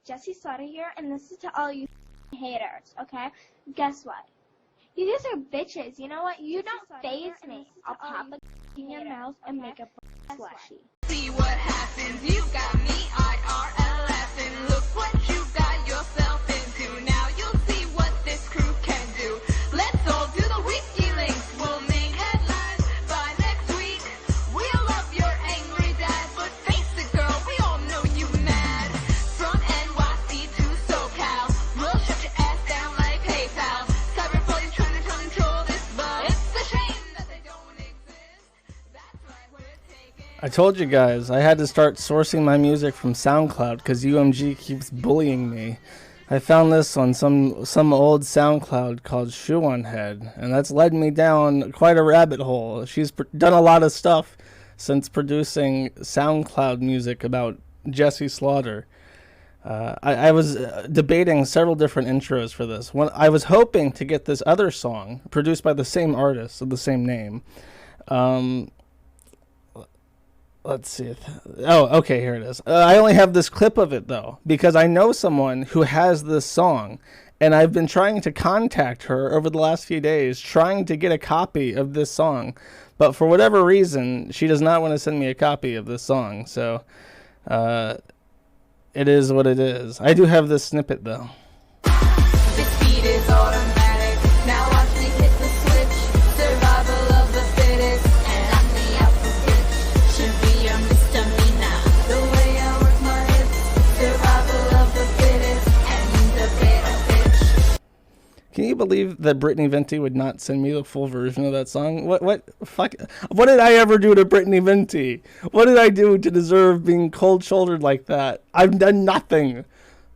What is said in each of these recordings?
Jesse Slaughter here, and this is to all you haters, okay? Guess what? You guys are bitches. You know what? You don't faze me. I'll pop a in your mouth and make a slushy. See what happens. You got me IRL laughing. Look what you got yourself into. Now you'll see what this crew can do. Let's all do the wiki links. We'll make headlines by next week. We'll love your angry dad, but face it, girl, we all know you mad. From NYC to SoCal, we'll shut your ass down like PayPal. Cyberboys trying to control this, but it's a shame that they don't exist. That's right, we're taking. I told you guys I had to start sourcing my music from SoundCloud because UMG keeps bullying me. I found this on some old SoundCloud called Shoeonhead, and that's led me down quite a rabbit hole. She's done a lot of stuff since producing SoundCloud music about Jesse Slaughter. I was debating several different intros for this. I was hoping to get this other song produced by the same artist of the same name. Let's see. Oh, okay, here it is. I only have this clip of it, though, because I know someone who has this song, and I've been trying to contact her over the last few days, trying to get a copy of this song. But for whatever reason, she does not want to send me a copy of this song. So it is what it is. I do have this snippet, though. This beat is automatic. Now watch me hit the switch. Survival of the fittest. And I'm the alpha bitch. Should be a misdemeanor. The way I work my hips. Survival of the fittest. And the better bitch. Can you believe that Brittany Venty would not send me the full version of that song? What did I ever do to Brittany Venty? What did I do to deserve being cold-shouldered like that? I've done nothing.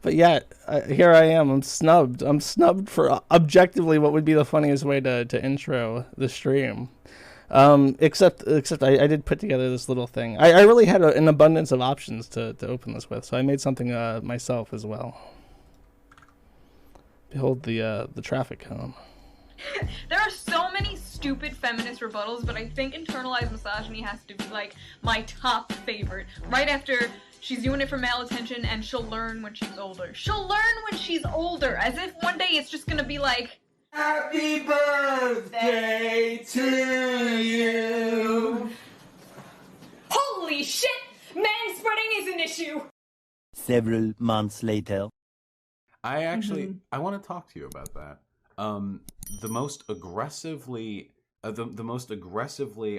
But yet, here I am. I'm snubbed. I'm snubbed for objectively what would be the funniest way to intro the stream. Except I did put together this little thing. I really had an abundance of options to open this with, so I made something myself as well. Behold the traffic cone. There are so many stupid feminist rebuttals, but I think internalized misogyny has to be like my top favorite. Right after she's doing it for male attention and she'll learn when she's older. She'll learn when she's older, as if one day it's just gonna be like, Happy birthday to you. holy shit, manspreading is an issue. Several months later. I actually, I want to talk to you about that. The most aggressively,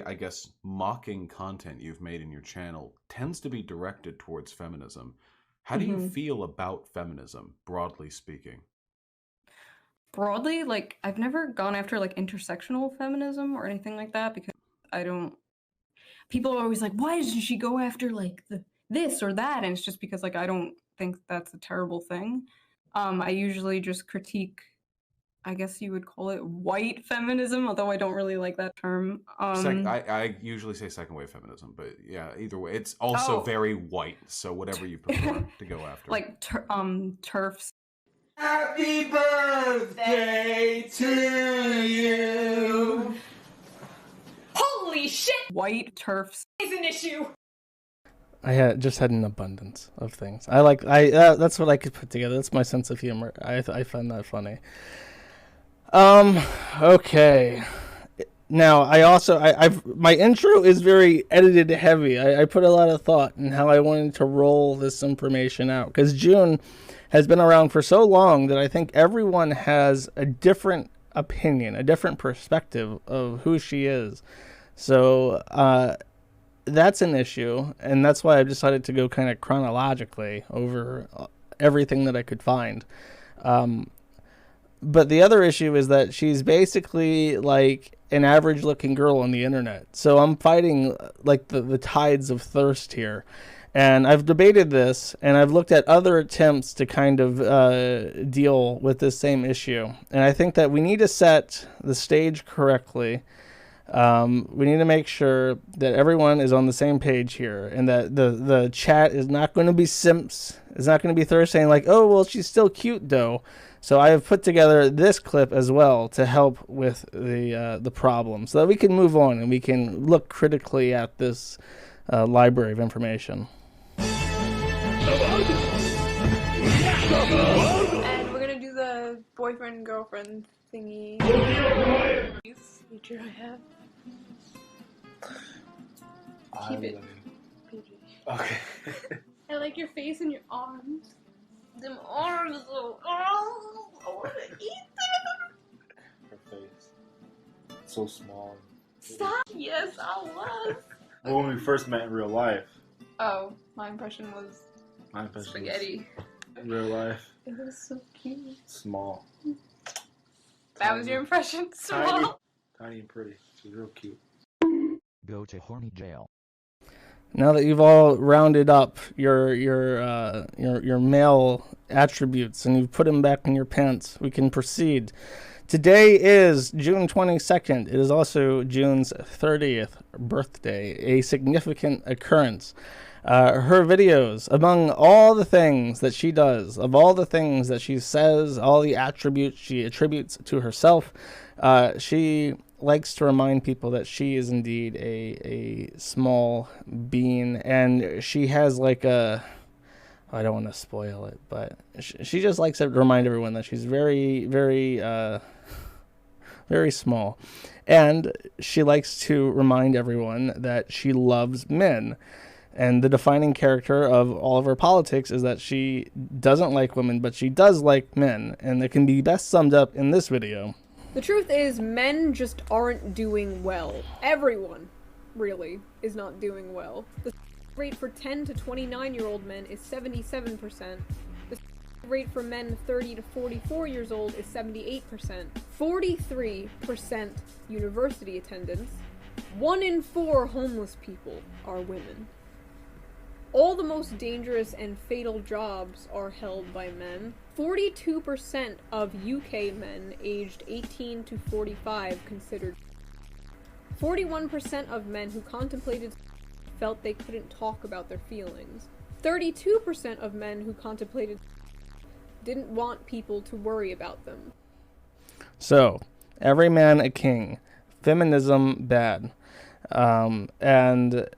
I guess, mocking content you've made in your channel tends to be directed towards feminism. How do you feel about feminism, broadly speaking? Broadly, like, I've never gone after, like, intersectional feminism or anything like that because I don't... People are always like, why doesn't she go after, like, this or that? And it's just because, like, I don't think that's a terrible thing. I usually just critique, I guess you would call it white feminism, although I don't really like that term. I usually say second wave feminism, but yeah, either way, it's also very white. So whatever you prefer to go after, like TERFs. Happy birthday to you. holy shit, White TERFs is an issue. I just had an abundance of things. That's what I could put together. That's my sense of humor. I find that funny. Okay. Now my intro is very edited heavy. I put a lot of thought in how I wanted to roll this information out because June has been around for so long that I think everyone has a different opinion, a different perspective of who she is. So, that's an issue, and that's why I've decided to go kind of chronologically over everything that I could find. But the other issue is that she's basically like an average-looking girl on the internet. So I'm fighting like the tides of thirst here. And I've debated this, and I've looked at other attempts to kind of deal with this same issue. And I think that we need to set the stage correctly. We need to make sure that everyone is on the same page here, and that the chat is not going to be simps. It's not going to be thirst saying like, oh, well, she's still cute, though. So I have put together this clip as well to help with the problem, so that we can move on and we can look critically at this library of information. Yeah. And we're gonna do the boyfriend girlfriend thingy. Feature I have. Keep it PG. Okay. I like your face and your arms. Them arms, oh, I wanna eat them. Her face. So small. Stop. Yes, I was. Well, when we first met in real life. Oh, my impression was My impression spaghetti. Was in real life. It was so cute. Small. That was your impression? Small. Tiny and pretty. She's real cute. Go to horny jail. Now that you've all rounded up your male attributes and you've put them back in your pants, we can proceed. Today is June 22nd. It is also June's 30th birthday, a significant occurrence. Her videos, among all the things that she does, of all the things that she says, all the attributes she attributes to herself, she likes to remind people that she is indeed a small being, and she has like a, I don't want to spoil it, but she just likes to remind everyone that she's very, very, very small, and she likes to remind everyone that she loves men. And the defining character of all of her politics is that she doesn't like women, but she does like men, and it can be best summed up in this video. The truth is, men just aren't doing well. Everyone, really, is not doing well. The rate for 10 to 29-year-old men is 77%. The rate for men 30 to 44 years old is 78%. 43% university attendance. 1 in 4 homeless people are women. All the most dangerous and fatal jobs are held by men. 42% of UK men aged 18 to 45 considered. 41% of men who contemplated felt they couldn't talk about their feelings. 32% of men who contemplated didn't want people to worry about them. So, every man a king. Feminism bad. And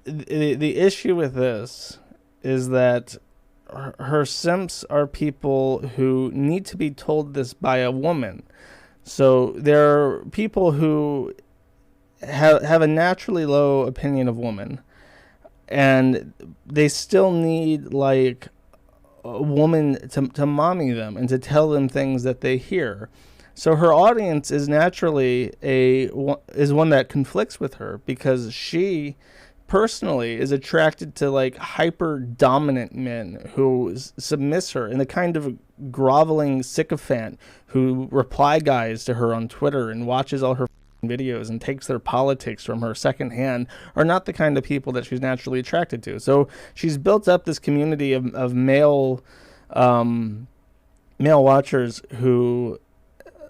the issue with this is that her simps are people who need to be told this by a woman. So there are people who have a naturally low opinion of women, and they still need like a woman to mommy them and to tell them things that they hear. So her audience is naturally one that conflicts with her, because she personally is attracted to like hyper dominant men who submiss her, and the kind of groveling sycophant who reply guys to her on Twitter and watches all her videos and takes their politics from her secondhand are not the kind of people that she's naturally attracted to. So she's built up this community of male watchers who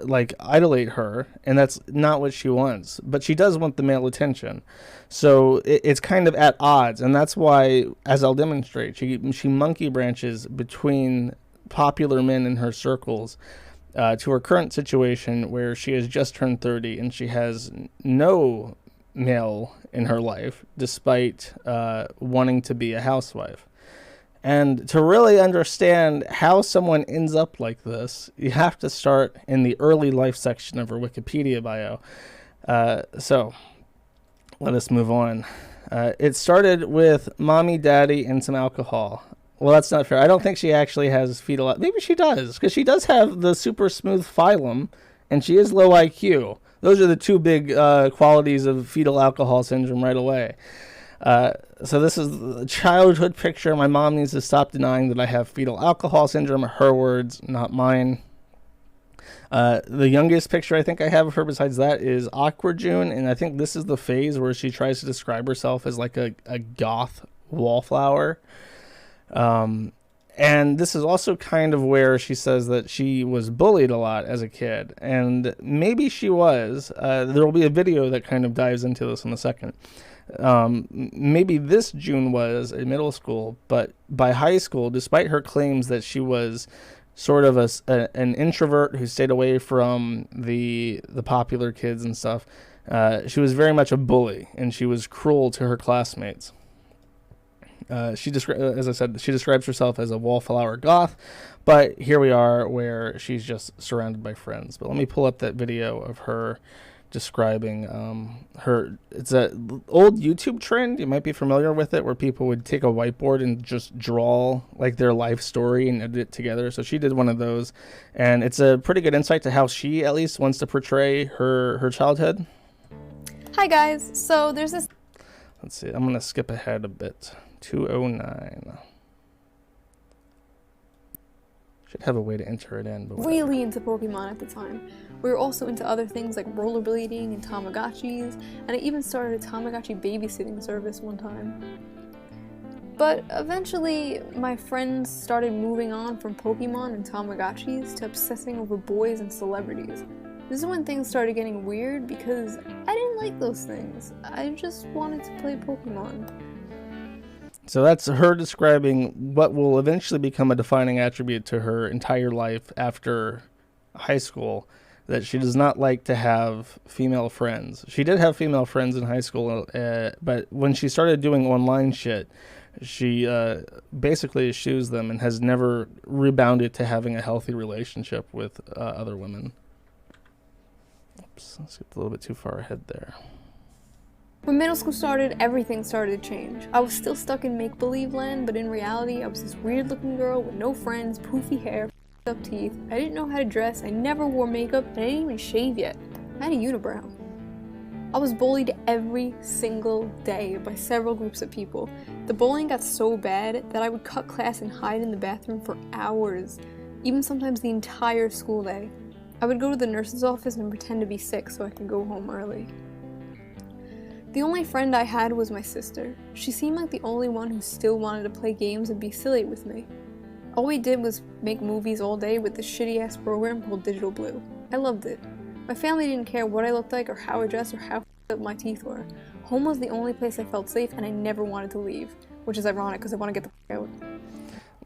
like idolate her, and that's not what she wants, but she does want the male attention. So it's kind of at odds, and that's why, as I'll demonstrate, she monkey branches between popular men in her circles to her current situation where she has just turned 30 and she has no male in her life despite wanting to be a housewife. And to really understand how someone ends up like this, you have to start in the early life section of her Wikipedia bio. So let us move on. It started with mommy, daddy, and some alcohol. Well, that's not fair. I don't think she actually has fetal... Maybe she does, because she does have the super smooth phylum, and she is low IQ. Those are the two big qualities of fetal alcohol syndrome right away. So this is the childhood picture. My mom needs to stop denying that I have fetal alcohol syndrome. Her words, not mine. The youngest picture I think I have of her besides that is Awkward June, and I think this is the phase where she tries to describe herself as like a goth wallflower. And this is also kind of where she says that she was bullied a lot as a kid, and maybe she was. There will be a video that kind of dives into this in a second. Maybe this June was in middle school, but by high school, despite her claims that she was sort of an introvert who stayed away from the popular kids and stuff, she was very much a bully, and she was cruel to her classmates. as I said, she describes herself as a wallflower goth, but here we are where she's just surrounded by friends. But let me pull up that video of her describing her. It's an old YouTube trend, you might be familiar with it, where people would take a whiteboard and just draw like their life story and edit it together. So she did one of those, and it's a pretty good insight to how she at least wants to portray her childhood. Hi guys, so there's this... Let's see, I'm gonna skip ahead a bit. 209. Should have a way to enter it in, but really into Pokemon at the time. We were also into other things like rollerblading and Tamagotchis, and I even started a Tamagotchi babysitting service one time. But eventually, my friends started moving on from Pokemon and Tamagotchis to obsessing over boys and celebrities. This is when things started getting weird because I didn't like those things. I just wanted to play Pokemon. So that's her describing what will eventually become a defining attribute to her entire life after high school, that she does not like to have female friends. She did have female friends in high school, but when she started doing online shit, she basically eschews them and has never rebounded to having a healthy relationship with other women. Oops, let's get a little bit too far ahead there. When middle school started, everything started to change. I was still stuck in make-believe land, but in reality, I was this weird-looking girl with no friends, poofy hair, f***ed up teeth. I didn't know how to dress, I never wore makeup, and I didn't even shave yet. I had a unibrow. I was bullied every single day by several groups of people. The bullying got so bad that I would cut class and hide in the bathroom for hours, even sometimes the entire school day. I would go to the nurse's office and pretend to be sick so I could go home early. The only friend I had was my sister. She seemed like the only one who still wanted to play games and be silly with me. All we did was make movies all day with this shitty-ass program called Digital Blue. I loved it. My family didn't care what I looked like or how I dressed or how f***ed up my teeth were. Home was the only place I felt safe and I never wanted to leave, which is ironic because I want to get the f*** out.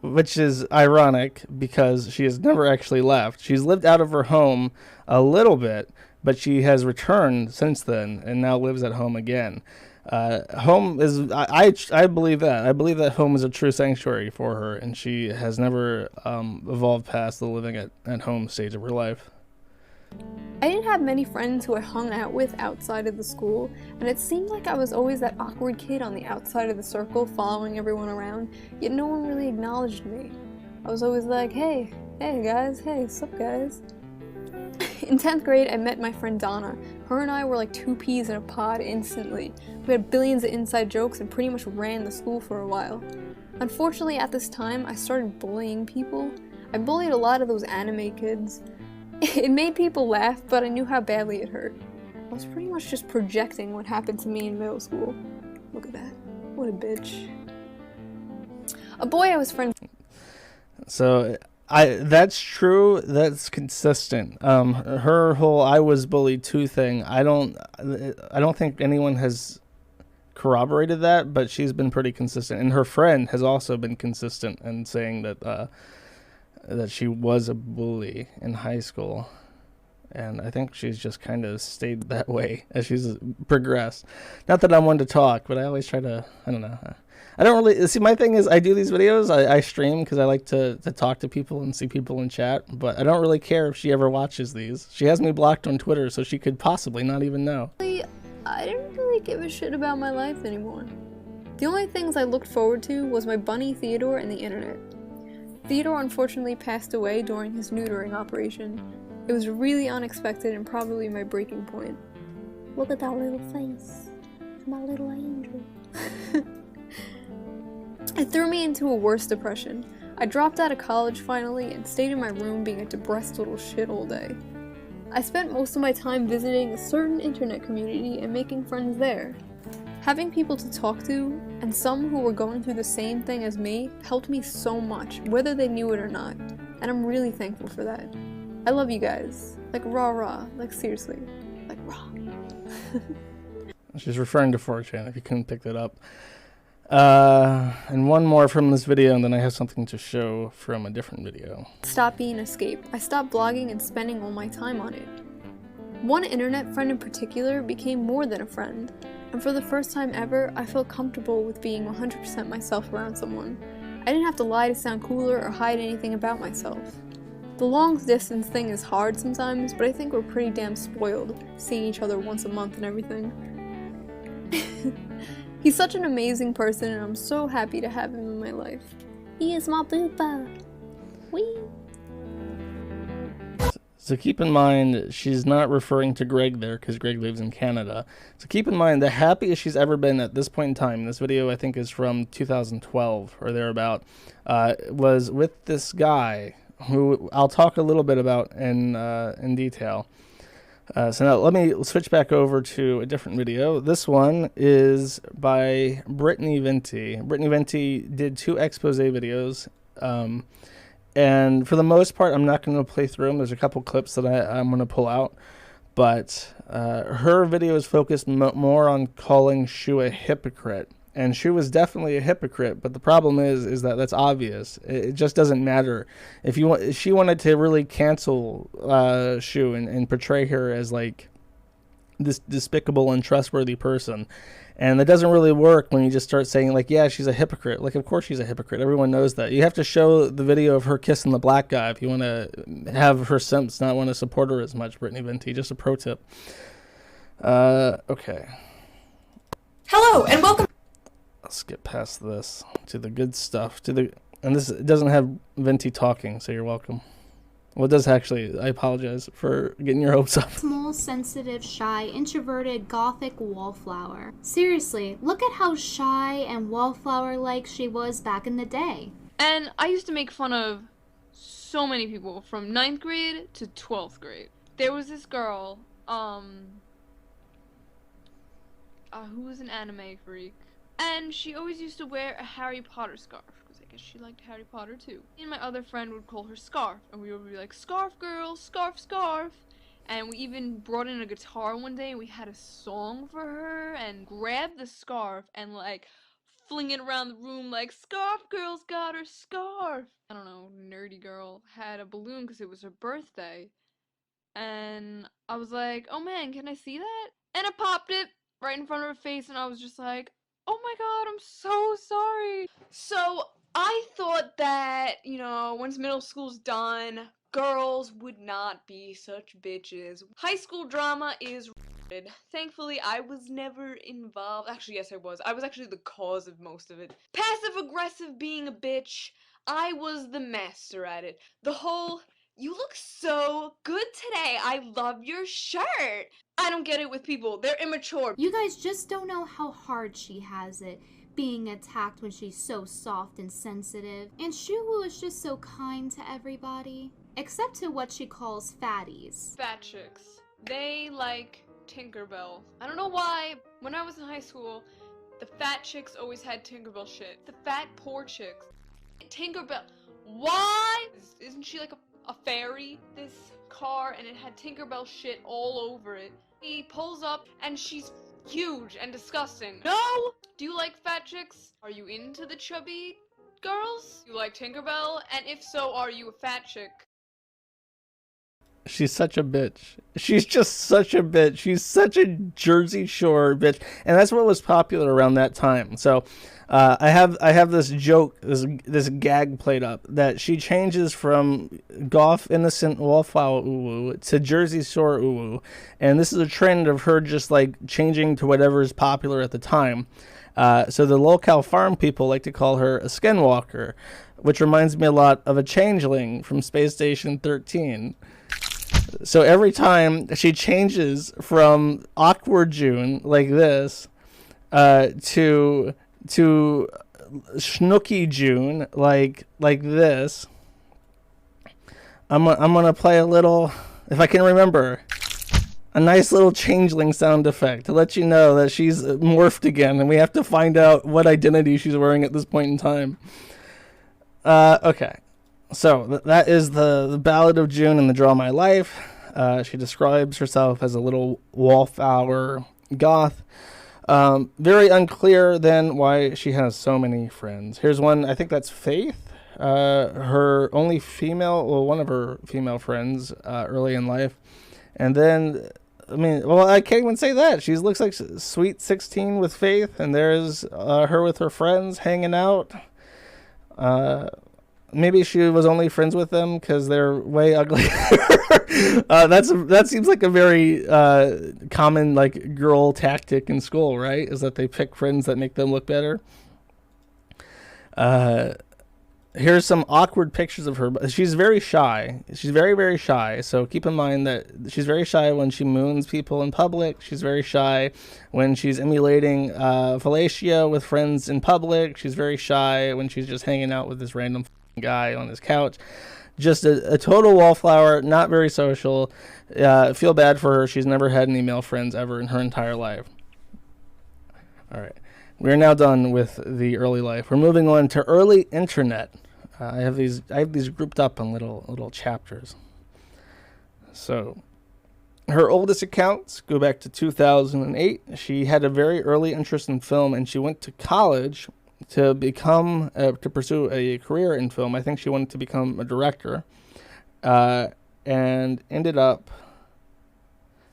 Which is ironic because she has never actually left. She's lived out of her home a little bit, but she has returned since then and now lives at home again. Home is, I believe that. I believe that home is a true sanctuary for her, and she has never evolved past the living at home stage of her life. I didn't have many friends who I hung out with outside of the school, and it seemed like I was always that awkward kid on the outside of the circle following everyone around, yet no one really acknowledged me. I was always like, hey guys, hey, sup guys? In 10th grade, I met my friend Donna. Her and I were like two peas in a pod instantly. We had billions of inside jokes and pretty much ran the school for a while. Unfortunately, at this time, I started bullying people. I bullied a lot of those anime kids. It made people laugh, but I knew how badly it hurt. I was pretty much just projecting what happened to me in middle school. Look at that. What a bitch. A boy I was friends with. So, that's true. That's consistent. Her whole "I was bullied too" thing. I don't think anyone has corroborated that, but she's been pretty consistent, and her friend has also been consistent in saying that that she was a bully in high school, and I think she's just kind of stayed that way as she's progressed. Not that I'm one to talk, but I always try to. I don't know. I don't really see. My thing is, I do these videos. I stream because I like to talk to people and see people in chat. But I don't really care if she ever watches these. She has me blocked on Twitter, so she could possibly not even know. I didn't really give a shit about my life anymore. The only things I looked forward to was my bunny Theodore and the internet. Theodore unfortunately passed away during his neutering operation. It was really unexpected and probably my breaking point. Look at that little face. My little angel. It threw me into a worse depression. I dropped out of college finally and stayed in my room being a depressed little shit all day. I spent most of my time visiting a certain internet community and making friends there. Having people to talk to, and some who were going through the same thing as me, helped me so much, whether they knew it or not, and I'm really thankful for that. I love you guys. Like rah, like seriously. Like rah. She's referring to 4chan, if you couldn't pick that up. And one more from this video, and then I have something to show from a different video. Stop being an escape. I stopped blogging and spending all my time on it. One internet friend in particular became more than a friend. And for the first time ever, I felt comfortable with being 100% myself around someone. I didn't have to lie to sound cooler or hide anything about myself. The long distance thing is hard sometimes, but I think we're pretty damn spoiled, seeing each other once a month and everything. He's such an amazing person, and I'm so happy to have him in my life. He is my booba. Wee. So keep in mind, she's not referring to Greg there, because Greg lives in Canada. So keep in mind, the happiest she's ever been at this point in time, this video I think is from 2012 or thereabout, was with this guy, who I'll talk a little bit about in detail. So now let me switch back over to a different video. This one is by Brittany Venty. Brittany Venty did 2 expose videos. And for the most part, I'm not going to play through them. There's a couple clips that I'm going to pull out. But her video is focused more on calling Shu a hypocrite. And Shu was definitely a hypocrite, but the problem is that that's obvious. It just doesn't matter. If she wanted to really cancel Shu and portray her as like this despicable, untrustworthy person, and that doesn't really work when you just start saying like, yeah, she's a hypocrite. Like, of course she's a hypocrite. Everyone knows that. You have to show the video of her kissing the black guy if you want to have her simps not want to support her as much. Brittany Venty, just a pro tip. Okay. Hello and welcome. Let's get past this to the good stuff. And this it doesn't have Venty talking, so you're welcome. Well, it does actually. I apologize for getting your hopes up. Small, sensitive, shy, introverted, gothic wallflower. Seriously, look at how shy and wallflower-like she was back in the day. And I used to make fun of so many people from 9th grade to 12th grade. There was this girl, who was an anime freak. And she always used to wear a Harry Potter scarf, because I guess she liked Harry Potter too. And my other friend would call her Scarf, and we would be like, Scarf girl, scarf, scarf. And we even brought in a guitar one day, and we had a song for her, and grabbed the scarf, and like, fling it around the room like, Scarf girl's got her scarf. I don't know, nerdy girl had a balloon because it was her birthday. And I was like, oh man, can I see that? And I popped it right in front of her face, and I was just like, oh my god, I'm so sorry. So I thought that, you know, once middle school's done, girls would not be such bitches. High school drama is r***ed. Thankfully, I was never involved. Actually, yes, I was. I was actually the cause of most of it. Passive-aggressive being a bitch, I was the master at it. The whole, you look so good today, I love your shirt. I don't get it with people. They're immature. You guys just don't know how hard she has it, being attacked when she's so soft and sensitive. And Shuwoo is just so kind to everybody, except to what she calls fatties. Fat chicks. They like Tinkerbell. I don't know why. When I was in high school, the fat chicks always had Tinkerbell shit. The fat poor chicks. Tinkerbell. Why? Isn't she like a fairy? This car, and it had Tinkerbell shit all over it. He pulls up and she's huge and disgusting. No! Do you like fat chicks? Are you into the chubby girls? You like Tinkerbell? And if so, are you a fat chick? She's such a bitch. She's just such a bitch. She's such a Jersey Shore bitch, and that's what was popular around that time. So, I have this joke, this gag played up that she changes from goth innocent wallflower uwu to Jersey Shore uwu, and this is a trend of her just like changing to whatever is popular at the time. So the local farm people like to call her a skinwalker, which reminds me a lot of a changeling from Space Station 13. So every time she changes from awkward June like this to schnooky June like this, I'm gonna play a little, if I can remember, a nice little changeling sound effect to let you know that she's morphed again, and we have to find out what identity she's wearing at this point in time. Okay. So that is the Ballad of June in the Draw My Life. She describes herself as a little wallflower goth. Very unclear then why she has so many friends. Here's one, I think that's Faith. Her only female, well, one of her female friends early in life. And then I mean, well, I can't even say that. She looks like Sweet 16 with Faith, and there's her with her friends hanging out. Maybe she was only friends with them because they're way ugly. That seems like a very common like girl tactic in school, right? Is that they pick friends that make them look better. Here's some awkward pictures of her. She's very shy. She's very, very shy. So keep in mind that she's very shy when she moons people in public. She's very shy when she's emulating fellatio with friends in public. She's very shy when she's just hanging out with this random guy on his couch. Just a total wallflower, not very social. Feel bad for her. She's never had any male friends ever in her entire life. All right. We're now done with the early life. We're moving on to early internet. I have these grouped up in little chapters. So, her oldest accounts go back to 2008. She had a very early interest in film, and she went to college to pursue a career in film. I think she wanted to become a director, and ended up.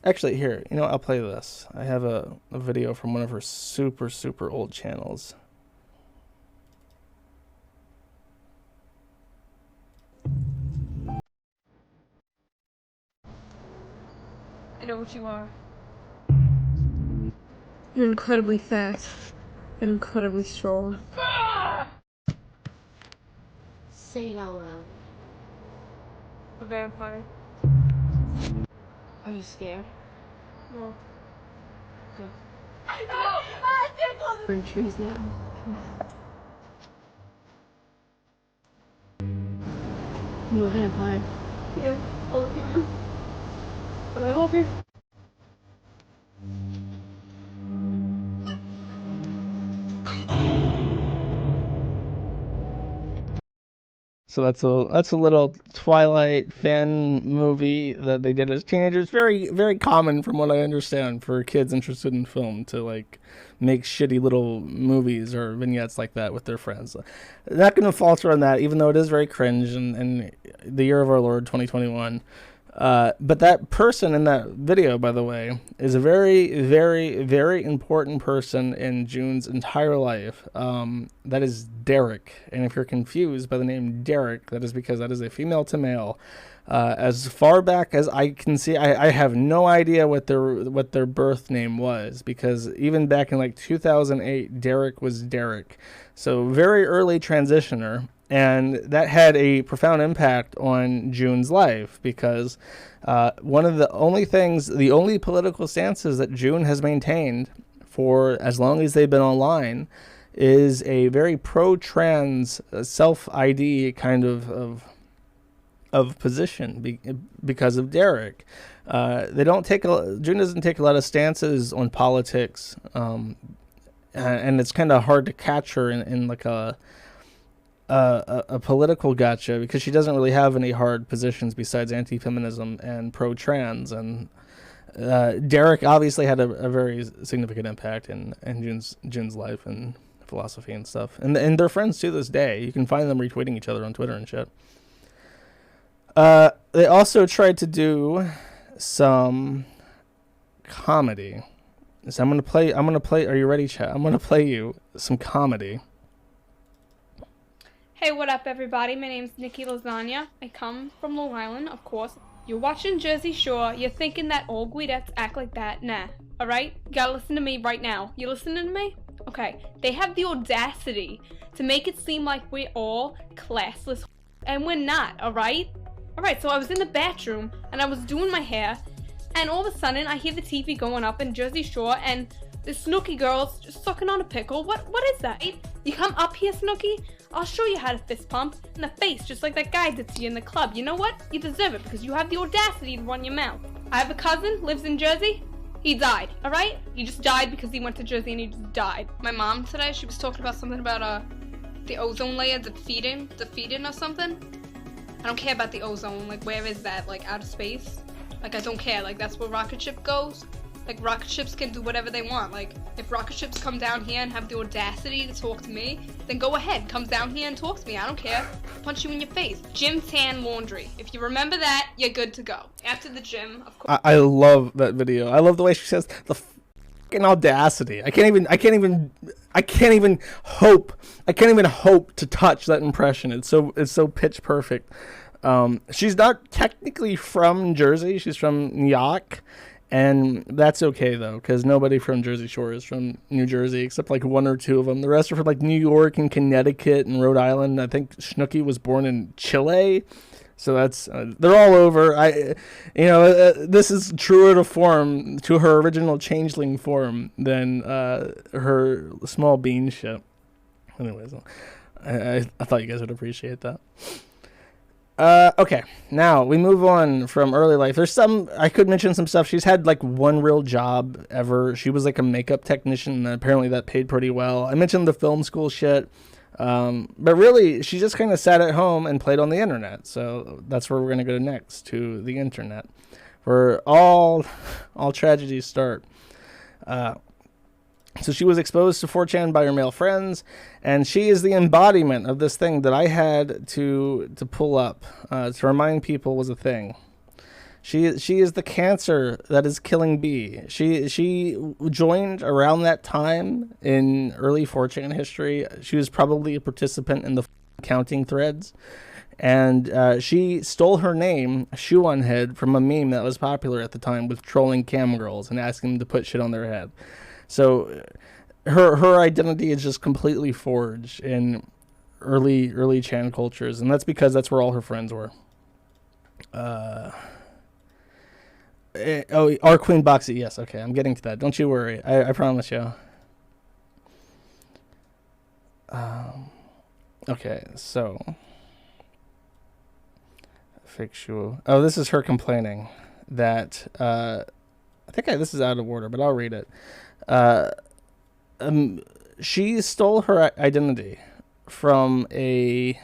Actually, here, I'll play this. I have a video from one of her super, super old channels. I know what you are. You're incredibly fast and incredibly strong. Say it out loud. A vampire. Are you scared? No. Good. We're in trees now. You a vampire? Yeah. I'll look at you. Can I help you? So that's a little Twilight fan movie that they did as teenagers. Very, very common, from what I understand, for kids interested in film to like make shitty little movies or vignettes like that with their friends. Not going to falter on that, even though it is very cringe and the year of our Lord 2021. But that person in that video, by the way, is a very, very, very important person in June's entire life. That is Derek. And if you're confused by the name Derek, that is because that is a female to male. As far back as I can see, I have no idea what their birth name was, because even back in like 2008, Derek was Derek. So very early transitioner. And that had a profound impact on June's life, because one of the only political stances that June has maintained for as long as they've been online is a very pro-trans, self-ID kind of position because of Derek. June doesn't take a lot of stances on politics, and it's kind of hard to catch her in like a political gotcha, because she doesn't really have any hard positions besides anti-feminism and pro-trans. And Derek obviously had a very significant impact in June's life and philosophy and stuff. And they're friends to this day. You can find them retweeting each other on Twitter and shit. They also tried to do some comedy. So I'm gonna play. Are you ready, chat? I'm gonna play you some comedy. Hey, what up, everybody? My name's Nikki Lasagna. I come from Long Island, of course. You're watching Jersey Shore. You're thinking that all Guidettes act like that. Nah, alright? You gotta listen to me right now. You listening to me? Okay. They have the audacity to make it seem like we're all classless, and we're not, alright? Alright, so I was in the bathroom, and I was doing my hair, and all of a sudden, I hear the TV going up in Jersey Shore, and this Snooki girl's just sucking on a pickle. What is that? You come up here, Snooki? I'll show you how to fist pump in the face, just like that guy did to you in the club. You know what? You deserve it, because you have the audacity to run your mouth. I have a cousin, lives in Jersey. He died, alright? He just died because he went to Jersey and he just died. My mom today, she was talking about something about the ozone layer defeating or something. I don't care about the ozone. Like, where is that? Like, outer space? Like, I don't care. Like, that's where rocket ship goes. Like, rocket ships can do whatever they want. Like, if rocket ships come down here and have the audacity to talk to me, then go ahead, come down here and talk to me. I don't care. Punch you in your face. Gym tan laundry. If you remember that, you're good to go. After the gym, of course. I love that video. I love the way she says the fucking audacity. I can't even hope to touch that impression. It's so pitch perfect. She's not technically from Jersey. She's from New York, and that's okay though, because nobody from Jersey Shore is from New Jersey except like one or two of them. The rest are from like New York and Connecticut and Rhode Island. I think Snooki was born in Chile. So that's they're all over. This is truer to form, to her original changeling form, than her small bean shit. Anyways, I thought you guys would appreciate that. Okay, now we move on from early life. There's I could mention some stuff. She's had like one real job ever. She was like a makeup technician, and apparently that paid pretty well. I mentioned the film school shit. But really, she just kind of sat at home and played on the internet. So that's where we're going to go next, to the internet, where all tragedies start. So she was exposed to 4chan by her male friends, and she is the embodiment of this thing that I had to pull up to remind people was a thing. She is the cancer that is killing B. She joined around that time in early 4chan history. She was probably a participant in the counting threads. And she stole her name, Shoeonhead, from a meme that was popular at the time with trolling cam girls and asking them to put shit on their head. So her identity is just completely forged in early Chan cultures. And that's because that's where all her friends were. Our Queen Boxy, yes, okay, I'm getting to that. Don't you worry, I promise you. Okay, so fix you. Oh, this is her complaining that I think this is out of order, but I'll read it. She stole her identity from a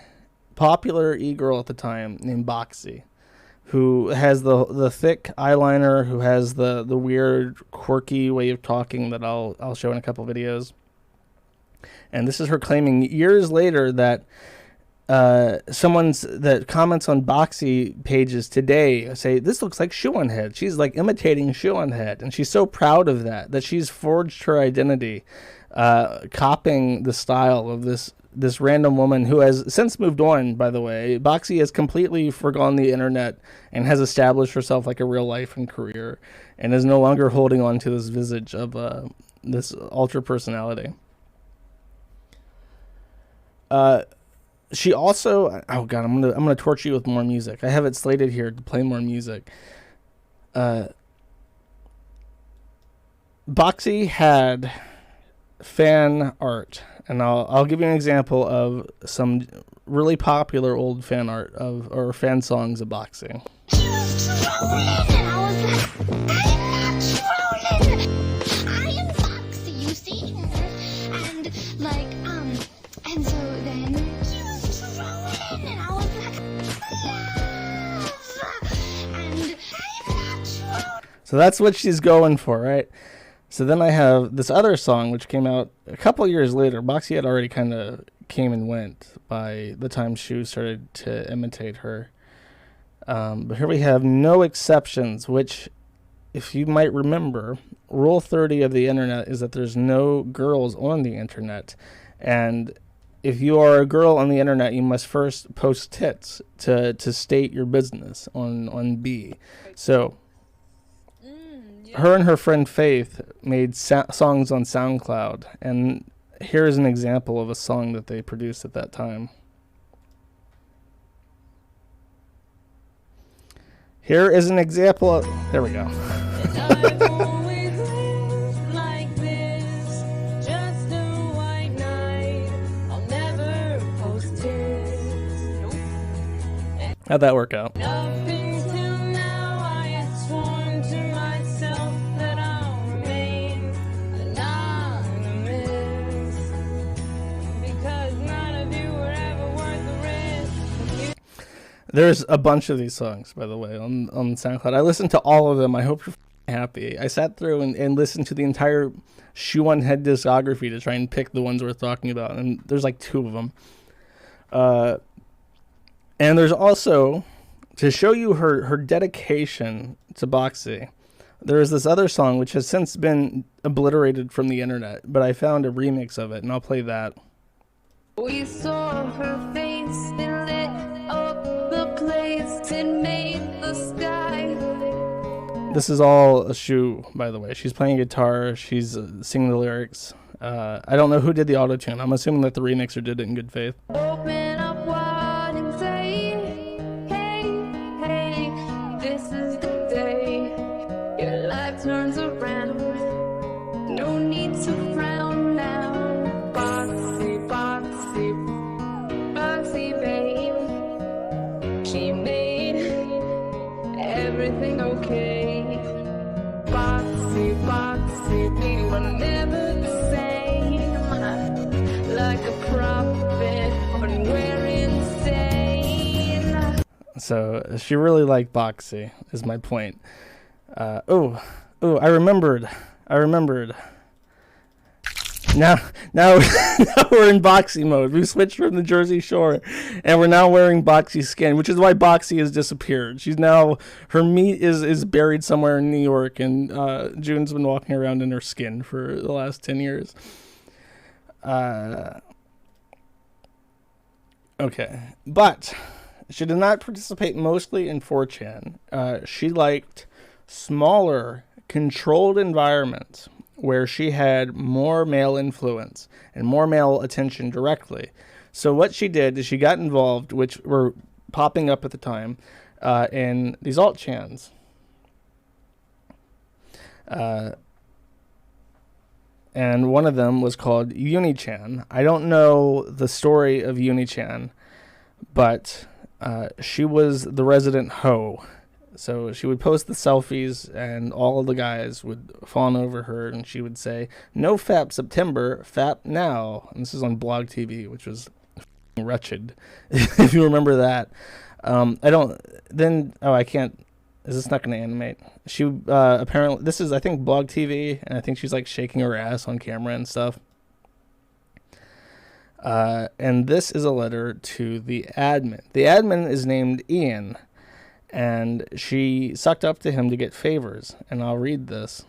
popular e-girl at the time named Boxy, who has the thick eyeliner, who has the weird, quirky way of talking that I'll show in a couple videos. And this is her claiming years later that that comments on Boxy pages today say, this looks like Shoeonhead. She's like imitating Shoeonhead, and she's so proud of that she's forged her identity, copying the style of this random woman who has since moved on, by the way. Boxy has completely forgone the internet and has established herself like a real life and career, and is no longer holding on to this visage of this ultra personality. She also, oh god, I'm gonna torture you with more music. I have it slated here to play more music. Boxy had fan art, and I'll give you an example of some really popular old fan art or fan songs of Boxy. So that's what she's going for, right? So then I have this other song which came out a couple years later. Boxy had already kind of came and went by the time Shu started to imitate her. But here we have No Exceptions, which, if you might remember, Rule 30 of the internet is that there's no girls on the internet. And if you are a girl on the internet, you must first post tits to state your business on B. So her and her friend Faith made songs on SoundCloud, and here's an example of a song that they produced at that time. Here is an example of, there we go. How'd that work out? There's a bunch of these songs, by the way, on SoundCloud. I listened to all of them. I hope you're happy. I sat through and listened to the entire Shoeonhead discography to try and pick the ones worth talking about, and there's like 2 of them. And there's also, to show you her dedication to Boxy, there is this other song which has since been obliterated from the internet, but I found a remix of it, and I'll play that. We saw her face, it lit up the place, it made the sky. This is all a Shoe, by the way. She's playing guitar, she's singing the lyrics. I don't know who did the auto-tune. I'm assuming that the remixer did it in good faith. Open up wide and say, hey, hey, this is the day your life turns around. No need to frown now. Boxy, Boxy, Boxy, babe. She made everything okay. Boxy, Boxy, we were never the same. Like a prophet, but we're insane. So she really liked Boxy, is my point. Oh, I remembered. Now we're in Boxy mode. We switched from the Jersey Shore, and we're now wearing Boxy skin, which is why Boxy has disappeared. She's now, her meat is buried somewhere in New York, and June's been walking around in her skin for the last 10 years. Okay, but she did not participate mostly in 4chan. She liked smaller, controlled environments where she had more male influence and more male attention directly. So what she did is she got involved, which were popping up at the time, in these alt-chans. And one of them was called Unichan. I don't know the story of Unichan, but she was the resident hoe. So she would post the selfies, and all of the guys would fawn over her, and she would say, "No FAP September, FAP now." And this is on Blog TV, which was wretched, if you remember that. I can't. Is this not going to animate? She apparently, this is, I think, Blog TV, and I think she's like shaking her ass on camera and stuff. And this is a letter to the admin. The admin is named Ian, and she sucked up to him to get favors, and I'll read this.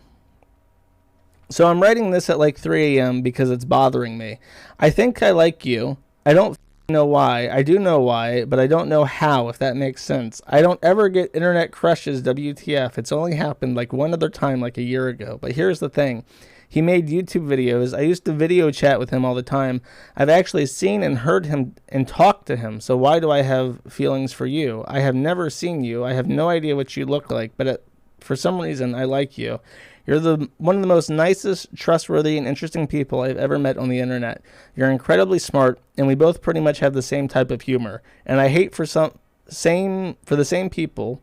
So I'm writing this at like 3 a.m. because it's bothering me. I think I like you. I don't know why. I do know why, but I don't know how, if that makes sense. I don't ever get internet crushes, WTF. It's only happened like one other time like a year ago. But here's the thing. He made YouTube videos. I used to video chat with him all the time. I've actually seen and heard him and talked to him. So why do I have feelings for you? I have never seen you. I have no idea what you look like, but for some reason, I like you. You're one of the most nicest, trustworthy, and interesting people I've ever met on the internet. You're incredibly smart, and we both pretty much have the same type of humor. And I hate for the same people.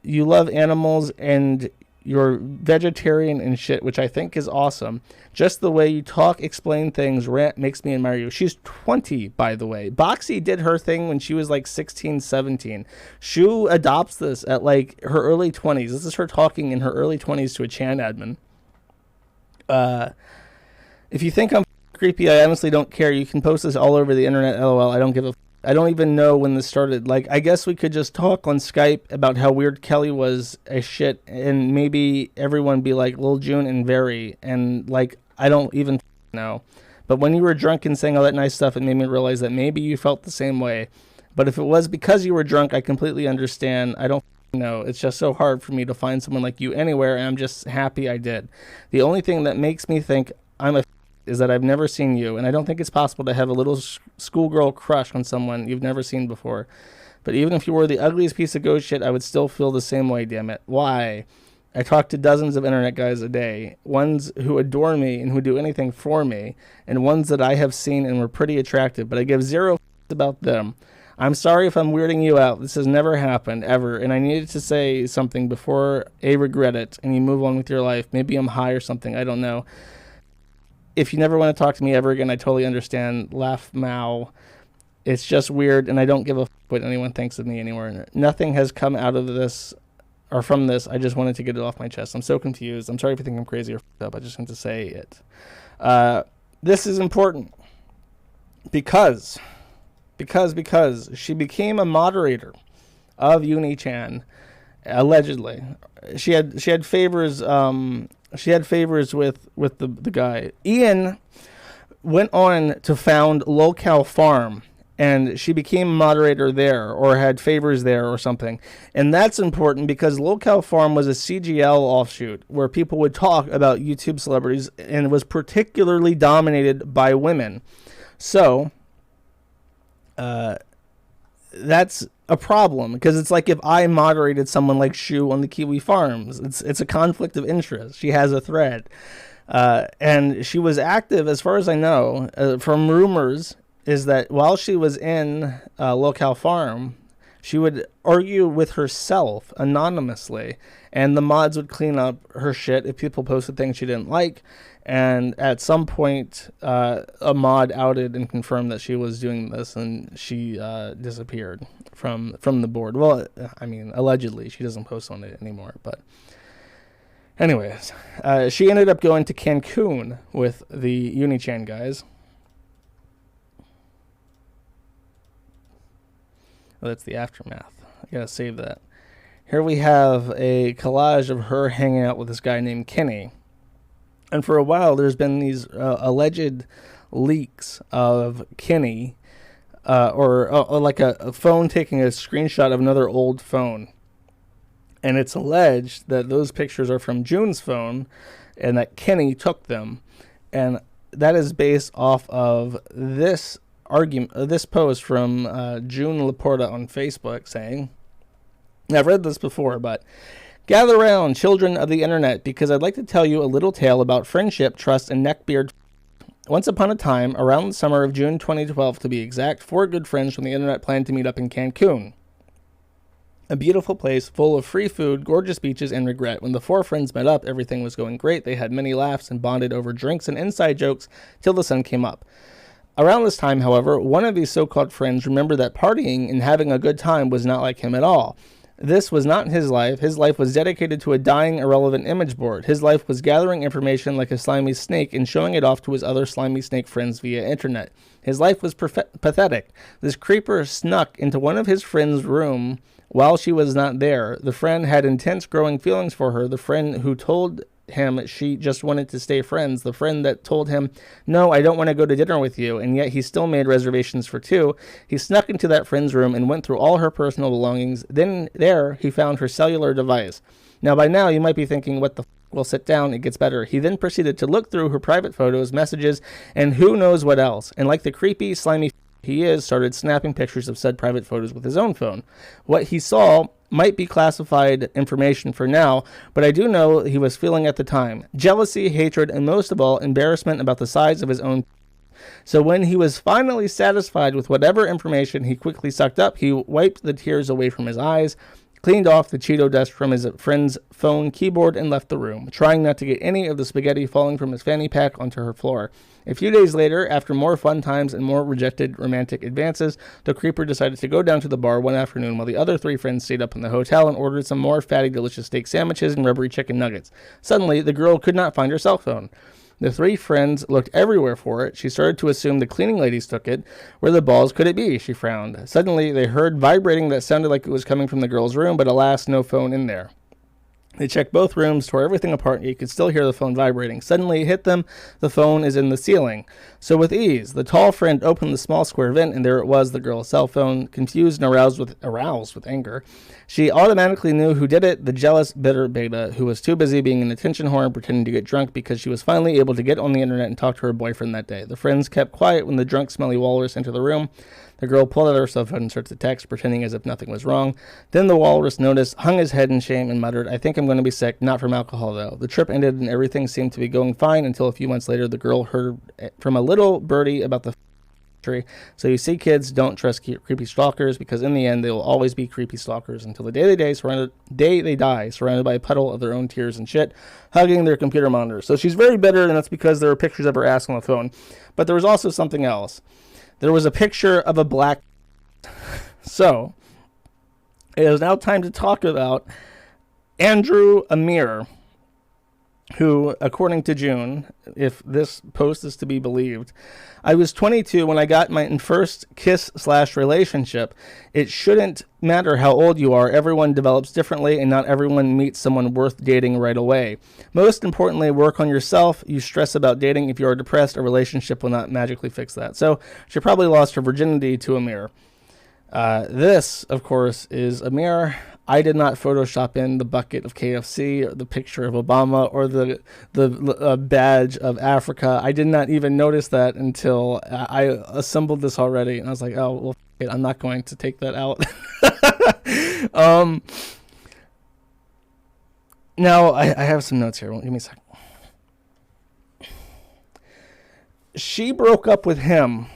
You love animals, and you're vegetarian and shit, which I think is awesome. Just the way you talk, explain things, rant makes me admire you. She's 20, by the way. Boxy did her thing when she was like 16, 17. Shu adopts this at like her early 20s. This is her talking in her early 20s to a Chan admin. If you think I'm creepy, I honestly don't care. You can post this all over the internet, lol. I don't give a I don't even know when this started. Like, I guess we could just talk on Skype about how weird Kelly was as shit, and maybe everyone be like Lil June and Very, and like, I don't even know. But when you were drunk and saying all that nice stuff, it made me realize that maybe you felt the same way. But if it was because you were drunk, I completely understand. I don't know. It's just so hard for me to find someone like you anywhere, and I'm just happy I did. The only thing that makes me think I'm a is that I've never seen you, and I don't think it's possible to have a little schoolgirl crush on someone you've never seen before. But even if you were the ugliest piece of ghost shit, I would still feel the same way, damn it. Why? I talk to dozens of internet guys a day, ones who adore me and who do anything for me, and ones that I have seen and were pretty attractive, but I give zero about them. I'm sorry if I'm weirding you out. This has never happened, ever, and I needed to say something before I regret it, and you move on with your life. Maybe I'm high or something, I don't know. If you never want to talk to me ever again, I totally understand. Laugh, Mao. It's just weird, and I don't give a what anyone thinks of me anymore. Nothing has come out of this or from this. I just wanted to get it off my chest. I'm so confused. I'm sorry if you think I'm crazy or f***ed up. I just want to say it. This is important because she became a moderator of Unichan, allegedly. She had favors. She had favors with the guy. Ian went on to found Locale Farm, and she became a moderator there, or had favors there or something. And that's important because Locale Farm was a CGL offshoot where people would talk about YouTube celebrities, and it was particularly dominated by women. So that's a problem, because it's like if I moderated someone like Shu on the Kiwi Farms, it's a conflict of interest. She has a thread. And she was active, as far as I know, from rumors, is that while she was in Locale Farm, she would argue with herself anonymously, and the mods would clean up her shit if people posted things she didn't like. And at some point, a mod outed and confirmed that she was doing this, and she disappeared from the board. Well, I mean, allegedly, she doesn't post on it anymore. But anyways, she ended up going to Cancun with the Unichan guys. Oh, that's the aftermath. I gotta save that. Here we have a collage of her hanging out with this guy named Kenny. And for a while, there's been these alleged leaks of Kenny, or like a phone taking a screenshot of another old phone. And it's alleged that those pictures are from June's phone, and that Kenny took them. And that is based off of this this post from June Laporta on Facebook saying, and I've read this before, but gather round, children of the internet, because I'd like to tell you a little tale about friendship, trust, and neckbeard. Once upon a time, around the summer of June 2012 to be exact, 4 good friends from the internet planned to meet up in Cancun. A beautiful place full of free food, gorgeous beaches, and regret. When the 4 friends met up, everything was going great. They had many laughs and bonded over drinks and inside jokes till the sun came up. Around this time, however, one of these so-called friends remembered that partying and having a good time was not like him at all. This was not his life. His life was dedicated to a dying, irrelevant image board. His life was gathering information like a slimy snake and showing it off to his other slimy snake friends via internet. His life was pathetic. This creeper snuck into one of his friend's room while she was not there. The friend had intense growing feelings for her. The friend who told him she just wanted to stay friends. The friend that told him, no, I don't want to go to dinner with you, and yet he still made reservations for 2. He snuck into that friend's room and went through all her personal belongings. Then there he found her cellular device. Now by now you might be thinking, what the f***? Well, sit down, it gets better. He then proceeded to look through her private photos, messages, and who knows what else. And like the creepy, slimy he is, started snapping pictures of said private photos with his own phone. What he saw might be classified information for now, but I do know he was feeling at the time. Jealousy, hatred, and most of all, embarrassment about the size of his own. So when he was finally satisfied with whatever information he quickly sucked up, he wiped the tears away from his eyes, cleaned off the Cheeto dust from his friend's phone keyboard, and left the room, trying not to get any of the spaghetti falling from his fanny pack onto her floor. A few days later, after more fun times and more rejected romantic advances, the creeper decided to go down to the bar one afternoon while the other 3 friends stayed up in the hotel and ordered some more fatty, delicious steak sandwiches and rubbery chicken nuggets. Suddenly, the girl could not find her cell phone. The 3 friends looked everywhere for it. She started to assume the cleaning ladies took it. Where the balls could it be? She frowned. Suddenly, they heard vibrating that sounded like it was coming from the girl's room, but alas, no phone in there. They checked both rooms, tore everything apart, and you could still hear the phone vibrating. Suddenly it hit them. The phone is in the ceiling. So with ease, the tall friend opened the small square vent, and there it was, the girl's cell phone, confused and aroused with anger. She automatically knew who did it, the jealous, bitter beta, who was too busy being an attention whore and pretending to get drunk because she was finally able to get on the internet and talk to her boyfriend that day. The friends kept quiet when the drunk, smelly walrus entered the room. The girl pulled out her cell phone and started to text, pretending as if nothing was wrong. Then the walrus noticed, hung his head in shame, and muttered, I think I'm going to be sick, not from alcohol, though. The trip ended and everything seemed to be going fine until a few months later the girl heard from a little birdie about the tree. So you see, kids, don't trust creepy stalkers, because in the end they will always be creepy stalkers until the day they die, surrounded by a puddle of their own tears and shit, hugging their computer monitors. So she's very bitter, and that's because there were pictures of her ass on the phone. But there was also something else. There was a picture of a black. So it is now time to talk about Andrew Amir, who, according to June, if this post is to be believed, I was 22 when I got my first kiss/relationship. It shouldn't matter how old you are. Everyone develops differently, and not everyone meets someone worth dating right away. Most importantly, work on yourself. You stress about dating. If you are depressed, a relationship will not magically fix that. So she probably lost her virginity to Amir. This, of course, is Amir. I did not Photoshop in the bucket of KFC, or the picture of Obama, or the badge of Africa. I did not even notice that until I assembled this already, and I was like, oh, well, f- it, I'm not going to take that out. Now, I have some notes here. Give me a second. She broke up with him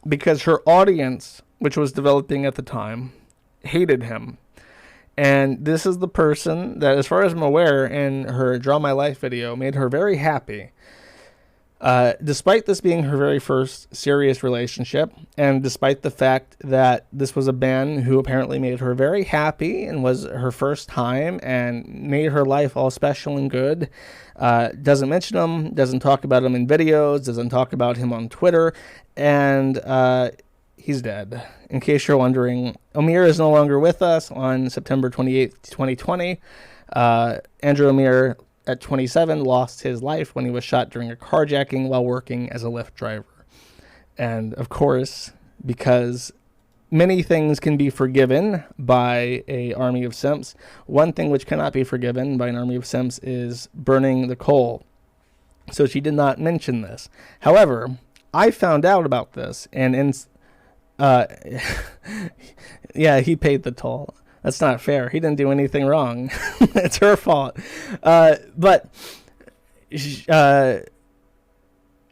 because her audience, which was developing at the time, hated him. And this is the person that, as far as I'm aware, in her Draw My Life video, made her very happy. Despite this being her very first serious relationship, and despite the fact that this was a man who apparently made her very happy and was her first time and made her life all special and good, doesn't mention him, doesn't talk about him in videos, doesn't talk about him on Twitter, and he's dead. In case you're wondering, Amir is no longer with us on September 28th, 2020. Andrew Amir, at 27, lost his life when he was shot during a carjacking while working as a Lyft driver. And, of course, because many things can be forgiven by an army of simps, one thing which cannot be forgiven by an army of simps is burning the coal. So she did not mention this. However, I found out about this, and yeah, he paid the toll. That's not fair. He didn't do anything wrong. It's her fault. But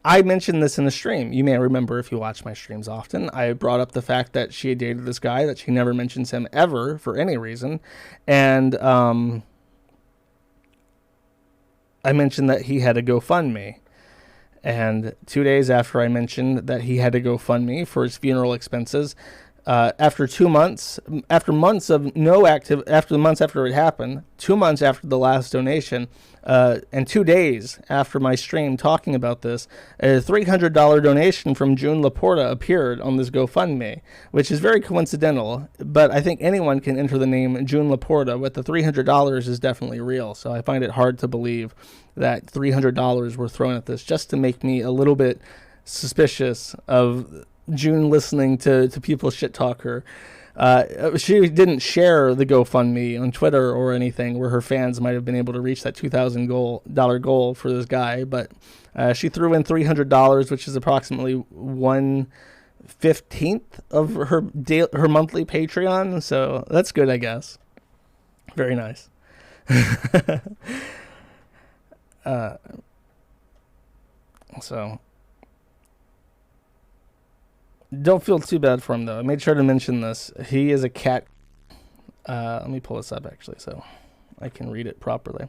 I mentioned this in the stream. You may remember if you watch my streams often. I brought up the fact that she had dated this guy, that she never mentions him ever for any reason. And I mentioned that he had a GoFundMe. And 2 days after I mentioned that he had to GoFundMe for his funeral expenses, after 2 months, after months of no active, after the months after it happened, 2 months after the last donation, and 2 days after my stream talking about this, a $300 donation from June Laporta appeared on this GoFundMe, which is very coincidental, but I think anyone can enter the name June Laporta, but the $300 is definitely real, so I find it hard to believe that $300 were thrown at this just to make me a little bit suspicious of June listening to people shit talk her. She didn't share the GoFundMe on Twitter or anything where her fans might have been able to reach that $2,000 goal for this guy, but she threw in $300, which is approximately 1/15 of her monthly Patreon, so that's good, I guess. Very nice. So don't feel too bad for him, though. I made sure to mention this. He is a cat. Let me pull this up, actually, so I can read it properly.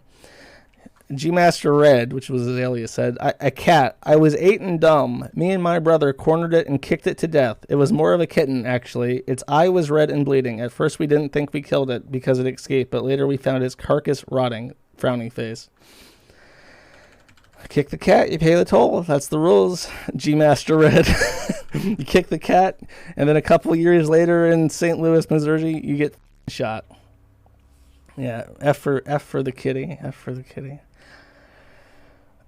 G-Master Red, which was his alias, said, a cat. I was 8 and dumb. Me and my brother cornered it and kicked it to death. It was more of a kitten, actually. Its eye was red and bleeding. At first, we didn't think we killed it because it escaped, but later we found its carcass rotting. Frowning face. Kick the cat, you pay the toll. That's the rules. G-Master Red. You kick the cat, and then a couple years later in St. Louis, Missouri, you get shot. Yeah, F for the kitty. F for the kitty.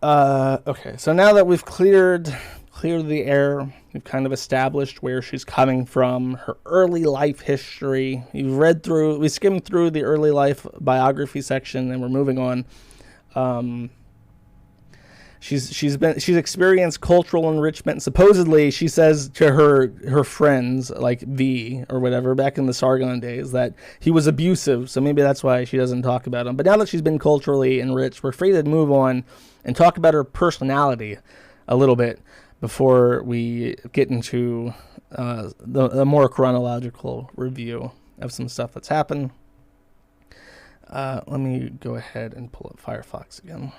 Okay, so now that we've cleared the air, we've kind of established where she's coming from, her early life history. We skimmed through the early life biography section, and we're moving on. She's experienced cultural enrichment. Supposedly, she says to her friends, like V or whatever, back in the Sargon days, that he was abusive. So maybe that's why she doesn't talk about him. But now that she's been culturally enriched, we're free to move on and talk about her personality a little bit before we get into the more chronological review of some stuff that's happened. Let me go ahead and pull up Firefox again.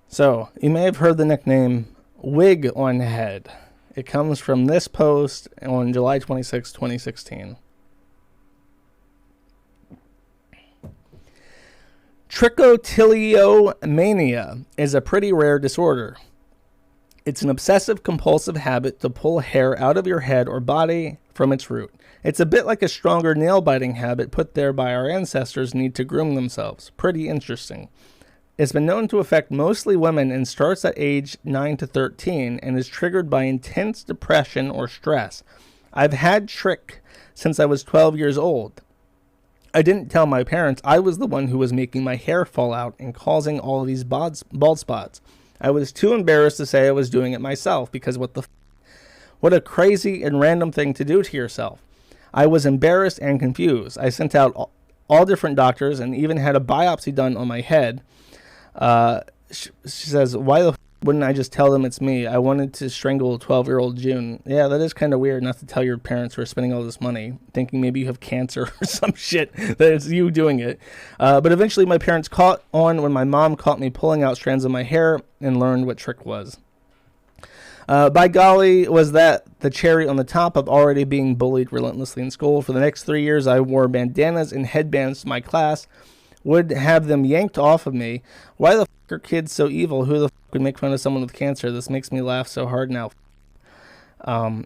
So, you may have heard the nickname Wig on Head. It comes from this post on July 26, 2016. Trichotillomania is a pretty rare disorder. It's an obsessive compulsive habit to pull hair out of your head or body from its root. It's a bit like a stronger nail-biting habit put there by our ancestors need to groom themselves. Pretty interesting. It's been known to affect mostly women and starts at age 9 to 13 and is triggered by intense depression or stress. I've had trick since I was 12 years old. I didn't tell my parents I was the one who was making my hair fall out and causing all of these bald spots. I was too embarrassed to say I was doing it myself because what a crazy and random thing to do to yourself. I was embarrassed and confused. I sent out all different doctors and even had a biopsy done on my head. She says, why the wouldn't I just tell them it's me? I wanted to strangle 12-year-old June. Yeah, that is kind of weird not to tell your parents who are spending all this money, thinking maybe you have cancer or some shit, that it's you doing it. But eventually my parents caught on when my mom caught me pulling out strands of my hair and learned what trick was. By golly, was that the cherry on the top of already being bullied relentlessly in school. For the next 3 years, I wore bandanas and headbands to my class, would have them yanked off of me. Why the fuck are kids so evil? Who the fuck would make fun of someone with cancer? This makes me laugh so hard now.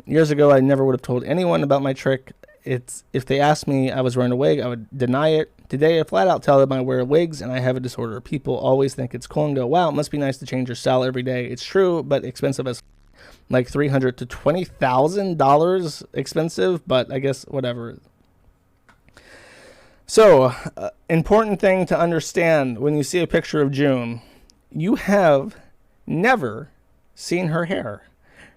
Years ago, I never would have told anyone about my trick. If they asked me I was wearing a wig, I would deny it. Today, I flat out tell them I wear wigs and I have a disorder. People always think it's cool and go, wow, it must be nice to change your style every day. It's true, but expensive as like $300 to $20,000 expensive, but I guess whatever. So, important thing to understand when you see a picture of June, you have never seen her hair.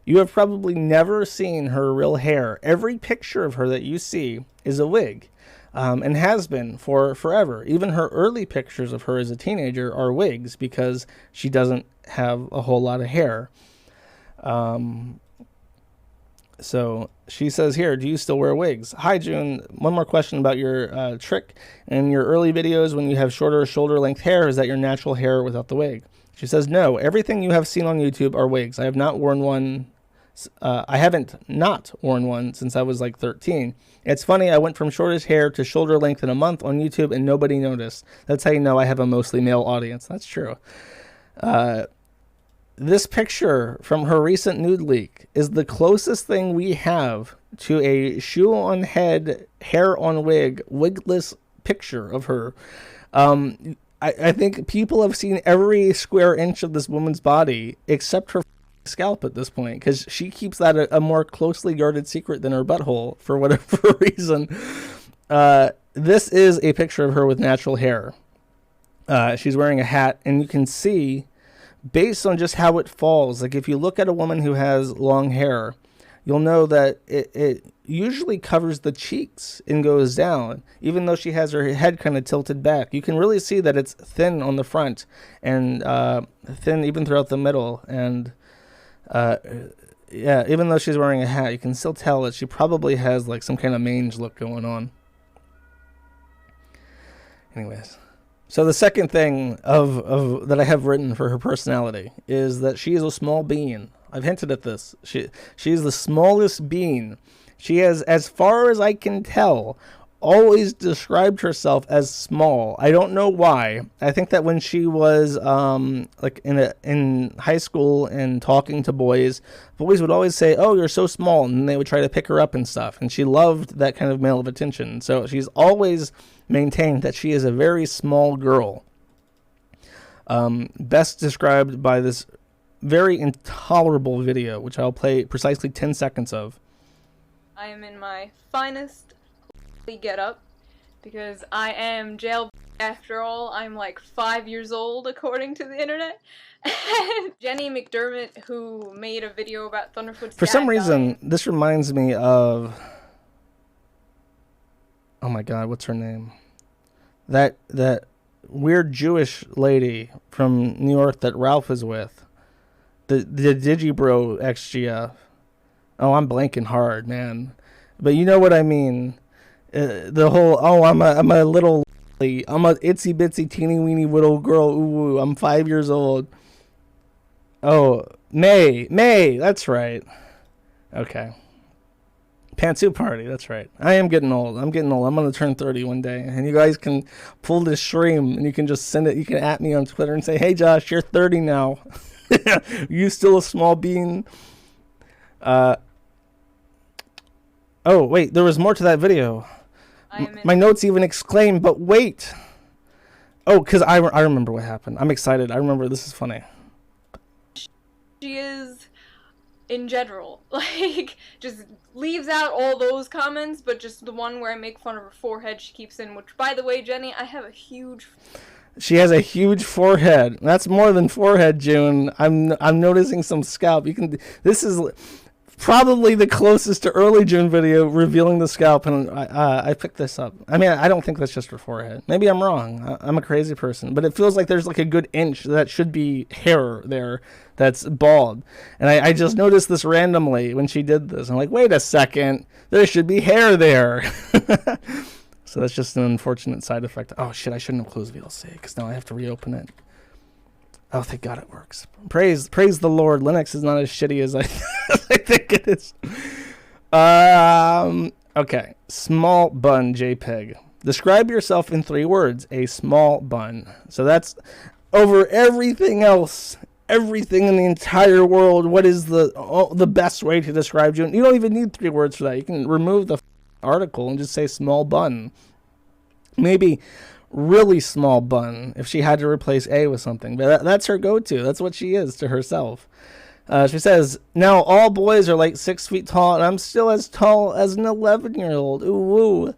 You have probably never seen her real hair. Every picture of her that you see is a wig, and has been for forever. Even her early pictures of her as a teenager are wigs because she doesn't have a whole lot of hair. So she says here, do you still wear wigs? Hi, June. One more question about your trick. In your early videos, when you have shorter shoulder length hair, is that your natural hair without the wig? She says, no. Everything you have seen on YouTube are wigs. I have not worn one. I haven't not worn one since I was like 13. It's funny. I went from shortest hair to shoulder length in a month on YouTube and nobody noticed. That's how you know I have a mostly male audience. That's true. This picture from her recent nude leak is the closest thing we have to a Shoeonhead hair on wig, wigless picture of her. I think people have seen every square inch of this woman's body except her scalp at this point, because she keeps that a more closely guarded secret than her butthole for whatever reason. This is a picture of her with natural hair. She's wearing a hat, and you can see, based on just how it falls, like if you look at a woman who has long hair, you'll know that it usually covers the cheeks and goes down, even though she has her head kind of tilted back. You can really see that it's thin on the front and thin even throughout the middle. And yeah, even though she's wearing a hat, you can still tell that she probably has like some kind of mange look going on. Anyways. So the second thing of that I have written for her personality is that she is a small bean. I've hinted at this. She's the smallest bean. She has, as far as I can tell, always described herself as small. I don't know why. I think that when she was like in high school and talking to boys would always say, "Oh, you're so small," and they would try to pick her up and stuff. And she loved that kind of male of attention. So she's always maintained that she is a very small girl. Best described by this very intolerable video, which I'll play precisely 10 seconds of. I am in my finest get up because I am jail after all. I'm like 5 years old according to the internet. Jenny McDermott, who made a video about Thunderfoot's For some dad reason, dying. this reminds me of, oh my god, what's her name? That weird Jewish lady from New York that Ralph is with. The Digibro XGF. Oh, I'm blanking hard, man. But you know what I mean. The whole, oh, I'm a little, I'm a itsy bitsy teeny weeny little girl. Ooh, I'm 5 years old. Oh, May, that's right. Okay. Pantsuit party, that's right. I am getting old. I'm getting old. I'm going to turn 30 one day. And you guys can pull this stream and you can just send it. You can at me on Twitter and say, hey, Josh, you're 30 now. You still a small bean? Oh, wait, there was more to that video. My notes even exclaim, but wait. Oh, because I remember what happened. I'm excited. I remember. This is funny. She is, in general, like, just leaves out all those comments, but just the one where I make fun of her forehead she keeps in, which, by the way, Jenny, I have a huge... She has a huge forehead. That's more than forehead, June. I'm noticing some scalp. You can. This is probably the closest to early June video revealing the scalp, and I picked this up. I mean, I don't think that's just her forehead. Maybe I'm wrong. I'm a crazy person, but it feels like there's like a good inch that should be hair there that's bald. And I just noticed this randomly when she did this. I'm like, wait a second, there should be hair there. So that's just an unfortunate side effect. Oh shit, I shouldn't have closed VLC because now I have to reopen it. Oh, thank God it works. Praise the Lord. Linux is not as shitty as I think it is. Okay. Small bun JPEG. Describe yourself in 3 words. A small bun. So that's over everything else. Everything in the entire world. What is the best way to describe you? You don't even need 3 words for that. You can remove the article and just say small bun. Maybe really small bun if she had to replace A with something, but that's her go-to. That's what she is to herself. She says, now all boys are like 6 feet tall and I'm still as tall as an 11-year-old. Ooh, woo.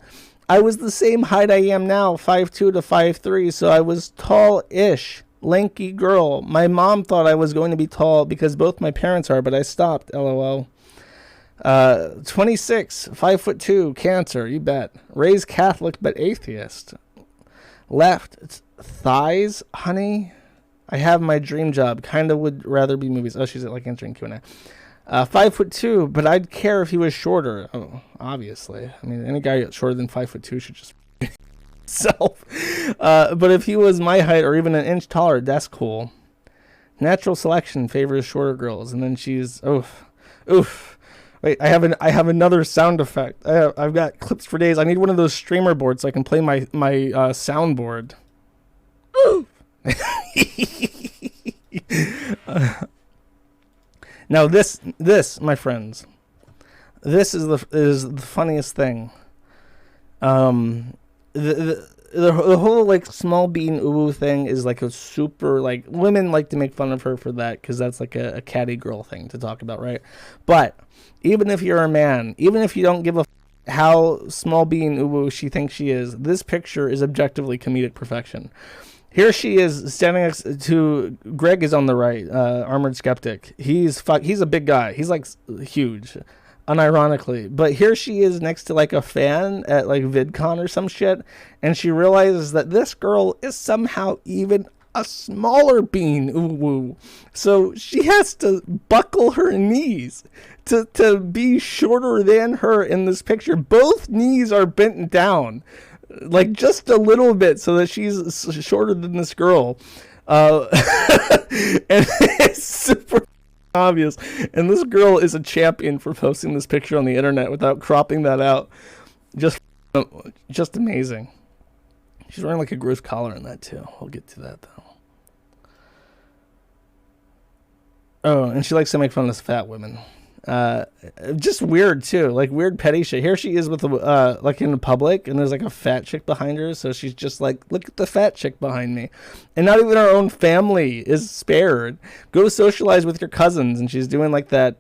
I was the same height I am now, 5'2" to 5'3", so I was tall-ish, lanky girl. My mom thought I was going to be tall because both my parents are, but I stopped, LOL. 26, 5'2", Cancer, you bet. Raised Catholic but atheist. Left thighs, honey. I have my dream job. Kinda would rather be movies. Oh, she's like answering Q&A. 5'2", but I'd care if he was shorter. Oh, obviously. I mean, any guy shorter than 5'2" should just himself. But if he was my height or even an inch taller, that's cool. Natural selection favors shorter girls, and then she's oof. Wait, I have another sound effect. I've got clips for days. I need one of those streamer boards so I can play my soundboard. Now this, my friends, this is the funniest thing. The whole like small bean uwu thing is like a super, like, women like to make fun of her for that because that's like a catty girl thing to talk about, right? But even if you're a man, even if you don't give a how small bean uwu she thinks she is, this picture is objectively comedic perfection. Here she is standing next to Greg is on the right, Armored Skeptic. He's a big guy. He's like huge, unironically. But here she is next to like a fan at like VidCon or some shit, and she realizes that this girl is somehow even a smaller bean uwu. So she has to buckle her knees to be shorter than her in this picture. Both knees are bent down, like just a little bit, so that she's shorter than this girl. And it's super obvious. And this girl is a champion for posting this picture on the internet without cropping that out. Just amazing. She's wearing like a gross collar in that too. We'll get to that though. Oh, and she likes to make fun of fat women. Just weird too, like weird petty shit. Here she is with like in public, and there's like a fat chick behind her, so she's just like, look at the fat chick behind me. And not even our own family is spared. Go socialize with your cousins, and she's doing like that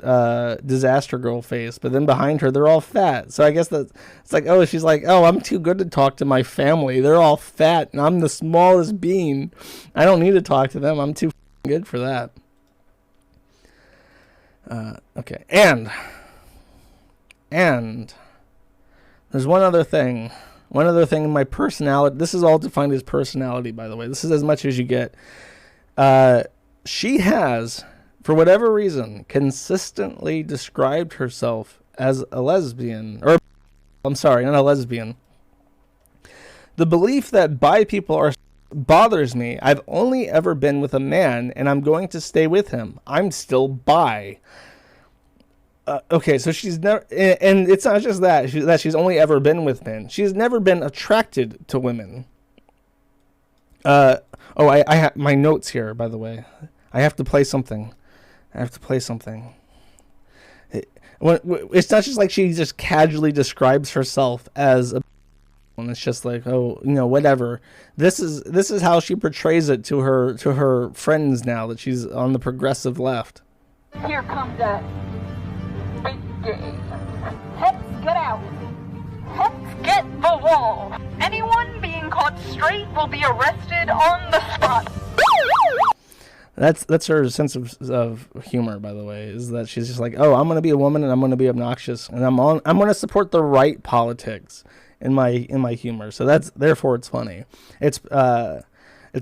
disaster girl face, but then behind her they're all fat. So I guess that it's like, oh, she's like, oh, I'm too good to talk to my family, they're all fat and I'm the smallest bean, I don't need to talk to them, I'm too good for that. Okay, and there's one other thing in my personality. This is all defined as personality, by the way. This is as much as you get. She has, for whatever reason, consistently described herself as a lesbian, or I'm sorry, not a lesbian. The belief that bi people are bothers me. I've only ever been with a man, and I'm going to stay with him. I'm still bi. Okay, so she's never, and it's not just that she's only ever been with men. She's never been attracted to women. I have my notes here, by the way. I have to play something. It's not just like she just casually describes herself as a, and it's just like, oh, whatever. This is how she portrays it to her friends now that she's on the progressive left. Here comes that big gay. Heads get out. Heads get the wall. Anyone being caught straight will be arrested on the spot. That's her sense of humor, by the way, is that she's just like, oh, I'm gonna be a woman and I'm gonna be obnoxious and I'm gonna support the right politics in my humor. So therefore it's funny. It's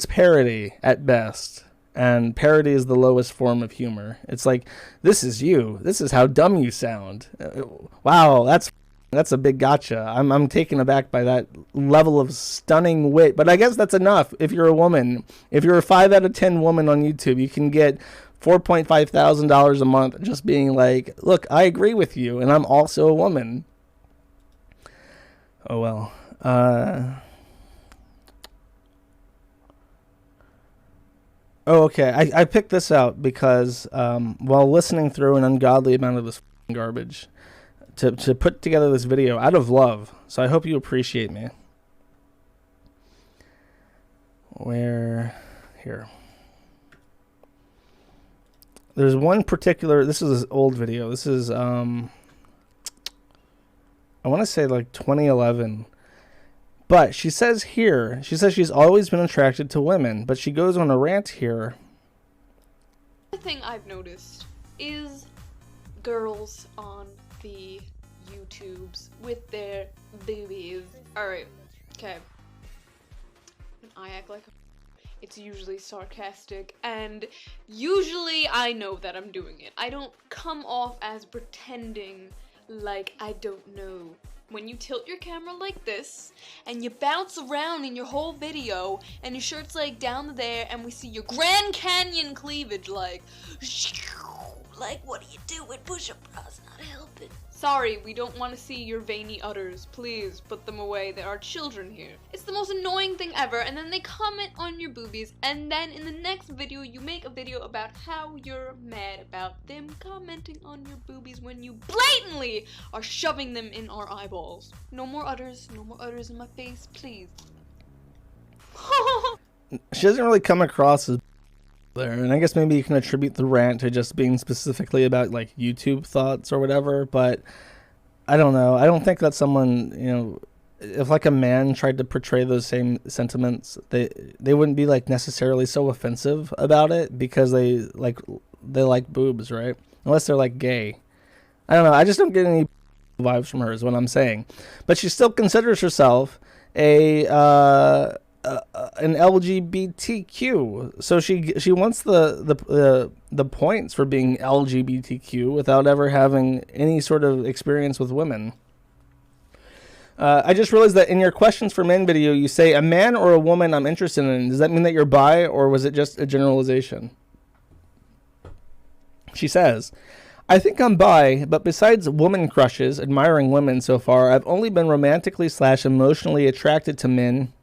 parody at best, and parody is the lowest form of humor. It's like, this is you. This is how dumb you sound. Wow, that's a big gotcha. I'm taken aback by that level of stunning wit. But I guess that's enough if you're a woman. If you're a 5 out of 10 woman on YouTube, you can get $4.5 thousand a month just being like, look, I agree with you, and I'm also a woman. Oh well. Okay. I picked this out because while listening through an ungodly amount of this garbage, to put together this video out of love. So I hope you appreciate me. Here. There's one particular, this is an old video. This is, I want to say like 2011. But she says she's always been attracted to women, but she goes on a rant here. The thing I've noticed is girls on the YouTubes with their boobies. Alright, okay. When I act like it's usually sarcastic, and usually I know that I'm doing it. I don't come off as pretending like I don't know. When you tilt your camera like this, and you bounce around in your whole video, and your shirt's like down there, and we see your Grand Canyon cleavage like what are you doing? Push-up bras not helping. Sorry, we don't want to see your veiny udders. Please put them away. There are children here. It's the most annoying thing ever, and then they comment on your boobies, and then in the next video you make a video about how you're mad about them commenting on your boobies when you blatantly are shoving them in our eyeballs. No more udders in my face, please. She doesn't really come across as there, and I guess maybe you can attribute the rant to just being specifically about like YouTube thoughts or whatever, but I don't know. I don't think that someone, if like a man tried to portray those same sentiments, they wouldn't be like necessarily so offensive about it because they like boobs, right? Unless they're like gay. I don't know. I just don't get any vibes from her is what I'm saying. But she still considers herself an LGBTQ, so she wants the points for being LGBTQ without ever having any sort of experience with women. I just realized that in your questions for men video, you say a man or a woman I'm interested in. Does that mean that you're bi, or was it just a generalization? She says, I think I'm bi, but besides woman crushes, admiring women so far, I've only been romantically / emotionally attracted to men.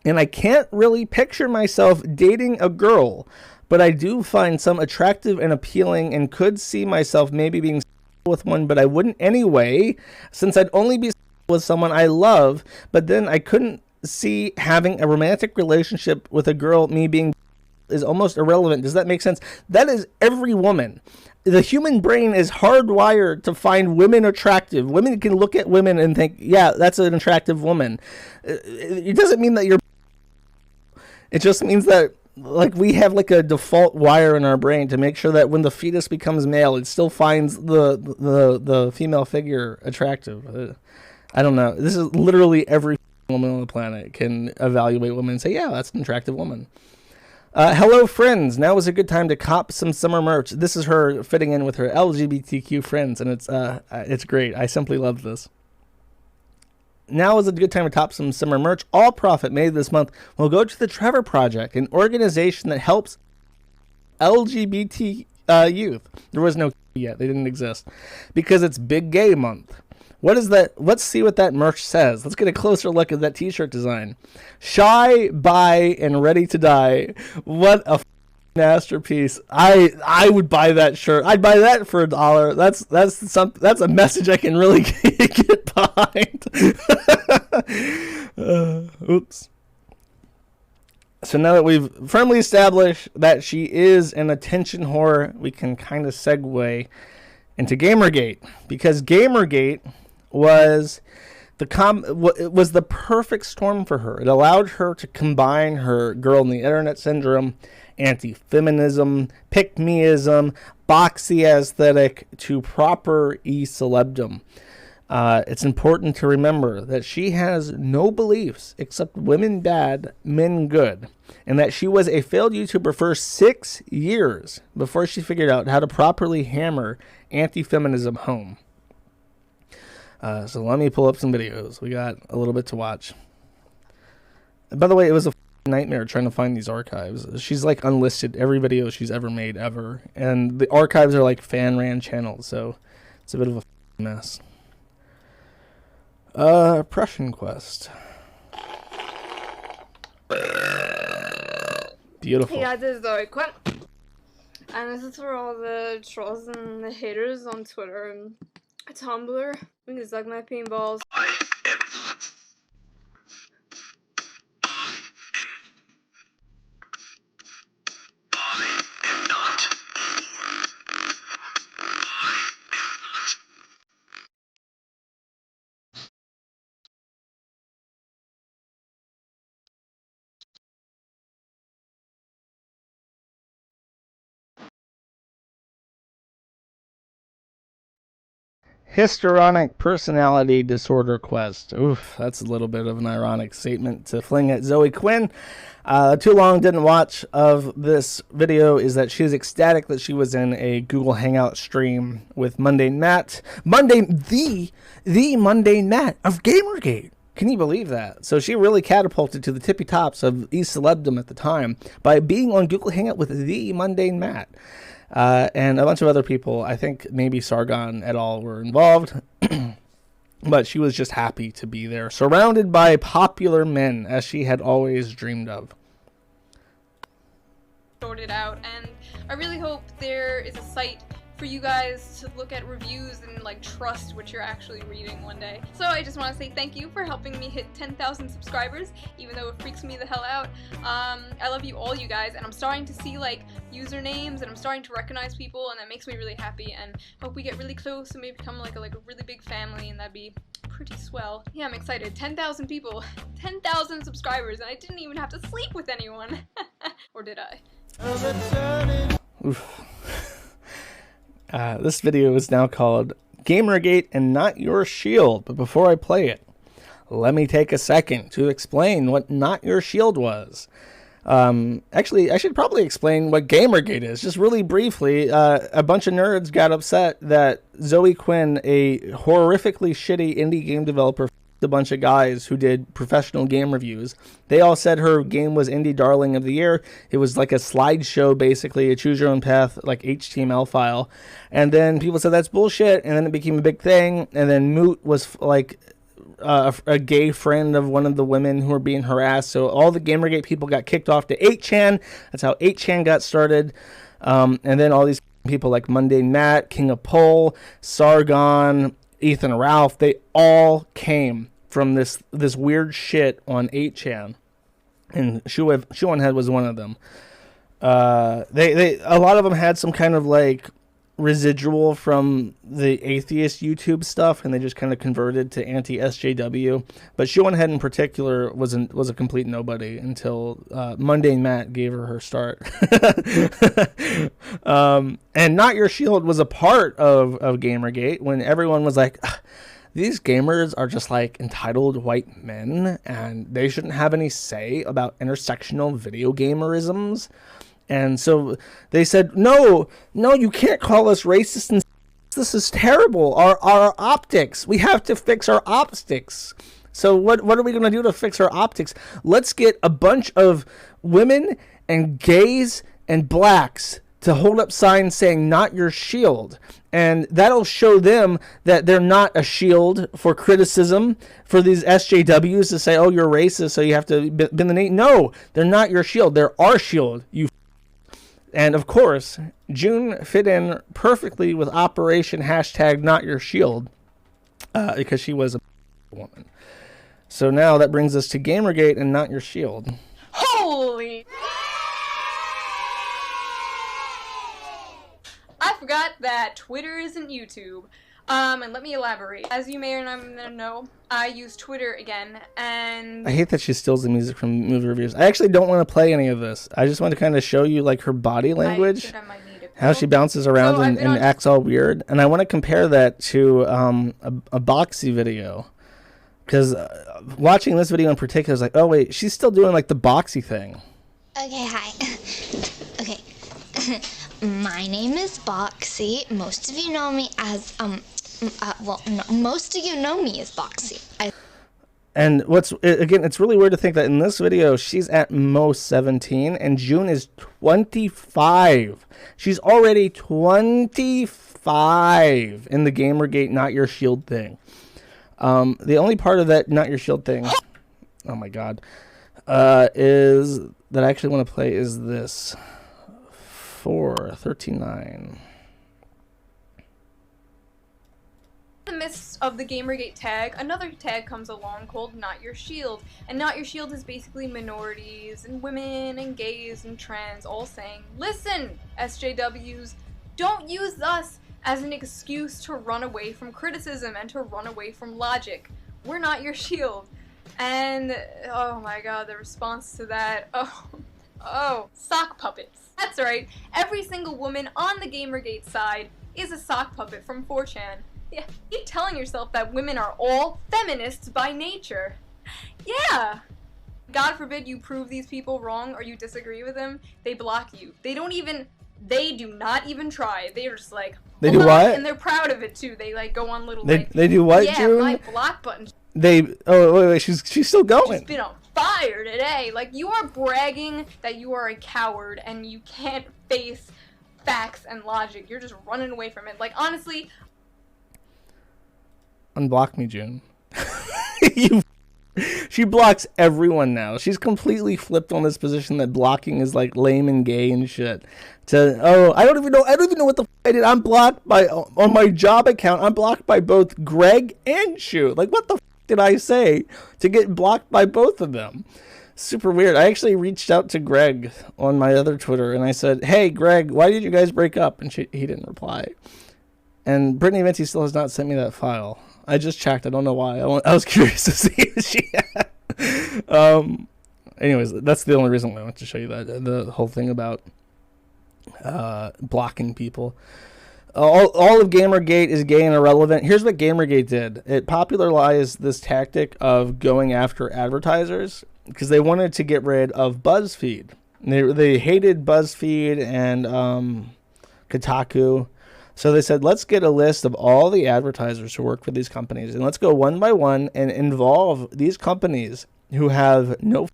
And I can't really picture myself dating a girl, but I do find some attractive and appealing and could see myself maybe being with one, but I wouldn't anyway, since I'd only be with someone I love, but then I couldn't see having a romantic relationship with a girl, me being is almost irrelevant. Does that make sense? That is every woman. The human brain is hardwired to find women attractive. Women can look at women and think, yeah, that's an attractive woman. It doesn't mean that you're... It just means that like we have like a default wire in our brain to make sure that when the fetus becomes male, it still finds the female figure attractive. I don't know. This is literally every woman on the planet can evaluate women and say, yeah, that's an attractive woman. Hello, friends. Now is a good time to cop some summer merch. This is her fitting in with her LGBTQ friends, and it's great. I simply love this. Now is a good time to top some summer merch. All profit made this month will go to the Trevor Project, an organization that helps LGBT youth. There was no yet. They didn't exist. Because it's Big Gay Month. What is that? Let's see what that merch says. Let's get a closer look at that t-shirt design. Shy, bi, and ready to die. What a masterpiece. I would buy that shirt. I'd buy that for $1. That's a message I can really get behind. Oops. So now that we've firmly established that she is an attention whore, we can kind of segue into Gamergate, because Gamergate was the perfect storm for her. It allowed her to combine her girl in the internet syndrome, anti-feminism, pick-meism, boxy aesthetic to proper e-celebdom. It's important to remember that she has no beliefs except women bad, men good, and that she was a failed YouTuber for 6 years before she figured out how to properly hammer anti-feminism home. So let me pull up some videos. We got a little bit to watch. By the way, it was a nightmare trying to find these archives. She's like unlisted every video she's ever made ever, and the archives are like fan-ran channels, so it's a bit of a mess. Prussian Quest. Beautiful. Hey guys, this is Zoe Quinn, and this is for all the trolls and the haters on Twitter and Tumblr. You can suck my paintballs. Histrionic personality disorder quest. Oof, that's a little bit of an ironic statement to fling at Zoe Quinn. Too long didn't watch of this video is that she's ecstatic that she was in a Google Hangout stream with Mundane Matt. The Mundane Matt of Gamergate. Can you believe that? So she really catapulted to the tippy tops of e-celebdom at the time by being on Google Hangout with the Mundane Matt. And a bunch of other people. I think maybe Sargon et al. Were involved. But she was just happy to be there, surrounded by popular men, as she had always dreamed of. Sorted out, and I really hope there is a site for you guys to look at reviews and like trust what you're actually reading one day. So I just want to say thank you for helping me hit 10,000 subscribers, even though it freaks me the hell out. I love you all, you guys, and I'm starting to see like usernames, and I'm starting to recognize people, and that makes me really happy, and hope we get really close and maybe become like a really big family, and that'd be pretty swell. Yeah, I'm excited. 10,000 people, 10,000 subscribers, and I didn't even have to sleep with anyone. Or did I? Oof. This video is now called Gamergate and Not Your Shield, but before I play it, let me take a second to explain what Not Your Shield was. Actually, I should probably explain what Gamergate is, just really briefly. A bunch of nerds got upset that Zoe Quinn, a horrifically shitty indie game developer, a bunch of guys who did professional game reviews. They all said her game was Indie Darling of the Year. It was like a slideshow, basically, a choose your own path, like HTML file. And then people said that's bullshit, and then it became a big thing. And then Moot was like a gay friend of one of the women who were being harassed. So all the Gamergate people got kicked off to 8chan. That's how 8chan got started. And then all these people like Mundane Matt, King of Pole, Sargon, Ethan Ralph, they all came from this weird shit on 8chan, and Shoeonhead was one of them. A lot of them had some kind of like residual from the atheist YouTube stuff, and they just kind of converted to anti-SJW. But Shoeonhead in particular was a complete nobody until Mundane Matt gave her start. And Not Your Shield was a part of Gamergate when everyone was like, these gamers are just like entitled white men, and they shouldn't have any say about intersectional video gamerisms. And so they said, no, you can't call us racist, and this is terrible. Our optics, we have to fix our optics. So what are we going to do to fix our optics? Let's get a bunch of women and gays and blacks to hold up signs saying "not your shield," and that'll show them that they're not a shield for criticism for these SJWs to say, "Oh, you're racist, so you have to bend the knee." No, they're not your shield. They're our shield. And of course, June fit in perfectly with Operation #NotYourShield because she was a woman. So now that brings us to Gamergate and Not Your Shield. Holy! I forgot that Twitter isn't YouTube. And let me elaborate. As you may or not know, I use Twitter again, and I hate that she steals the music from movie reviews. I actually don't want to play any of this. I just want to kind of show you like her body language, how she bounces around and acts all weird. And I want to compare that to a Boxy video. Because watching this video in particular is like, oh wait, she's still doing like the Boxy thing. Okay, hi. Okay. My name is Boxy. Most of you know me as, most of you know me as Boxy. And again, it's really weird to think that in this video, she's at most 17 and June is 25. She's already 25 in the Gamergate Not Your Shield thing. The only part of that Not Your Shield thing, oh my god, is that I actually want to play is this. 4:13:9. In the midst of the Gamergate tag, another tag comes along called Not Your Shield. And Not Your Shield is basically minorities and women and gays and trans all saying, listen, SJWs, don't use us as an excuse to run away from criticism and to run away from logic. We're not your shield. And, oh my god, the response to that, oh, sock puppets. That's right, every single woman on the Gamergate side is a sock puppet from 4chan. Yeah, keep telling yourself that women are all feminists by nature. Yeah! God forbid you prove these people wrong or you disagree with them, they block you. They do not even try. They're just like, they do what? And they're proud of it too. They like go on little they do what, yeah, June? my block button. Wait, she's still going. She's been on fire today. Like, you are bragging that you are a coward and you can't face facts and logic. You're just running away from it. Like, honestly. Unblock me, June. She blocks everyone now. She's completely flipped on this position that blocking is like lame and gay and shit. I don't even know what the f I did. I'm blocked on my job account. I'm blocked by both Greg and Shoe. Like, what the f did I say to get blocked by both of them? Super weird. I actually reached out to Greg on my other Twitter and I said, hey Greg, why did you guys break up? And he didn't reply. And Brittany Venty still has not sent me that file. I just checked. I don't know why. I was curious to see if she had. Anyways, that's the only reason why I want to show you that. The whole thing about blocking people. All of Gamergate is gay and irrelevant. Here's what Gamergate did. It popularized this tactic of going after advertisers because they wanted to get rid of BuzzFeed. They hated BuzzFeed and Kotaku. So they said, let's get a list of all the advertisers who work for these companies, and let's go one by one and involve these companies who have no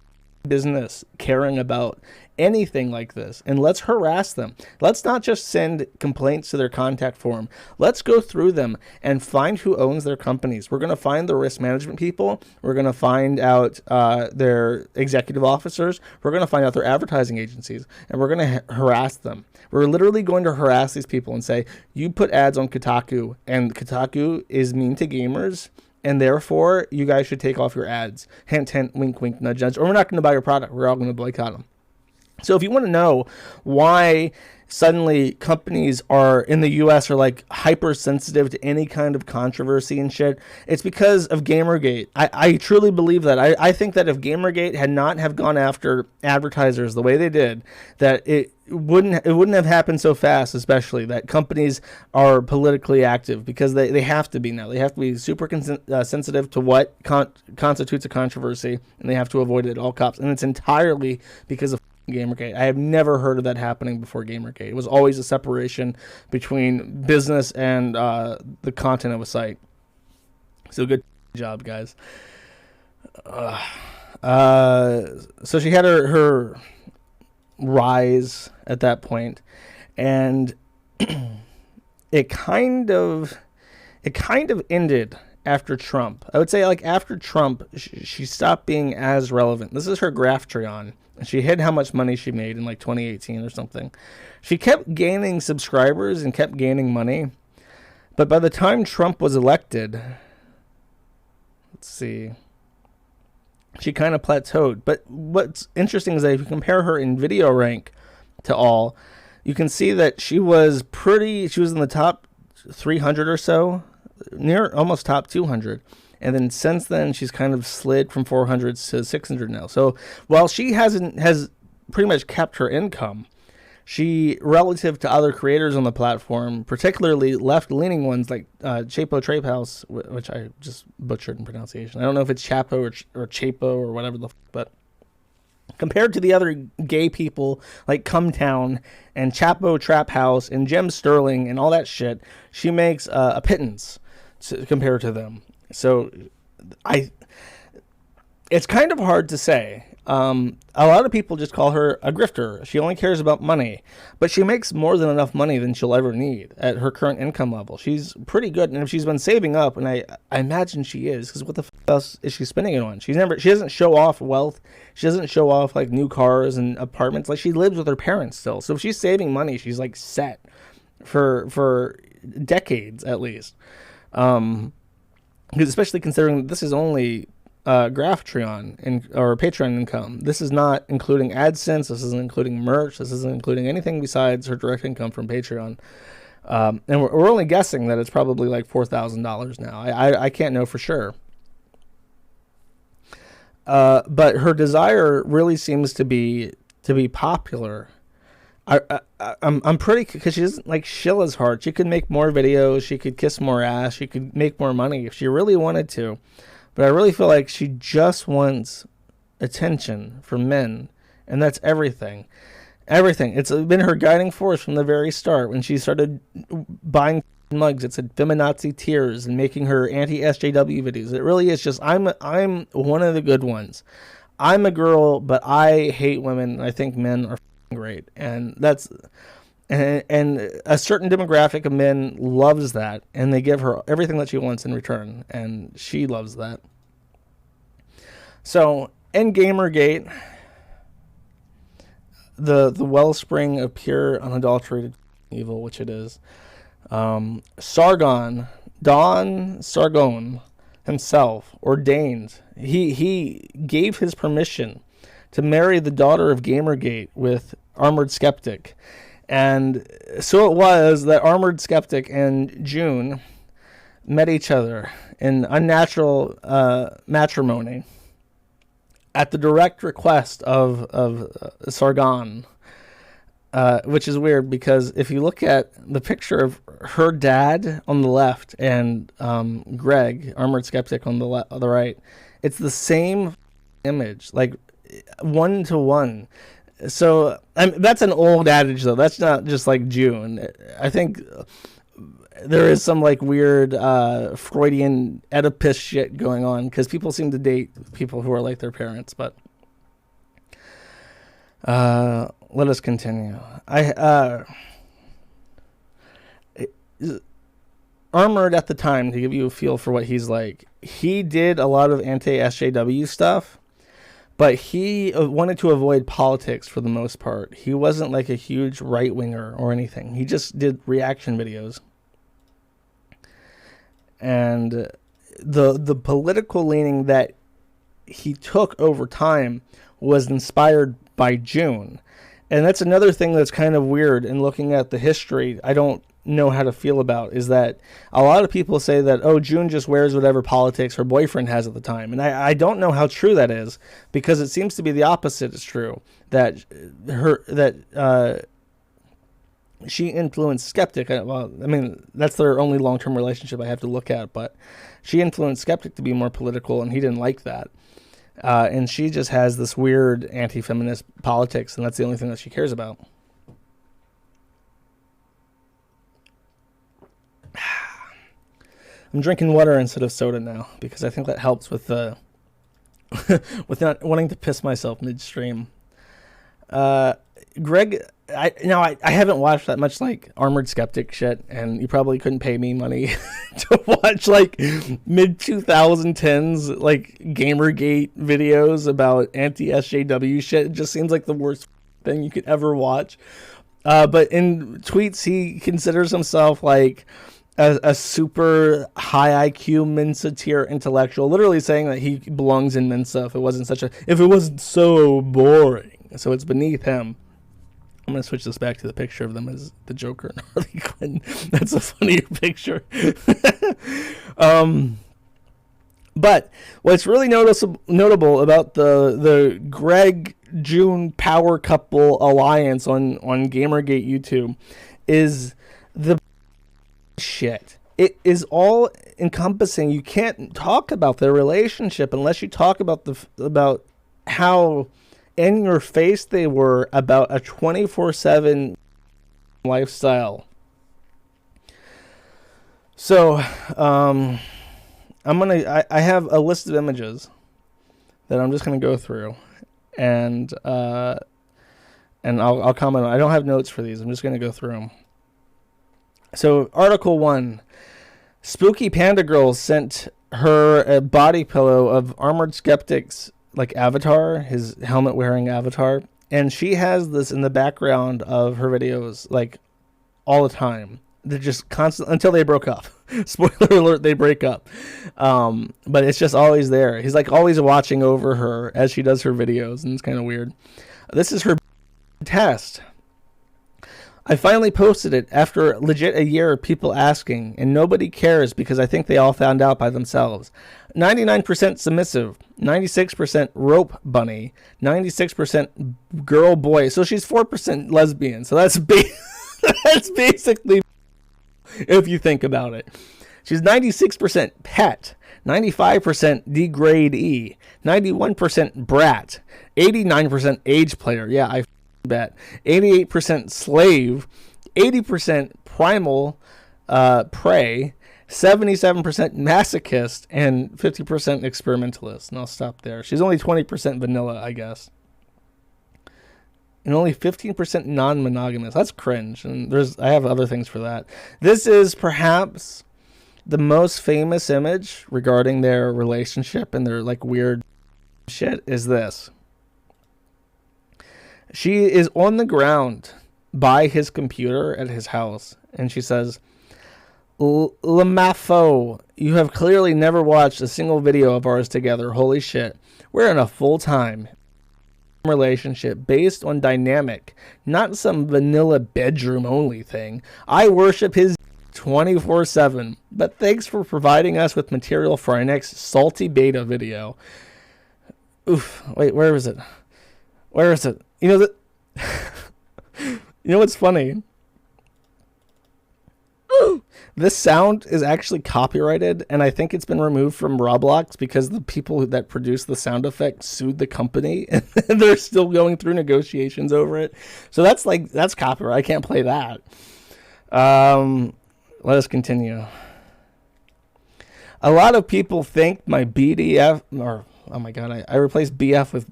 business caring about anything like this, and let's harass them. Let's not just send complaints to their contact form. Let's go through them and find who owns their companies. We're going to find the risk management people. We're going to find out their executive officers. We're going to find out their advertising agencies, and we're going to harass them. We're literally going to harass these people and say, you put ads on Kotaku, and Kotaku is mean to gamers, and therefore you guys should take off your ads. Hint, hint, wink, wink, nudge, nudge. Or we're not going to buy your product. We're all going to boycott them. So if you want to know why suddenly companies in the US are like hypersensitive to any kind of controversy and shit, it's because of Gamergate. I truly believe that. I think that if Gamergate had not have gone after advertisers the way they did, that it wouldn't have happened so fast, especially that companies are politically active because they have to be now. They have to be super sensitive to what constitutes a controversy, and they have to avoid it at all costs. And it's entirely because of Gamergate. I have never heard of that happening before Gamergate. It was always a separation between business and the content of a site. So good job, guys. So she had her rise at that point, and it kind of ended after Trump. I would say, like, after Trump, she stopped being as relevant. This is her graph tree on. And she hid how much money she made in, like, 2018 or something. She kept gaining subscribers and kept gaining money. But by the time Trump was elected, let's see, she kind of plateaued. But what's interesting is that if you compare her in video rank to all, you can see that she was in the top 300 or so, near almost top 200. And then since then, she's kind of slid from 400 to 600 now. So while she has pretty much kept her income, she, relative to other creators on the platform, particularly left-leaning ones like Chapo Trape House, which I just butchered in pronunciation. I don't know if it's Chapo or Chapo or whatever the but compared to the other gay people like Cumtown and Chapo Trap House and Jem Sterling and all that shit, she makes a pittance compared to them. So it's kind of hard to say. A lot of people just call her a grifter. She only cares about money, but she makes more than enough money than she'll ever need at her current income level. She's pretty good, and if she's been saving up, and I imagine she is, because what the else is she spending it on? She doesn't show off wealth. She doesn't show off like new cars and apartments. Like, she lives with her parents still. So if she's saving money, she's like set for decades at least. Especially considering this is only graph tree or Patreon income. This is not including AdSense. This isn't including merch. This isn't including anything besides her direct income from Patreon. And we're only guessing that it's probably like $4,000 now. I can't know for sure. But her desire really seems to be popular. I'm pretty, because she doesn't like shill as hard. She could make more videos. She could kiss more ass. She could make more money if she really wanted to. But I really feel like she just wants attention from men, and that's everything. Everything. It's been her guiding force from the very start. When she started buying mugs, it said feminazi tears, and making her anti-SJW videos. It really is just, I'm one of the good ones. I'm a girl, but I hate women. I think men are great, and that's and a certain demographic of men loves that, and they give her everything that she wants in return, and she loves that. So in Gamergate, the wellspring of pure unadulterated evil, which it is, Sargon, Don Sargon himself ordained, he gave his permission to marry the daughter of Gamergate with Armored Skeptic. And so it was that Armored Skeptic and June met each other in unnatural matrimony at the direct request of Sargon, which is weird because if you look at the picture of her dad on the left and Greg, Armored Skeptic, on the right, it's the same image, like 1-to-1. So that's an old adage, though. That's not just like June. I think there is some like weird Freudian Oedipus shit going on, because people seem to date people who are like their parents. But let us continue. Armored at the time, to give you a feel for what he's like, he did a lot of anti-SJW stuff. But he wanted to avoid politics for the most part. He wasn't like a huge right-winger or anything. He just did reaction videos. And the political leaning that he took over time was inspired by June. And that's another thing that's kind of weird in looking at the history. I don't know how to feel about is that a lot of people say that, oh, June just wears whatever politics her boyfriend has at the time. And I don't know how true that is, because it seems to be the opposite is true, that she influenced Skeptic. Well, I mean, that's their only long-term relationship I have to look at, but she influenced Skeptic to be more political, and he didn't like that. And she just has this weird anti-feminist politics, and that's the only thing that she cares about. I'm drinking water instead of soda now, because I think that helps with with not wanting to piss myself midstream. Greg, I haven't watched that much like Armored Skeptic shit, and you probably couldn't pay me money to watch like mid 2010s like Gamergate videos about anti-SJW shit. It just seems like the worst thing you could ever watch. But in tweets, he considers himself like a super high IQ Mensa tier intellectual, literally saying that he belongs in Mensa if it wasn't so boring. So it's beneath him. I'm going to switch this back to the picture of them as the Joker and Harley Quinn. That's a funnier picture. But what's really notable about the Greg June power couple alliance on Gamergate YouTube is the shit. It is all encompassing. You can't talk about their relationship unless you talk about how in your face they were about a 24/7 lifestyle. So, I have a list of images that I'm just gonna go through, and I'll comment on. I don't have notes for these. I'm just gonna go through them. So, Article 1, Spooky Panda Girl sent her a body pillow of Armored Skeptic's like avatar, his helmet wearing avatar, and she has this in the background of her videos like all the time. They're just constant until they broke up. Spoiler alert, they break up. But it's just always there. He's like always watching over her as she does her videos, and it's kind of weird. This is her test. I finally posted it after legit a year of people asking, and nobody cares because I think they all found out by themselves. 99% submissive, 96% rope bunny, 96% girl boy. So she's 4% lesbian. So that's that's basically if you think about it. She's 96% pet, 95% degrade E, 91% brat, 89% age player. Yeah, I bet. 88% slave, 80% primal prey, 77% masochist, and 50% experimentalist. And I'll stop there. She's only 20% vanilla, I guess. And only 15% non-monogamous. That's cringe. And I have other things for that. This is perhaps the most famous image regarding their relationship and their like weird shit is this. She is on the ground by his computer at his house, and she says, Lamafo, you have clearly never watched a single video of ours together. Holy shit. We're in a full-time relationship based on dynamic, not some vanilla bedroom only thing. I worship his 24/7, but thanks for providing us with material for our next salty beta video. Oof, wait, where is it? Where is it? You know that. You know what's funny? This sound is actually copyrighted, and I think it's been removed from Roblox because the people that produced the sound effect sued the company, and they're still going through negotiations over it. So that's copyright. I can't play that. Let us continue. A lot of people think my BDF, or oh my god, I replaced BF with.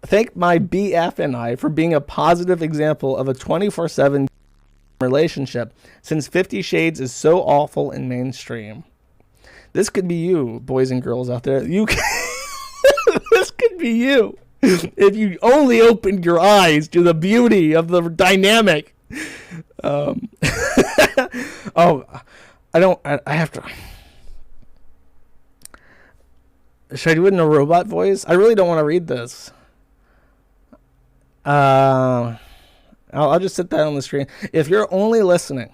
Thank my BF and I for being a positive example of a 24/7 relationship, since 50 Shades is so awful and mainstream. This could be you, boys and girls out there. This could be you if you only opened your eyes to the beauty of the dynamic. Oh, I have to. Should I do it in a robot voice? I really don't want to read this. I'll just set that on the screen. If you're only listening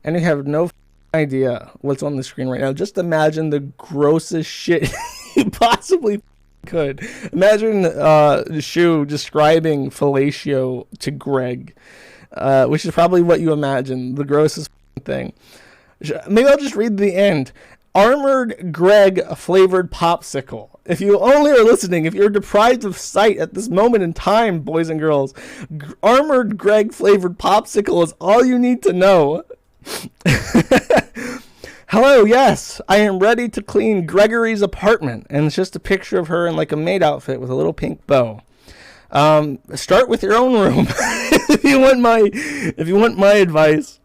and you have no idea what's on the screen right now, just imagine the grossest shit you possibly could. Imagine Shu describing fellatio to Greg, which is probably what you imagine, the grossest thing. Maybe I'll just read the end. Armored Greg flavored popsicle. If you only are listening, if you're deprived of sight at this moment in time, boys and girls, Armored Greg flavored popsicle is all you need to know. Hello, yes, I am ready to clean Gregory's apartment. And it's just a picture of her in like a maid outfit with a little pink bow. Start with your own room. If you want my advice,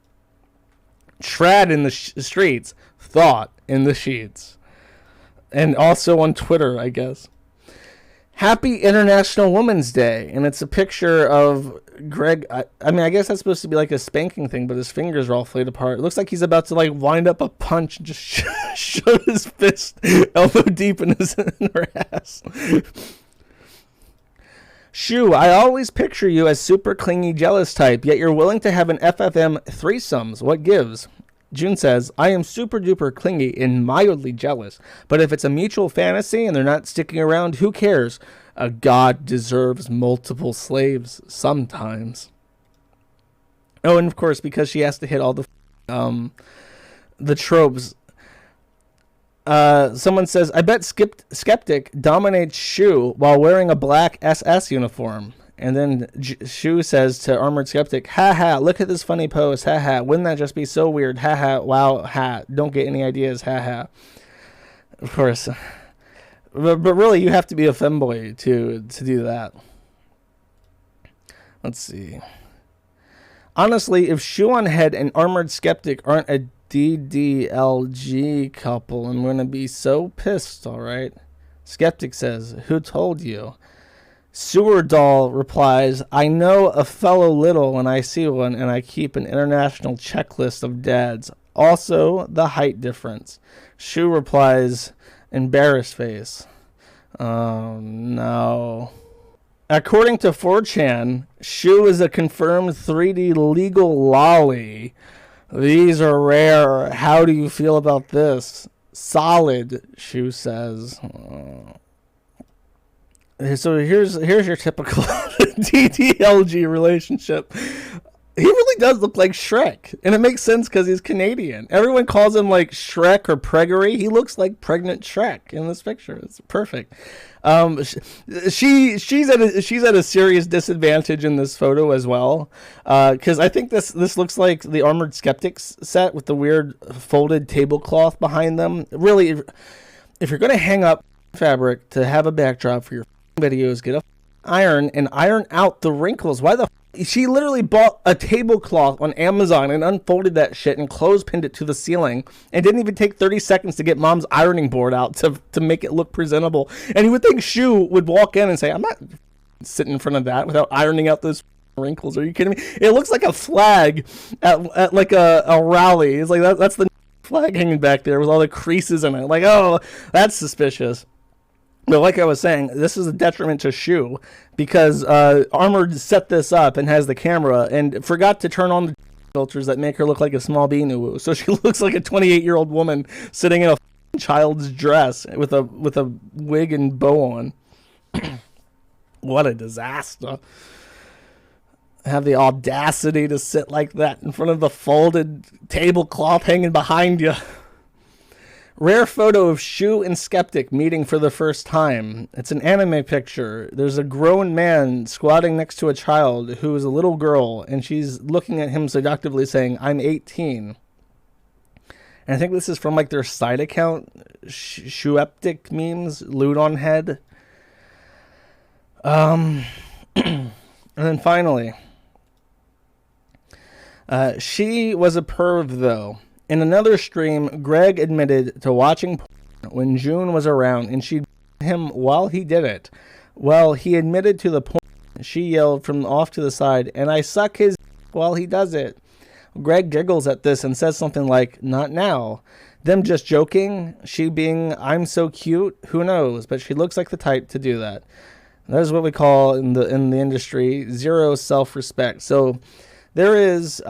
trad in the streets, thought in the sheets. And also on Twitter, I guess. Happy International Women's Day. And it's a picture of Greg. I mean, I guess that's supposed to be like a spanking thing, but his fingers are all flayed apart. It looks like he's about to like wind up a punch and just shove his fist elbow deep in her ass. Shoo, I always picture you as super clingy, jealous type, yet you're willing to have an FFM threesomes. What gives? June says, I am super duper clingy and mildly jealous, but if it's a mutual fantasy and they're not sticking around, who cares? A god deserves multiple slaves sometimes. Oh, and of course, because she has to hit all the tropes. Someone says, I bet Skeptic dominates Shoo while wearing a black SS uniform. And then Shoo says to Armored Skeptic, haha, look at this funny post, haha, wouldn't that just be so weird, haha, wow, ha, don't get any ideas, haha. Of course. But really, you have to be a femboy to do that. Let's see. Honestly, if Shoeonhead and Armored Skeptic aren't a DDLG couple, I'm going to be so pissed, alright? Skeptic says, who told you? Sewer Doll replies, I know a fellow little when I see one, and I keep an international checklist of dads. Also, the height difference. Shoo replies, embarrassed face. Oh, no. According to 4chan, Shoo is a confirmed 3D legal lolly. These are rare. How do you feel about this? Solid, Shoo says. So here's your typical DDLG relationship. He really does look like Shrek, and it makes sense because he's Canadian. Everyone calls him like Shrek or Preggory. He looks like pregnant Shrek in this picture. It's perfect. She's at a serious disadvantage in this photo as well, because I think this looks like the Armored Skeptics set with the weird folded tablecloth behind them. Really, if you're gonna hang up fabric to have a backdrop for your videos, get a iron and iron out the wrinkles. Why the she literally bought a tablecloth on Amazon and unfolded that shit and clothespinned it to the ceiling and didn't even take 30 seconds to get mom's ironing board out to make it look presentable. And you would think Shoo would walk in and say, I'm not sitting in front of that without ironing out those wrinkles. Are you kidding me? It looks like a flag at like a rally. It's like that's the flag hanging back there with all the creases in it. Like, oh, that's suspicious. But like I was saying, this is a detriment to Shoo because Armored set this up and has the camera and forgot to turn on the filters that make her look like a small beanoo. So she looks like a 28-year-old woman sitting in a child's dress with a wig and bow on. What a disaster. Have the audacity to sit like that in front of the folded tablecloth hanging behind you. Rare photo of Shoo and Skeptic meeting for the first time. It's an anime picture. There's a grown man squatting next to a child who is a little girl, and she's looking at him seductively saying, I'm 18. And I think this is from like their side account, Shoeoptic memes, Shoeonhead. And then finally, she was a perv though. In another stream, Greg admitted to watching porn when June was around, and she him while he did it. Well, he admitted to the porn. She yelled from off to the side, and I suck his while he does it. Greg giggles at this and says something like, not now. Them just joking, she being, I'm so cute, who knows, but she looks like the type to do that. That is what we call in the industry zero self-respect. So there is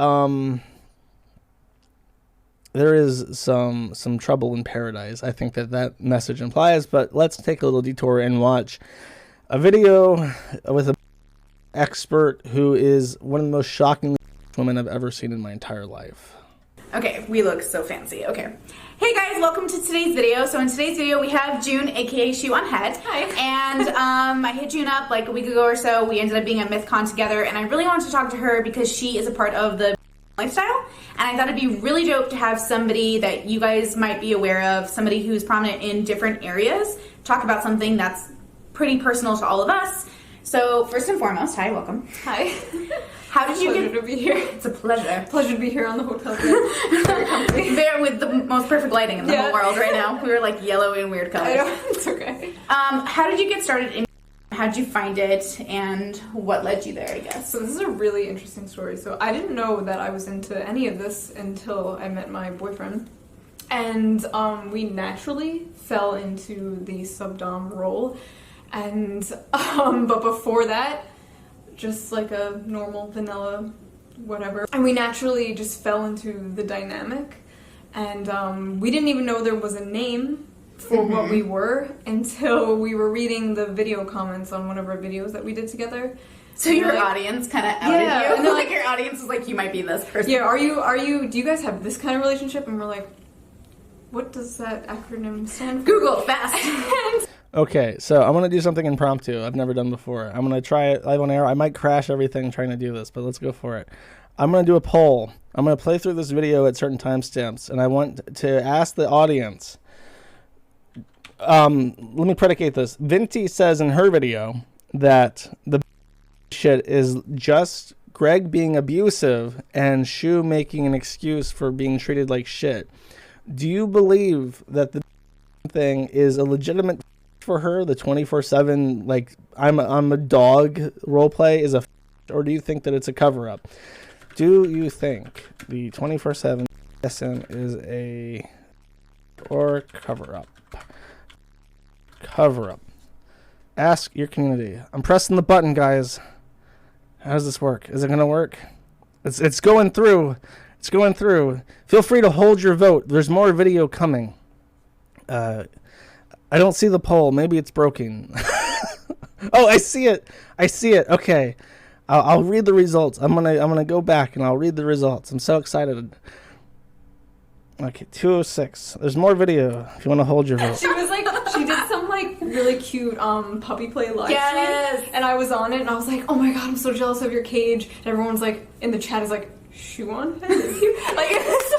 some trouble in paradise. I think that message implies, but let's take a little detour and watch a video with an expert who is one of the most shocking women I've ever seen in my entire life. Okay, we look so fancy. Okay. Hey guys, welcome to today's video. So in today's video, we have June, aka Shoeonhead. Hi. And I hit June up like a week ago or so. We ended up being at MythCon together, and I really wanted to talk to her because she is a part of the lifestyle, and I thought it'd be really dope to have somebody that you guys might be aware of, somebody who's prominent in different areas, talk about something that's pretty personal to all of us, So first and foremost, hi, welcome. Hi. How did you Pleasure to be here. It's a pleasure. Pleasure to be here on the hotel bed. Very comfy. There with the most perfect lighting in the whole world right now. We were like yellow and weird colors. I know, it's okay. How did you get started in? How did you find it, and what led you there? I guess. So this is a really interesting story. So I didn't know that I was into any of this until I met my boyfriend, and we naturally fell into the subdom role, and but before that, just like a normal vanilla whatever, and we naturally just fell into the dynamic, and we didn't even know there was a name for what we were until we were reading the video comments on one of our videos that we did together. So your audience kind of outed you? And then like your audience was like, you might be this person. Yeah, do you guys have this kind of relationship? And we're like, what does that acronym stand for? Google, fast. Okay, so I'm going to do something impromptu I've never done before. I'm going to try it live on air. I might crash everything trying to do this, but let's go for it. I'm going to do a poll. I'm going to play through this video at certain timestamps, and I want to ask the audience. Let me predicate this. Venty says in her video that the shit is just Greg being abusive and Shoe making an excuse for being treated like shit. Do you believe that the thing is a legitimate for her? The 24/7 like I'm a dog roleplay is a, or do you think that it's a cover up? Do you think the 24/7 BDSM is a or cover up? Cover up. Ask your community. I'm pressing the button, guys. How does this work? Is it gonna work? It's going through. It's going through. Feel free to hold your vote. There's more video coming. I don't see the poll. Maybe it's broken. Oh, I see it. I see it. Okay. I'll read the results. I'm gonna go back and I'll read the results. I'm so excited. Okay, 206. There's more video if you want to hold your vote. She was like, she did some like really cute puppy play live stream, and I was on it, and I was like, oh my god, I'm so jealous of your cage. And everyone's like, in the chat is like, Shoeonhead? Like,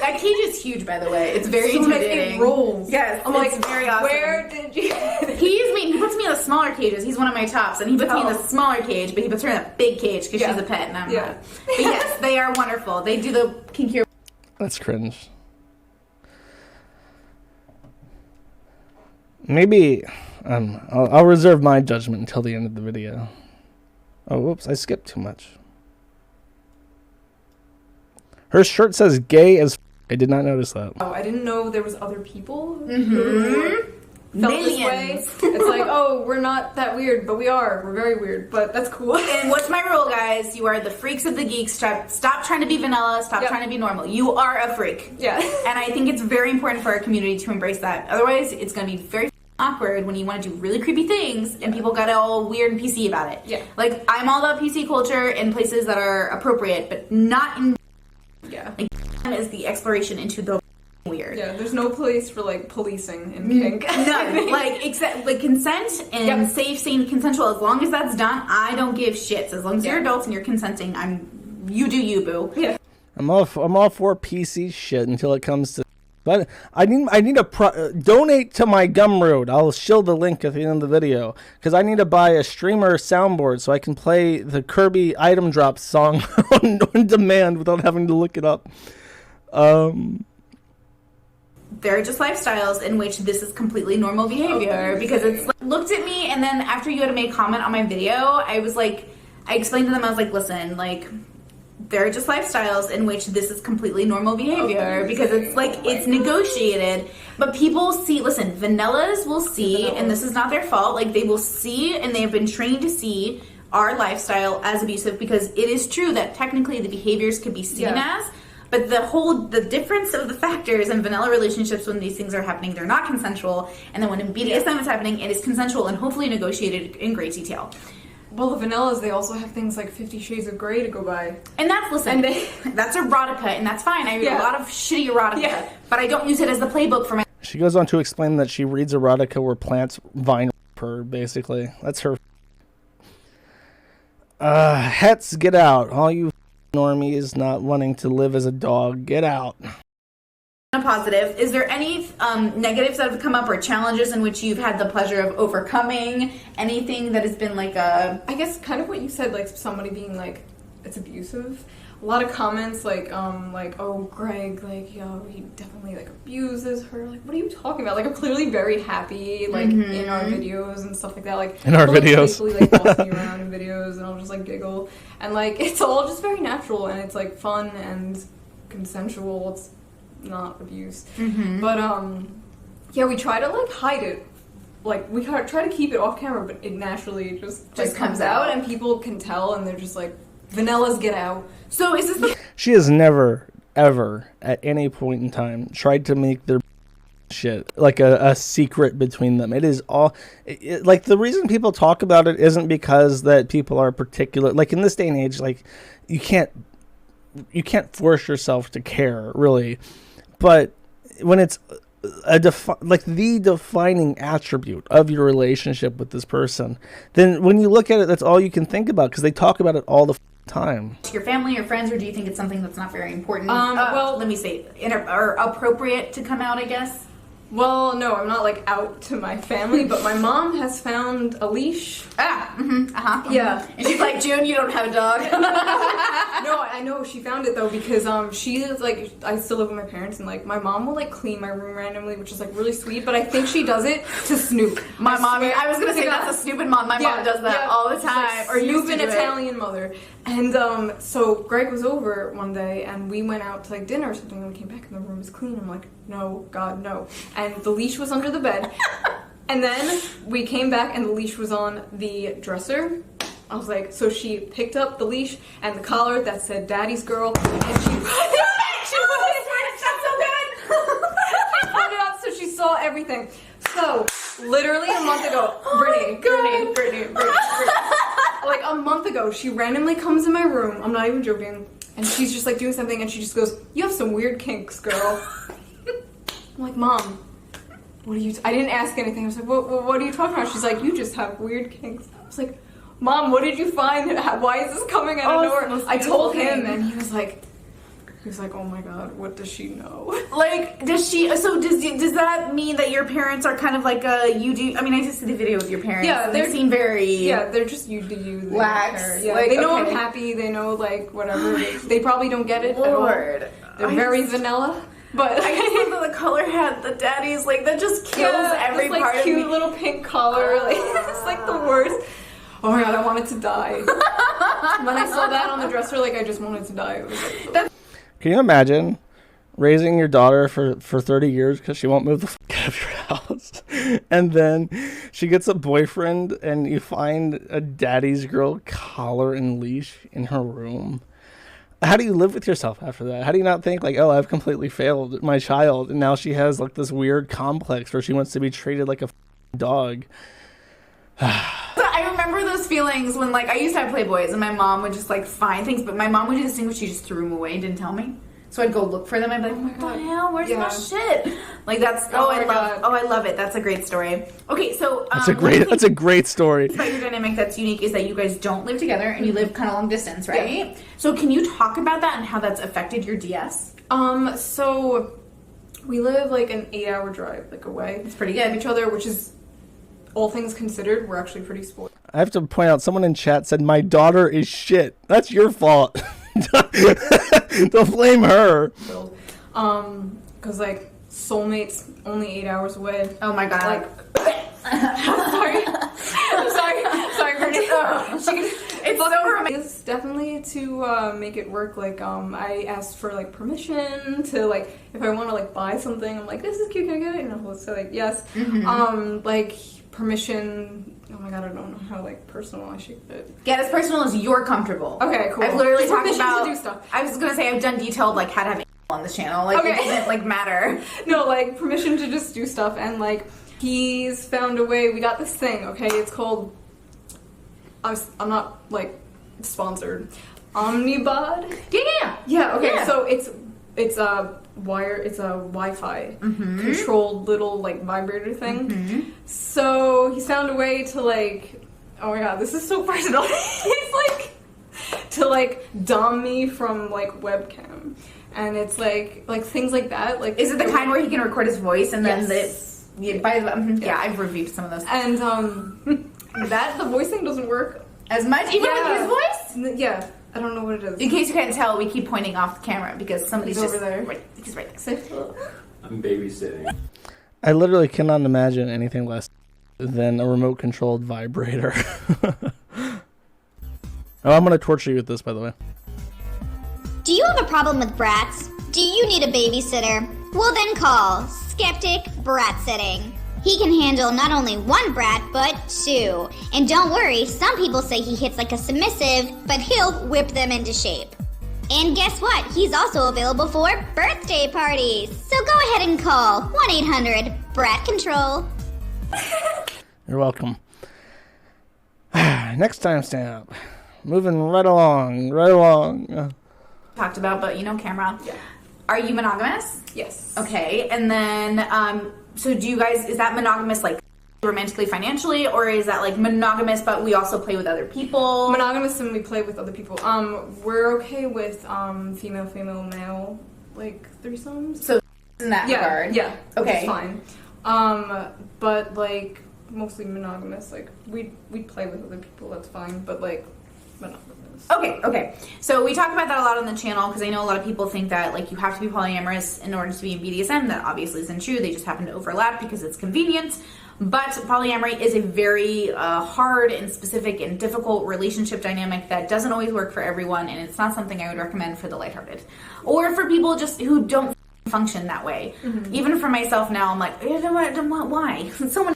that cage is huge, by the way. It's very so intimidating. It rolls. Yes, I'm like, very awesome. Where did you? He puts me in the smaller cages. He's one of my tops, and he puts me in the smaller cage, but he puts her in a big cage because she's a pet, and I'm not. But yes, they are wonderful. They do the kinkier. That's cringe. Maybe I'll reserve my judgment until the end of the video. Oh, whoops, I skipped too much. Her shirt says gay as I did not notice that. Oh, I didn't know there was other people who felt this way. It's like, oh, we're not that weird, but we are. We're very weird, but that's cool. And what's my rule, guys? You are the freaks of the geeks. Stop trying to be vanilla. Stop trying to be normal. You are a freak. Yeah. And I think it's very important for our community to embrace that. Otherwise, it's going to be very awkward when you want to do really creepy things and people got all weird and PC about it. Yeah. Like, I'm all about PC culture in places that are appropriate, but not in... Yeah. Like, is the exploration into the weird. Yeah, there's no place for, like, policing in kink. None. Like, except, like, consent and safe, sane, consensual. As long as that's done, I don't give shits. As long as you're adults and you're consenting, you do you, boo. Yeah. I'm all for PC shit until it comes to... But I need to donate to my Gumroad. I'll show the link at the end of the video because I need to buy a streamer soundboard so I can play the Kirby Item Drop song on demand without having to look it up. There are just lifestyles in which this is completely normal behavior because it's like, looked at me and then after you had to make comment on my video, I was like, I explained to them, I was like, listen, like, there are just lifestyles in which this is completely normal behavior because it's like, it's negotiated. But people see, listen, vanillas will see, and this is not their fault, like they will see and they have been trained to see our lifestyle as abusive because it is true that technically the behaviors could be seen as, but the difference of the factors in vanilla relationships when these things are happening, they're not consensual, and then when in BDSM is happening, it is consensual and hopefully negotiated in great detail. Well, the vanillas, they also have things like 50 Shades of Grey to go by. And that's, listen, that's erotica, and that's fine. I read a lot of shitty erotica, but I don't use it as the playbook for my... She goes on to explain that she reads erotica where plants vine her, basically. That's her... Hets, get out. All you normies not wanting to live as a dog, get out. positive. Is there any negatives that have come up or challenges in which you've had the pleasure of overcoming? Anything that has been like a... I guess kind of what you said, like somebody being like, it's abusive. A lot of comments like, oh, Greg, like, yo, he definitely, like, abuses her. Like, what are you talking about? Like, I'm clearly very happy, like, in our videos and stuff like that. Like, in our videos. Like, bossing you around in videos, and I'll just, like, giggle. And, like, it's all just very natural, and it's, like, fun and consensual. It's not abuse. But, yeah, we try to, like, hide it. Like, we try to keep it off camera, but it naturally just like, comes out, and people can tell, and they're just like, vanillas get out. So is this the... She has never, ever, at any point in time, tried to make their shit like a secret between them. It is all... like, the reason people talk about it isn't because that people are particular... Like, in this day and age, like, you can't force yourself to care, really. But when it's... the defining attribute of your relationship with this person, then when you look at it, that's all you can think about, because they talk about it all the time. To your family or friends, or do you think it's something that's not very important? Well, let me say, or appropriate to come out, I guess. Well, no, I'm not like out to my family, but my mom has found a leash. Yeah. And she's like, June, you don't have a dog. No, I know she found it though, because she is like, I still live with my parents, and like my mom will like clean my room randomly, which is like really sweet, but I think she does it to snoop. My mom, I was gonna say that's a snooping mom. My mom does that all the time. Like, or snooping Italian mother. And so Greg was over one day, and we went out to like dinner or something, and we came back and the room was clean. I'm like, no, God, no. And the leash was under the bed. And then we came back and the leash was on the dresser. I was like, so she picked up the leash and the collar that said Daddy's Girl, and she put it up so she saw everything. So literally a month ago, Brittany, like a month ago, she randomly comes in my room, I'm not even joking, and she's just like doing something, and she just goes, you have some weird kinks, girl. I'm like, Mom, what are you... I didn't ask anything. I was like, what are you talking about? She's like, you just have weird kinks. I was like, Mom, what did you find? Why is this coming out of nowhere? I told him, and he was like, oh my God, what does she know? Like, does that mean that your parents are kind of like you do? I mean, I just see the video with your parents. Yeah, they seem very... Yeah, they're just you do you. Lax. Yeah, like, they know I'm happy. They know, like, whatever. They probably don't get it at all. They're very vanilla. But I just love that the collar had the daddies, like, that just kills every like, part of me. Cute little pink collar, like, it's like the worst. Oh my God, I wanted to die. When I saw that on the dresser, like, I just wanted to die. It was like, Can you imagine raising your daughter for 30 years because she won't move the fuck out of your house, and then she gets a boyfriend and you find a Daddy's Girl collar and leash in her room? How do you live with yourself after that? How do you not think like, oh, I've completely failed my child, and now she has like this weird complex where she wants to be treated like a dog? I remember those feelings when, like, I used to have Playboys and my mom would just like find things, but my mom would do this thing where she just threw them away and didn't tell me. So I'd go look for them. I'd be like, what the hell? Where's my shit? Like, that's I love it. That's a great story. Okay, so that's a great story. About your dynamic that's unique is that you guys don't live together and you live kind of long distance, right? Yeah. So can you talk about that and how that's affected your DS? So we live like an 8-hour drive like away. It's pretty good. From each other, which is, all things considered, we're actually pretty spoiled. I have to point out, someone in chat said my daughter is shit. That's your fault. Don't blame her. Because like soulmates only 8 hours away. Oh my God. Like, I'm sorry, Brittany. It's so romantic. It's definitely to make it work. Like I asked for like permission to, like, if I want to like buy something, I'm like, this is cute, can I get it? And he'll say like yes. Like permission. Oh my God, I don't know how like personal I should get as personal as you're comfortable. Okay, cool. I've literally talked permission about to do stuff. I was gonna say I've done detailed like how to have on this channel. Like it doesn't like matter. No, like permission to just do stuff, and like he's found a way. We got this thing. Okay, it's called. I'm not like sponsored. Omnibod. Yeah. Okay, so it's a wire. It's a Wi-Fi controlled little like vibrator thing. So he's found a way to like. Oh my God, this is so personal. He's like to like dom me from like webcam. and it's like things like that. Like, is it the kind where he can record his voice and then Yes. yeah, I've reviewed some of those. And that the voice thing doesn't work as much, even with his voice. Yeah, I don't know what it is. In case you can't tell, we keep pointing off the camera because somebody's He's just over there. Right, he's right there. I'm babysitting. I literally cannot imagine anything less than a remote-controlled vibrator. Oh, I'm gonna torture you with this, by the way. Do you have a problem with brats? Do you need a babysitter? Well then call Skeptic Brat Sitting. He can handle not only one brat, but two. And don't worry, some people say he hits like a submissive, but he'll whip them into shape. And guess what? He's also available for birthday parties. So go ahead and call 1-800-BRAT-CONTROL. You're welcome. Next timestamp. Moving right along. Talked about, but camera. Yeah. Are you monogamous? Yes. Okay, and then so do you guys? Is that monogamous like romantically, financially, or is that like monogamous but we also play with other people? Monogamous and we play with other people. We're okay with female, male, like threesomes. So in that regard, yeah, okay, it's fine. But like mostly monogamous. Like we play with other people. That's fine. But like monogamous. Okay. So we talk about that a lot on the channel because I know a lot of people think that like you have to be polyamorous in order to be in BDSM. That obviously isn't true. They just happen to overlap because it's convenient. But polyamory is a very hard and specific and difficult relationship dynamic that doesn't always work for everyone, and it's not something I would recommend for the lighthearted or for people just who don't function that way. Mm-hmm. Even for myself now, I'm like, why? Someone.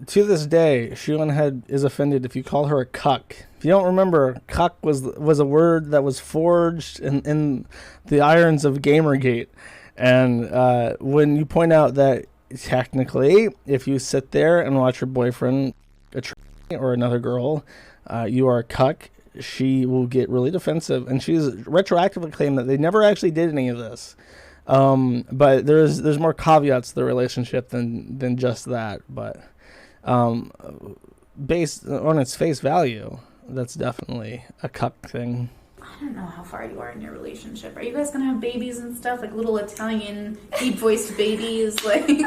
To this day, Shoeonhead is offended if you call her a cuck. If you don't remember, cuck was a word that was forged in the irons of Gamergate. And when you point out that technically, if you sit there and watch your boyfriend or another girl, you are a cuck, she will get really defensive. And she's retroactively claimed that they never actually did any of this. But there's more caveats to the relationship than just that. But based on its face value, that's definitely a cuck thing. I don't know how far you are in your relationship. Are you guys gonna have babies and stuff, like little Italian deep-voiced babies? Like, who's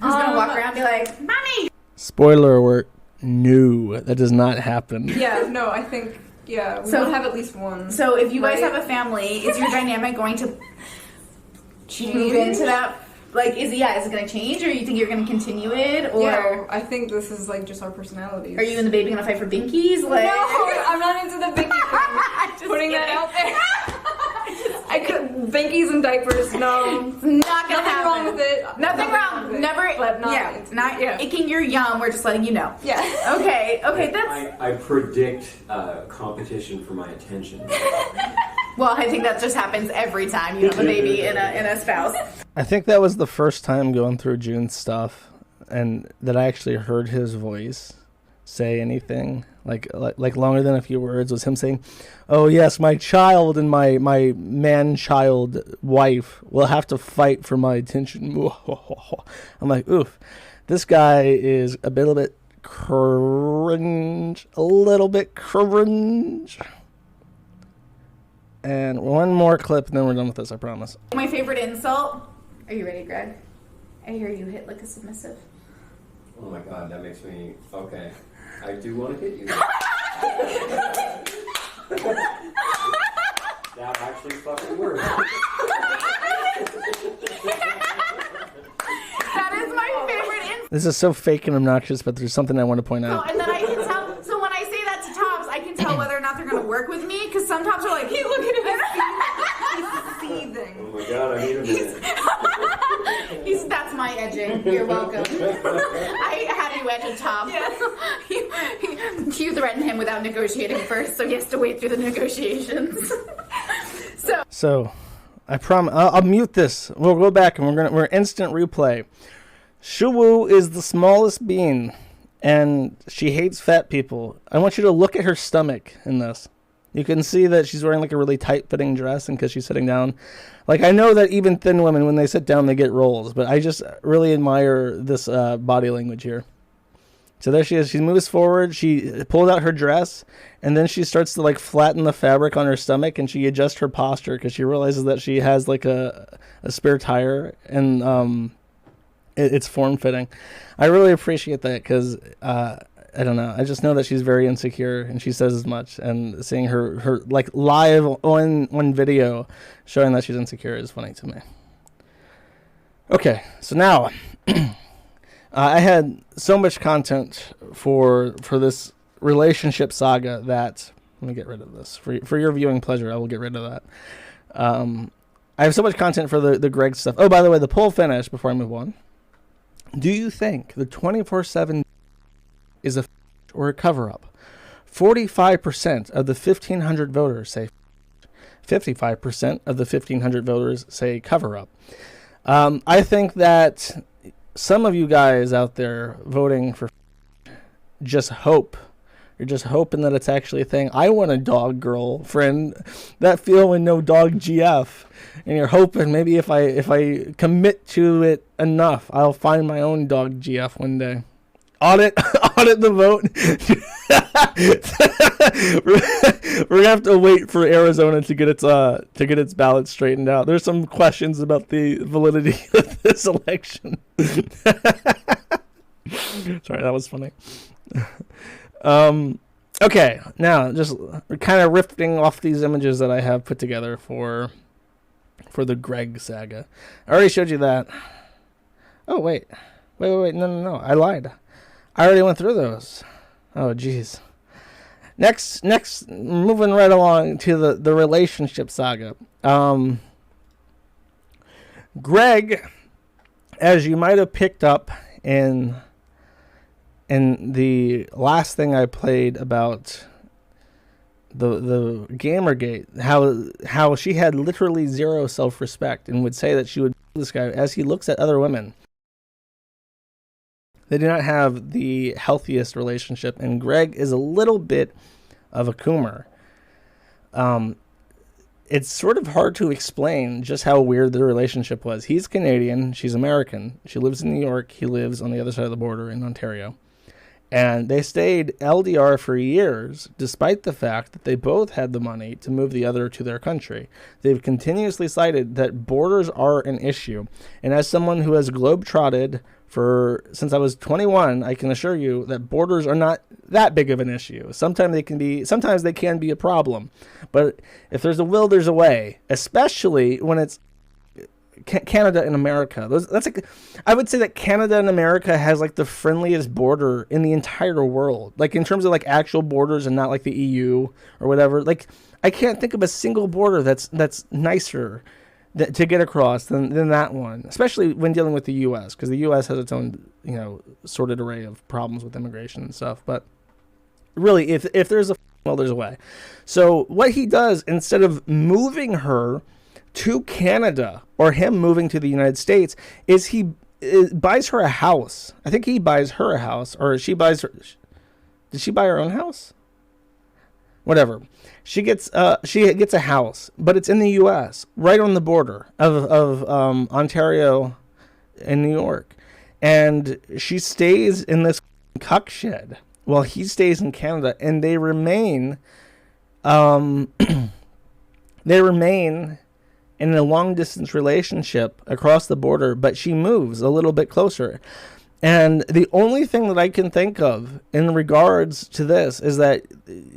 gonna walk around and be like, "Mommy"? Spoiler alert: no, that does not happen. Yeah, no, I think we will have at least one. So if you guys have a family, is your dynamic going to move into that? Like, is it going to change, or you think you're going to continue it, or? Yeah, I think this is like just our personalities. Are you and the baby going to fight for binkies? Like... No, I'm not into the binky thing. Putting that out there. I could binkies and diapers. No, not gonna happen. Nothing wrong with it. Nothing wrong. With it. Never. But not icking your yum. We're just letting you know. Yeah. Okay. That's. I predict competition for my attention. Well, I think that just happens every time you have a baby and a spouse. I think that was the first time going through June's stuff, and that I actually heard his voice say anything like longer than a few words. Was him saying, "Oh yes, my child and my man-child wife will have to fight for my attention." I'm like, oof, this guy is a little bit cringe. And one more clip, and then we're done with this, I promise. My favorite insult. Are you ready, Greg? I hear you hit like a submissive. Oh my god, that makes me... Okay. I do want to hit you. That actually fucking works. That is my favorite insult. This is so fake and obnoxious, but there's something I want to point out. And then I can tell... So when I say that to tops, I can tell whether or not they're going to work with me, because some tops are like, hey, look at him. He's seething. Oh my god, I need a minute. That's my edging. You're welcome. I had you edge a top. Yes. You threatened him without negotiating first, so he has to wait through the negotiations. So, I promise. I'll mute this. We'll go back and we're instant replay. Shuwoo is the smallest being, and she hates fat people. I want you to look at her stomach in this. You can see that she's wearing like a really tight-fitting dress, and because she's sitting down. Like, I know that even thin women, when they sit down, they get rolls, but I just really admire this body language here. So there she is. She moves forward. She pulls out her dress, and then she starts to like flatten the fabric on her stomach, and she adjusts her posture because she realizes that she has like a spare tire, and it's form fitting. I really appreciate that because I don't know. I just know that she's very insecure, and she says as much. And seeing her like live on video showing that she's insecure is funny to me. Okay, so now. I had so much content for this relationship saga that let me get rid of this for your viewing pleasure. I will get rid of that. I have so much content for the Greg stuff. Oh, by the way, the poll finished before I move on. Do you think the 24/7 is a or a cover up? 45% of the 1,500 voters say 55% of the 1,500 voters say cover up. I think that some of you guys out there voting for just hope. You're just hoping that it's actually a thing. I want a dog girlfriend. That feel when no dog GF. And you're hoping maybe if I commit to it enough, I'll find my own dog GF one day. Audit the vote. We're gonna have to wait for Arizona to get its ballot straightened out. There's some questions about the validity of this election. Sorry, that was funny. Okay, now just kind of riffing off these images that I have put together for the Greg saga. I already showed you that. Oh wait, no, I lied. I already went through those. Oh, jeez. Next, moving right along to the relationship saga. Greg, as you might have picked up in the last thing I played about the Gamergate, how she had literally zero self-respect and would say that she would this guy as he looks at other women. They do not have the healthiest relationship, and Greg is a little bit of a coomer. It's sort of hard to explain just how weird the relationship was. He's Canadian, she's American. She lives in New York, he lives on the other side of the border in Ontario. And they stayed LDR for years, despite the fact that they both had the money to move the other to their country. They've continuously cited that borders are an issue. And as someone who has globe-trotted since I was 21, I can assure you that borders are not that big of an issue. Sometimes they can be a problem. But if there's a will, there's a way, especially when it's Canada and America. I would say that Canada and America has like the friendliest border in the entire world. Like in terms of like actual borders and not like the EU or whatever. Like I can't think of a single border that's nicer to get across than that one, especially when dealing with the U.S. because the U.S. has its own sorted array of problems with immigration and stuff. But really, if there's there's a way. So what he does, instead of moving her to Canada or him moving to the United States, is he buys her a house. I think he buys her a house, or she buys her. Did she buy her own house? Whatever. She gets a house, but it's in the U.S. right on the border of Ontario and New York, and she stays in this cuck shed while he stays in Canada, and they remain in a long distance relationship across the border, but she moves a little bit closer. And the only thing that I can think of in regards to this is that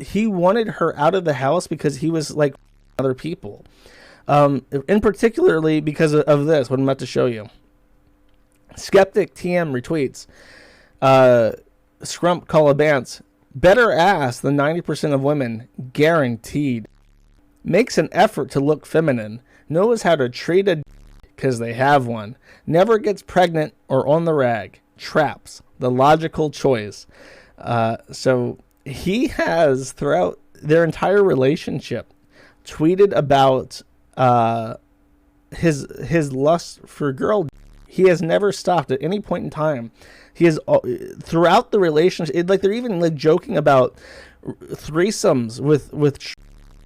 he wanted her out of the house because he was like other people. In particularly because of this, what I'm about to show you. Skeptic TM retweets, Scrump Collabance, better ass than 90% of women, guaranteed. Makes an effort to look feminine, knows how to treat a because they have one, never gets pregnant or on the rag. Traps, the logical choice. So he has, throughout their entire relationship, tweeted about his lust for girl. He has never stopped at any point in time. He has throughout the relationship, like they're even like joking about threesomes with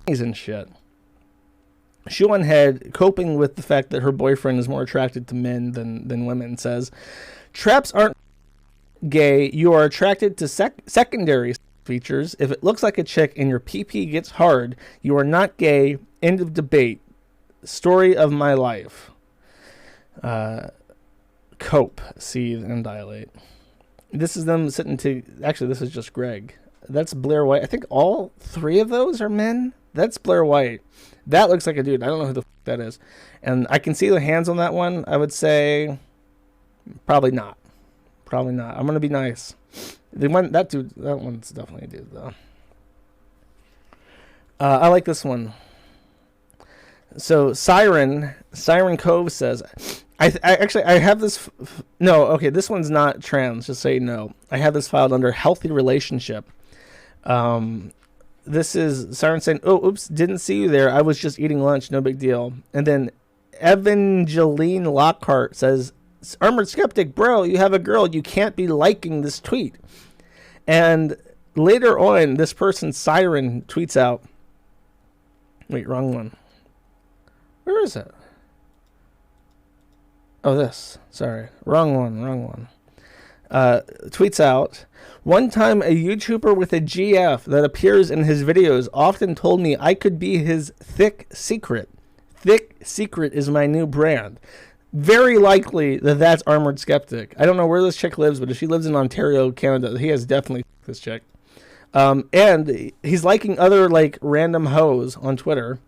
and shit. Shoeonhead, coping with the fact that her boyfriend is more attracted to men than women, says traps aren't gay. You are attracted to secondary features. If it looks like a chick and your PP gets hard, you are not gay. End of debate. Story of my life. Cope, seethe, and dilate. This is them sitting to... Actually, this is just Greg. That's Blair White. I think all 3 of those are men. That's Blair White. That looks like a dude. I don't know who the f*** that is. And I can see the hands on that one. I would say probably not. Probably not. I'm going to be nice. The one, that one's definitely a dude, though. I like this one. So Siren Cove says, I have this. No, okay, this one's not trans. Just so you know, I have this filed under healthy relationship. This is Siren saying, "Oh, oops, didn't see you there. I was just eating lunch. No big deal." And then Evangeline Lockhart says, "Armored Skeptic, bro, you have a girl. You can't be liking this tweet." And later on, this person Siren tweets out. Wait, wrong one. Where is it? Oh, this. Sorry. Wrong one. Tweets out, "One time a YouTuber with a GF that appears in his videos often told me I could be his thick secret. Thick Secret is my new brand." Very likely that's Armored Skeptic. I don't know where this chick lives, but if she lives in Ontario, Canada, he has definitely this chick. And he's liking other like random hoes on Twitter.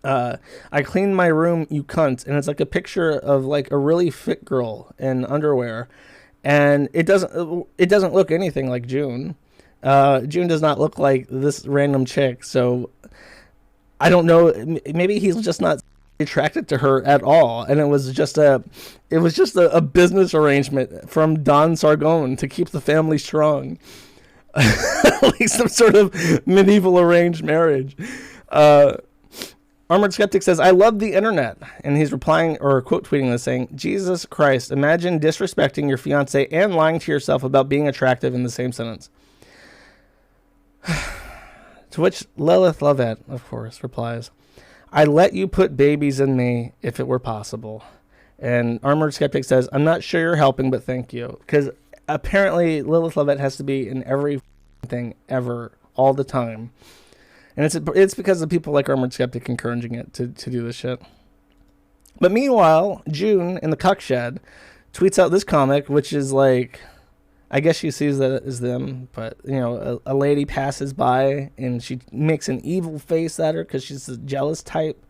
I cleaned my room, you cunt, and it's like a picture of like a really fit girl in underwear, and it doesn't look anything like June. June does not look like this random chick, so I don't know. Maybe he's just not attracted to her at all, and it was just a business arrangement from Don Sargon to keep the family strong, like some sort of medieval arranged marriage. Armored Skeptic says, "I love the internet," and he's replying or quote tweeting this saying, "Jesus Christ, imagine disrespecting your fiance and lying to yourself about being attractive in the same sentence." To which Lilith Lovett, of course, replies, "I let you put babies in me if it were possible." And Armored Skeptic says, "I'm not sure you're helping, but thank you." Because apparently Lilith Lovett has to be in every thing ever, all the time. And it's because of people like Armored Skeptic encouraging it to do this shit. But meanwhile, June in the cuck shed tweets out this comic, which is like, I guess she sees that as them, but you know, a lady passes by and she makes an evil face at her because she's a jealous type.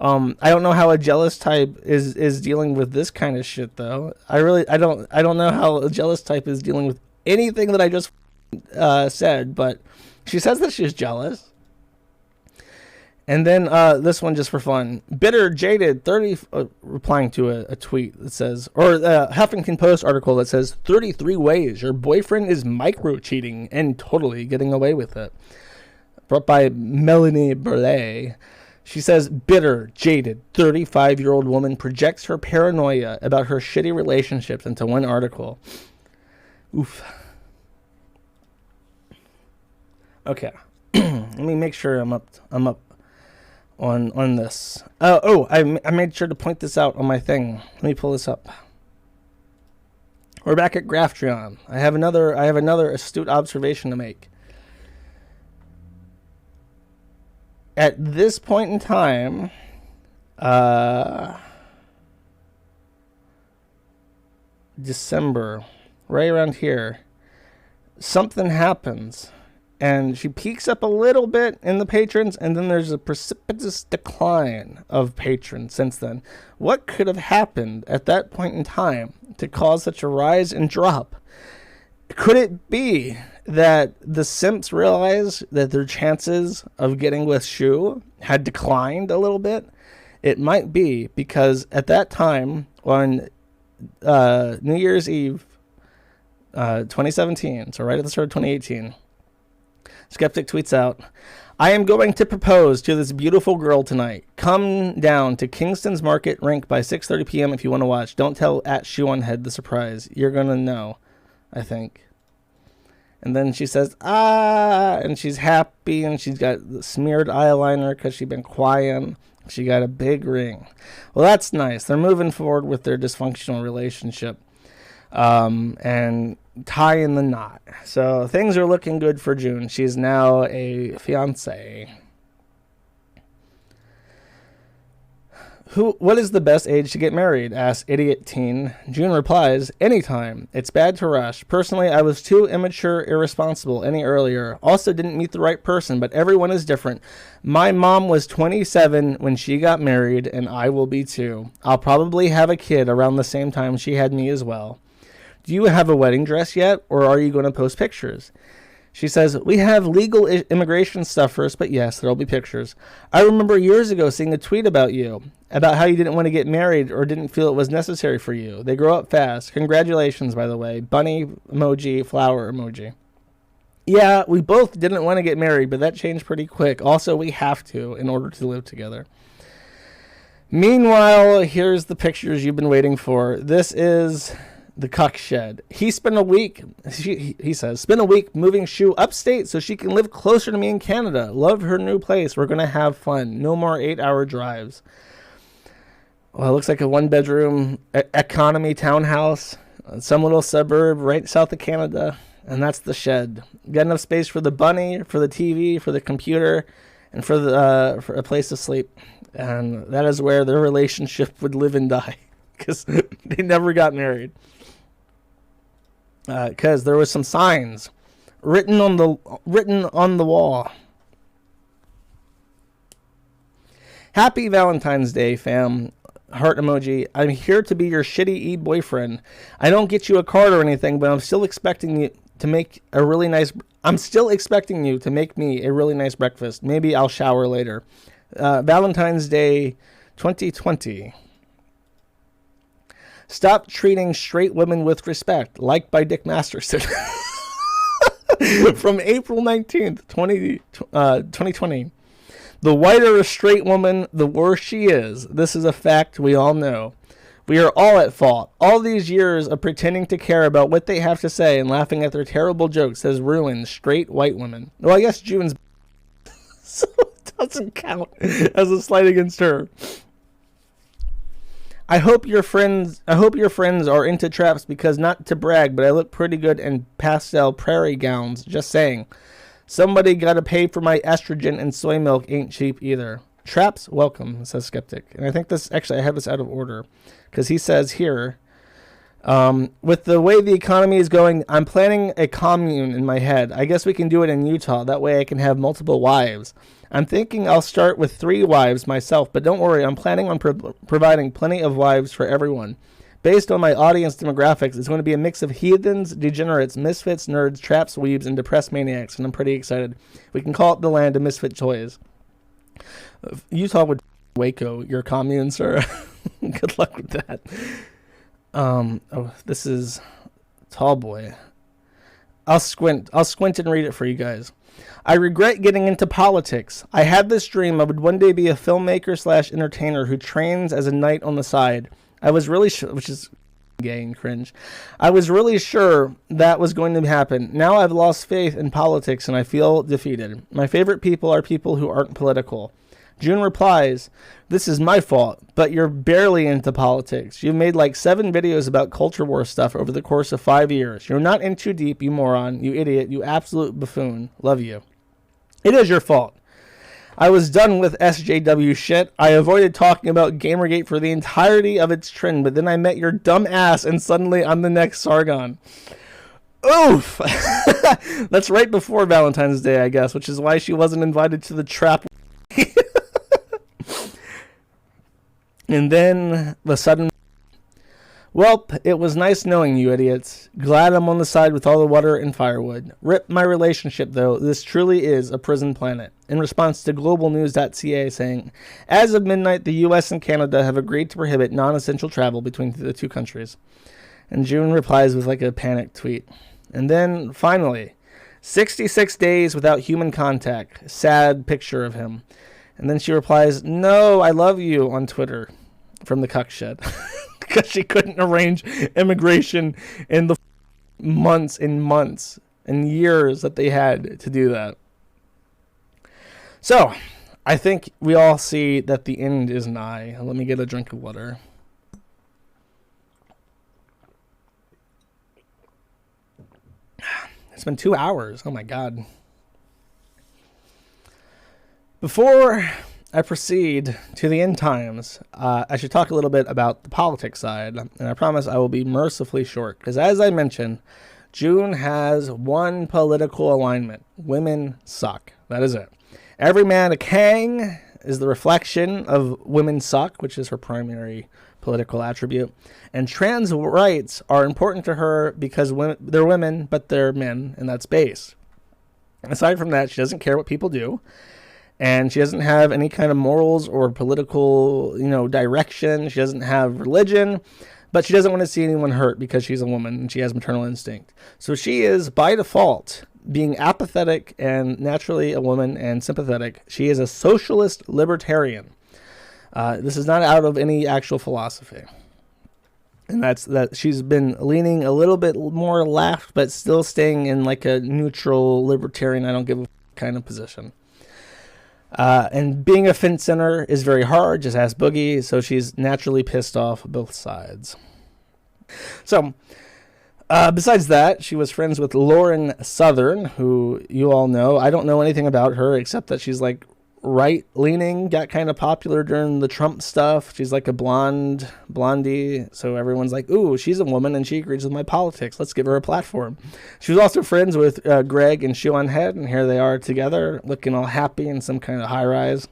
I don't know how a jealous type is dealing with this kind of shit though. I don't know how a jealous type is dealing with anything that I just said, but she says that she's jealous. And then this one just for fun. Bitter, jaded, 30, replying to a tweet that says, or a Huffington Post article that says, 33 ways your boyfriend is micro-cheating and totally getting away with it. Brought by Melanie Burley. She says, bitter, jaded, 35-year-old woman projects her paranoia about her shitty relationships into one article. Oof. Okay. Let me make sure I'm up on this. I made sure to point this out on my thing. Let me pull this up. We're back at Graphtreon. I have another astute observation to make. At this point in time, December, right around here, something happens. And she peaks up a little bit in the patrons, and then there's a precipitous decline of patrons since then. What could have happened at that point in time to cause such a rise and drop? Could it be that the simps realized that their chances of getting with Shoe had declined a little bit? It might be, because at that time, on New Year's Eve 2017, so right at the start of 2018, Skeptic tweets out, I am going to propose to this beautiful girl tonight. Come down to Kingston's Market Rink by 6:30 p.m. if you want to watch. Don't tell at Shoeonhead the surprise. You're going to know, I think. And then she says, and she's happy, and she's got smeared eyeliner because she's been crying. She got a big ring. Well, that's nice. They're moving forward with their dysfunctional relationship. and tying the knot. So things are looking good for June. She's now a fiance. What is the best age to get married? Asks Idiot Teen. June replies, anytime. It's bad to rush. Personally, I was too immature, irresponsible any earlier. Also didn't meet the right person, but everyone is different. My mom was 27 when she got married, and I will be too. I'll probably have a kid around the same time she had me as well. Do you have a wedding dress yet, or are you going to post pictures? She says, we have legal immigration stuff first, but yes, there'll be pictures. I remember years ago seeing a tweet about you, about how you didn't want to get married or didn't feel it was necessary for you. They grow up fast. Congratulations, by the way. Bunny emoji, flower emoji. Yeah, we both didn't want to get married, but that changed pretty quick. Also, we have to in order to live together. Meanwhile, here's the pictures you've been waiting for. This is the cuck shed. He spent a week, he says, spent a week moving Shoe upstate so she can live closer to me in Canada. Love her new place. We're going to have fun. No more 8-hour drives. Well, it looks like a one-bedroom economy townhouse, some little suburb right south of Canada, and that's the shed. Got enough space for the bunny, for the TV, for the computer, and for a place to sleep. And that is where their relationship would live and die, because they never got married. Because there was some signs written on the wall. Happy Valentine's Day, fam. Heart emoji. I'm here to be your shitty e-boyfriend. I don't get you a card or anything, but I'm still expecting you to make a really nice. I'm still expecting you to make me a really nice breakfast. Maybe I'll shower later. Valentine's Day, 2020. Stop treating straight women with respect. Liked by Dick Masterson. From April 19th, 2020. The whiter a straight woman, the worse she is. This is a fact we all know. We are all at fault. All these years of pretending to care about what they have to say and laughing at their terrible jokes has ruined straight white women. Well, I guess June's so it doesn't count as a slight against her. I hope your friends are into traps because, not to brag, but I look pretty good in pastel prairie gowns. Just saying. Somebody gotta pay for my estrogen, and soy milk ain't cheap either. Traps, welcome, says Skeptic. And I think this, actually, I have this out of order. Because he says here, with the way the economy is going, I'm planning a commune in my head. I guess we can do it in Utah. That way I can have multiple wives. I'm thinking I'll start with 3 wives myself, but don't worry, I'm planning on providing plenty of wives for everyone. Based on my audience demographics, it's going to be a mix of heathens, degenerates, misfits, nerds, traps, weebs, and depressed maniacs, and I'm pretty excited. We can call it the land of misfit toys. Utah would Waco your commune, sir. Good luck with that. Oh, this is Tall Boy. I'll squint and read it for you guys. I regret getting into politics. I had this dream I would one day be a filmmaker / entertainer who trains as a knight on the side. I was really sure, which is gay and cringe. I was really sure that was going to happen. Now I've lost faith in politics and I feel defeated. My favorite people are people who aren't political. June replies, this is my fault, but you're barely into politics. You've made like 7 videos about culture war stuff over the course of 5 years. You're not in too deep, you moron, you idiot, you absolute buffoon. Love you. It is your fault. I was done with SJW shit. I avoided talking about Gamergate for the entirety of its trend, but then I met your dumb ass and suddenly I'm the next Sargon. Oof! That's right before Valentine's Day, I guess, which is why she wasn't invited to the trap. And then the sudden... Welp, it was nice knowing you, idiots. Glad I'm on the side with all the water and firewood. Rip my relationship, though. This truly is a prison planet. In response to globalnews.ca saying, as of midnight, the U.S. and Canada have agreed to prohibit non-essential travel between the 2 countries. And June replies with like a panicked tweet. And then, finally, 66 days without human contact. Sad picture of him. And then she replies, no, I love you on Twitter from the cuck shed. Because she couldn't arrange immigration in the months and years that they had to do that. So, I think we all see that the end is nigh. Let me get a drink of water. been 2 hours. Oh my God. Before I proceed to the end times, I should talk a little bit about the politics side, and I promise I will be mercifully short, because as I mentioned, June has one political alignment. Women suck. That is it. Every man a Kang is the reflection of women suck, which is her primary political attribute. And trans rights are important to her because they're women, but they're men, and that's base. Aside from that, she doesn't care what people do. And she doesn't have any kind of morals or political, direction. She doesn't have religion, but she doesn't want to see anyone hurt because she's a woman and she has maternal instinct. So she is, by default, being apathetic and naturally a woman and sympathetic. She is a socialist libertarian. This is not out of any actual philosophy. And that's that she's been leaning a little bit more left, but still staying in like a neutral libertarian, I don't give a kind of position. And being a fence center is very hard, just ask Boogie, so she's naturally pissed off both sides. So, besides that, she was friends with Lauren Southern, who you all know. I don't know anything about her except that she's like right-leaning, got kind of popular during the Trump stuff. She's like a blondie, so everyone's like, ooh, she's a woman and she agrees with my politics. Let's give her a platform. She was also friends with Greg and Shoeonhead, and here they are together, looking all happy in some kind of high-rise.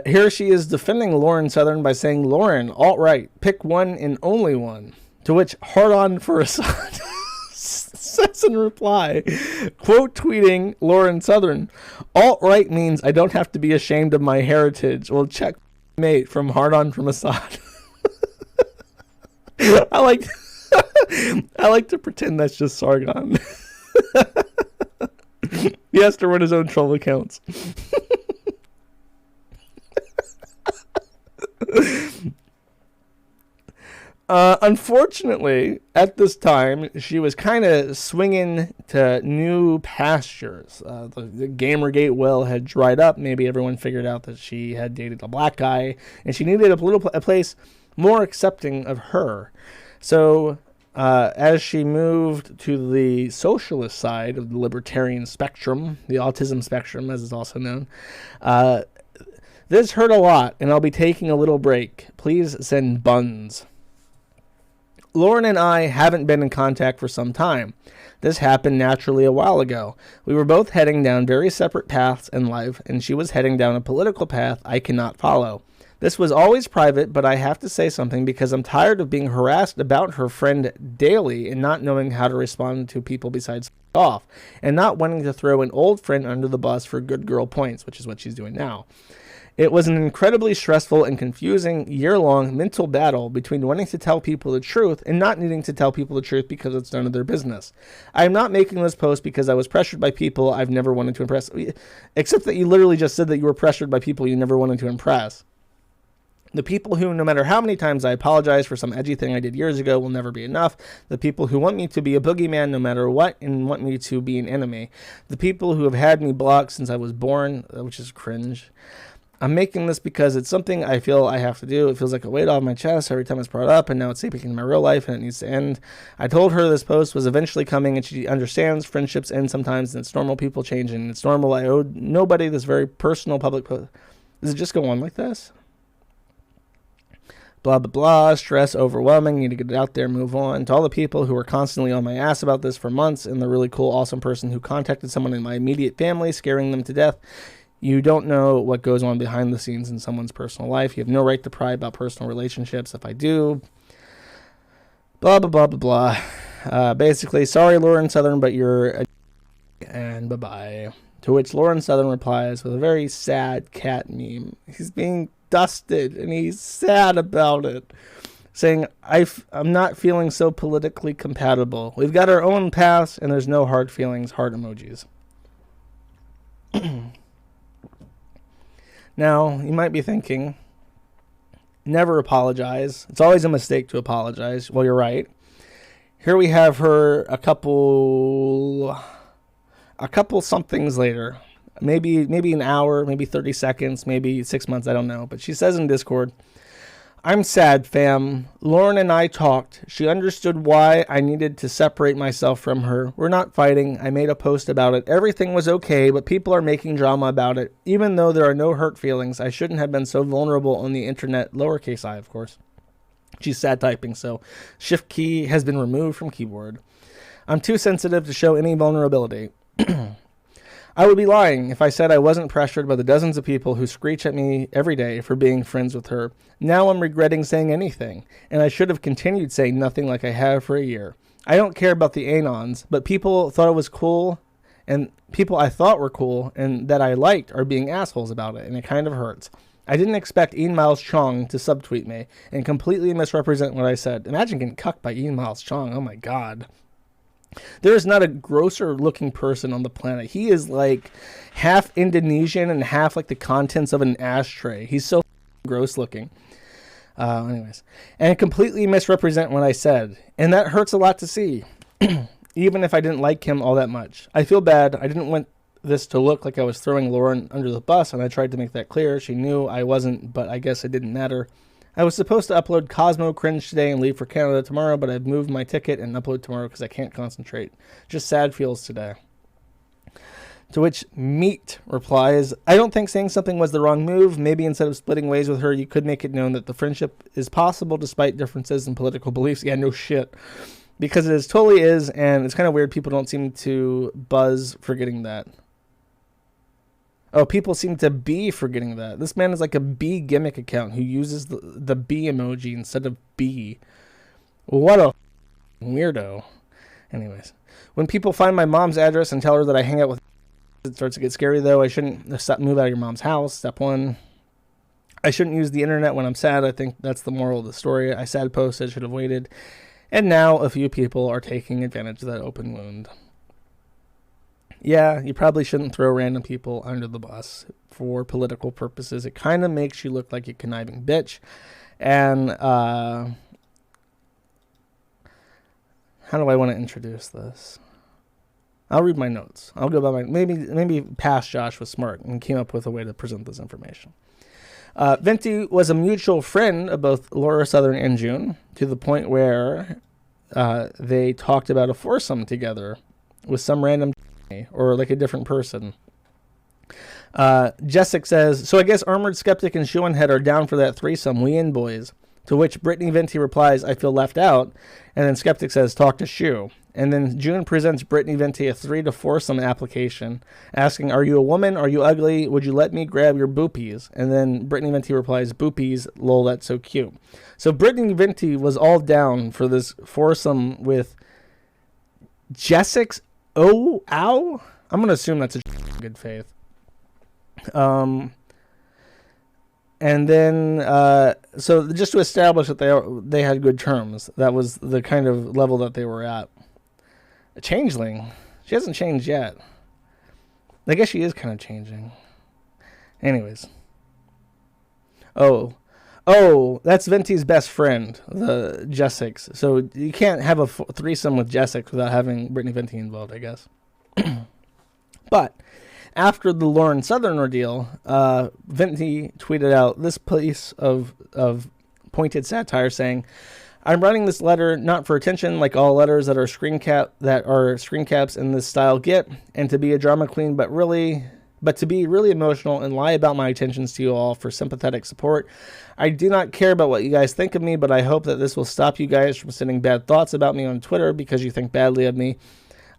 Here she is defending Lauren Southern by saying, Lauren, alt-right, pick one and only one. To which, hard on for Assad says in reply, quote tweeting Lauren Southern, alt-right means I don't have to be ashamed of my heritage. Well, check mate from hard on from Assad. I like to pretend that's just Sargon. He has to run his own troll accounts. Unfortunately, at this time, she was kind of swinging to new pastures. The Gamergate well had dried up. Maybe everyone figured out that she had dated a black guy, and she needed a place more accepting of her. So, as she moved to the socialist side of the libertarian spectrum, the autism spectrum, as is also known, this hurt a lot, and I'll be taking a little break. Please send buns. Lauren and I haven't been in contact for some time. This happened naturally a while ago. We were both heading down very separate paths in life, and she was heading down a political path I cannot follow. This was always private, but I have to say something because I'm tired of being harassed about her friend daily and not knowing how to respond to people besides off, and not wanting to throw an old friend under the bus for good girl points, which is what she's doing now. It was an incredibly stressful and confusing year-long mental battle between wanting to tell people the truth and not needing to tell people the truth because it's none of their business. I am not making this post because I was pressured by people I've never wanted to impress, except that you literally just said that you were pressured by people you never wanted to impress. The people who, no matter how many times I apologize for some edgy thing I did years ago, will never be enough. The people who want me to be a boogeyman no matter what and want me to be an enemy. The people who have had me blocked since I was born, which is cringe. I'm making this because it's something I feel I have to do. It feels like a weight off my chest every time it's brought up, and now it's seeping into my real life, and it needs to end. I told her this post was eventually coming, and she understands friendships end sometimes, and it's normal, people change, and it's normal. I owed nobody this very personal public post. Does it just go on like this? Blah, blah, blah, stress, overwhelming, need to get it out there, move on. To all the people who were constantly on my ass about this for months, and the really cool, awesome person who contacted someone in my immediate family, scaring them to death. You don't know what goes on behind the scenes in someone's personal life. You have no right to pry about personal relationships. If I do, blah, blah, blah, blah, blah. Basically, sorry, Lauren Southern, but you're a and bye-bye. To which Lauren Southern replies with a very sad cat meme. He's being dusted, and he's sad about it, saying, I'm not feeling so politically compatible. We've got our own paths, and there's no hard feelings, heart emojis. Now, you might be thinking, never apologize. It's always a mistake to apologize. Well, you're right. Here we have her a couple somethings later. Maybe an hour, maybe 30 seconds, maybe 6 months, I don't know. But she says in Discord, I'm sad, fam. Lauren and I talked. She understood why I needed to separate myself from her. We're not fighting. I made a post about it. Everything was okay, but people are making drama about it. Even though there are no hurt feelings, I shouldn't have been so vulnerable on the internet. Lowercase I, of course. She's sad typing, so shift key has been removed from keyboard. I'm too sensitive to show any vulnerability. I would be lying if I said I wasn't pressured by the dozens of people who screech at me every day for being friends with her. Now I'm regretting saying anything, and I should have continued saying nothing like I have for a year. I don't care about the anons, but people thought it was cool, and people I thought were cool and that I liked are being assholes about it, and it kind of hurts. I didn't expect Ian Miles Chong to subtweet me and completely misrepresent what I said. Imagine getting cucked by Ian Miles Chong. Oh my god. There is not a grosser looking person on the planet. He is like half Indonesian and half like the contents of an ashtray. He's so gross looking. Anyways, and completely misrepresent what I said. And that hurts a lot to see, even if I didn't like him all that much. I feel bad. I didn't want this to look like I was throwing Lauren under the bus, and I tried to make that clear. She knew I wasn't, but I guess it didn't matter. I was supposed to upload Cosmo Cringe today and leave for Canada tomorrow, but I've moved my ticket and upload tomorrow because I can't concentrate. Just sad feels today. To which Meat replies, I don't think saying something was the wrong move. Maybe instead of splitting ways with her, you could make it known that the friendship is possible despite differences in political beliefs. Yeah, no shit. Because it is, totally is, and it's kind of weird people don't seem to buzz for getting that. Oh, people seem to be forgetting that. This man is like a bee gimmick account who uses the bee emoji instead of bee. What a weirdo. Anyways, when people find my mom's address and tell her that I hang out with, it starts to get scary though. I shouldn't move out of your mom's house. Step one. I shouldn't use the internet when I'm sad. I think that's the moral of the story. I sad posted, should have waited. And now a few people are taking advantage of that open wound. Yeah, you probably shouldn't throw random people under the bus for political purposes. It kind of makes you look like a conniving bitch. And how do I want to introduce this? I'll read my notes. I'll go by my maybe past Josh was smart and came up with a way to present this information. Venty was a mutual friend of both Laura Southern and June, to the point where they talked about a foursome together with some random or like a different person. Jessic says, so I guess Armored Skeptic and Shoeonhead are down for that threesome. We in, boys. To which Brittany Venty replies, I feel left out. And then Skeptic says, talk to Shoe. And then June presents Brittany Venty a 3 to foursome application, asking, are you a woman? Are you ugly? Would you let me grab your boopies? And then Brittany Venty replies, boopies, lol, that's so cute. So Brittany Venty was all down for this foursome with Jessic's ow? I'm going to assume that's a good faith. And then, so just to establish that they had good terms, that was the kind of level that they were at. A changeling. She hasn't changed yet. I guess she is kind of changing. Anyways. Oh, that's Venty's best friend, the Jessics. So you can't have a threesome with Jessic without having Brittany Venty involved, I guess. But after the Lauren Southern ordeal, Venty tweeted out this piece of pointed satire saying, I'm writing this letter not for attention like all letters that are screen caps in this style get, and to be a drama queen, but to be really emotional and lie about my intentions to you all for sympathetic support. I do not care about what you guys think of me, but I hope that this will stop you guys from sending bad thoughts about me on Twitter because you think badly of me.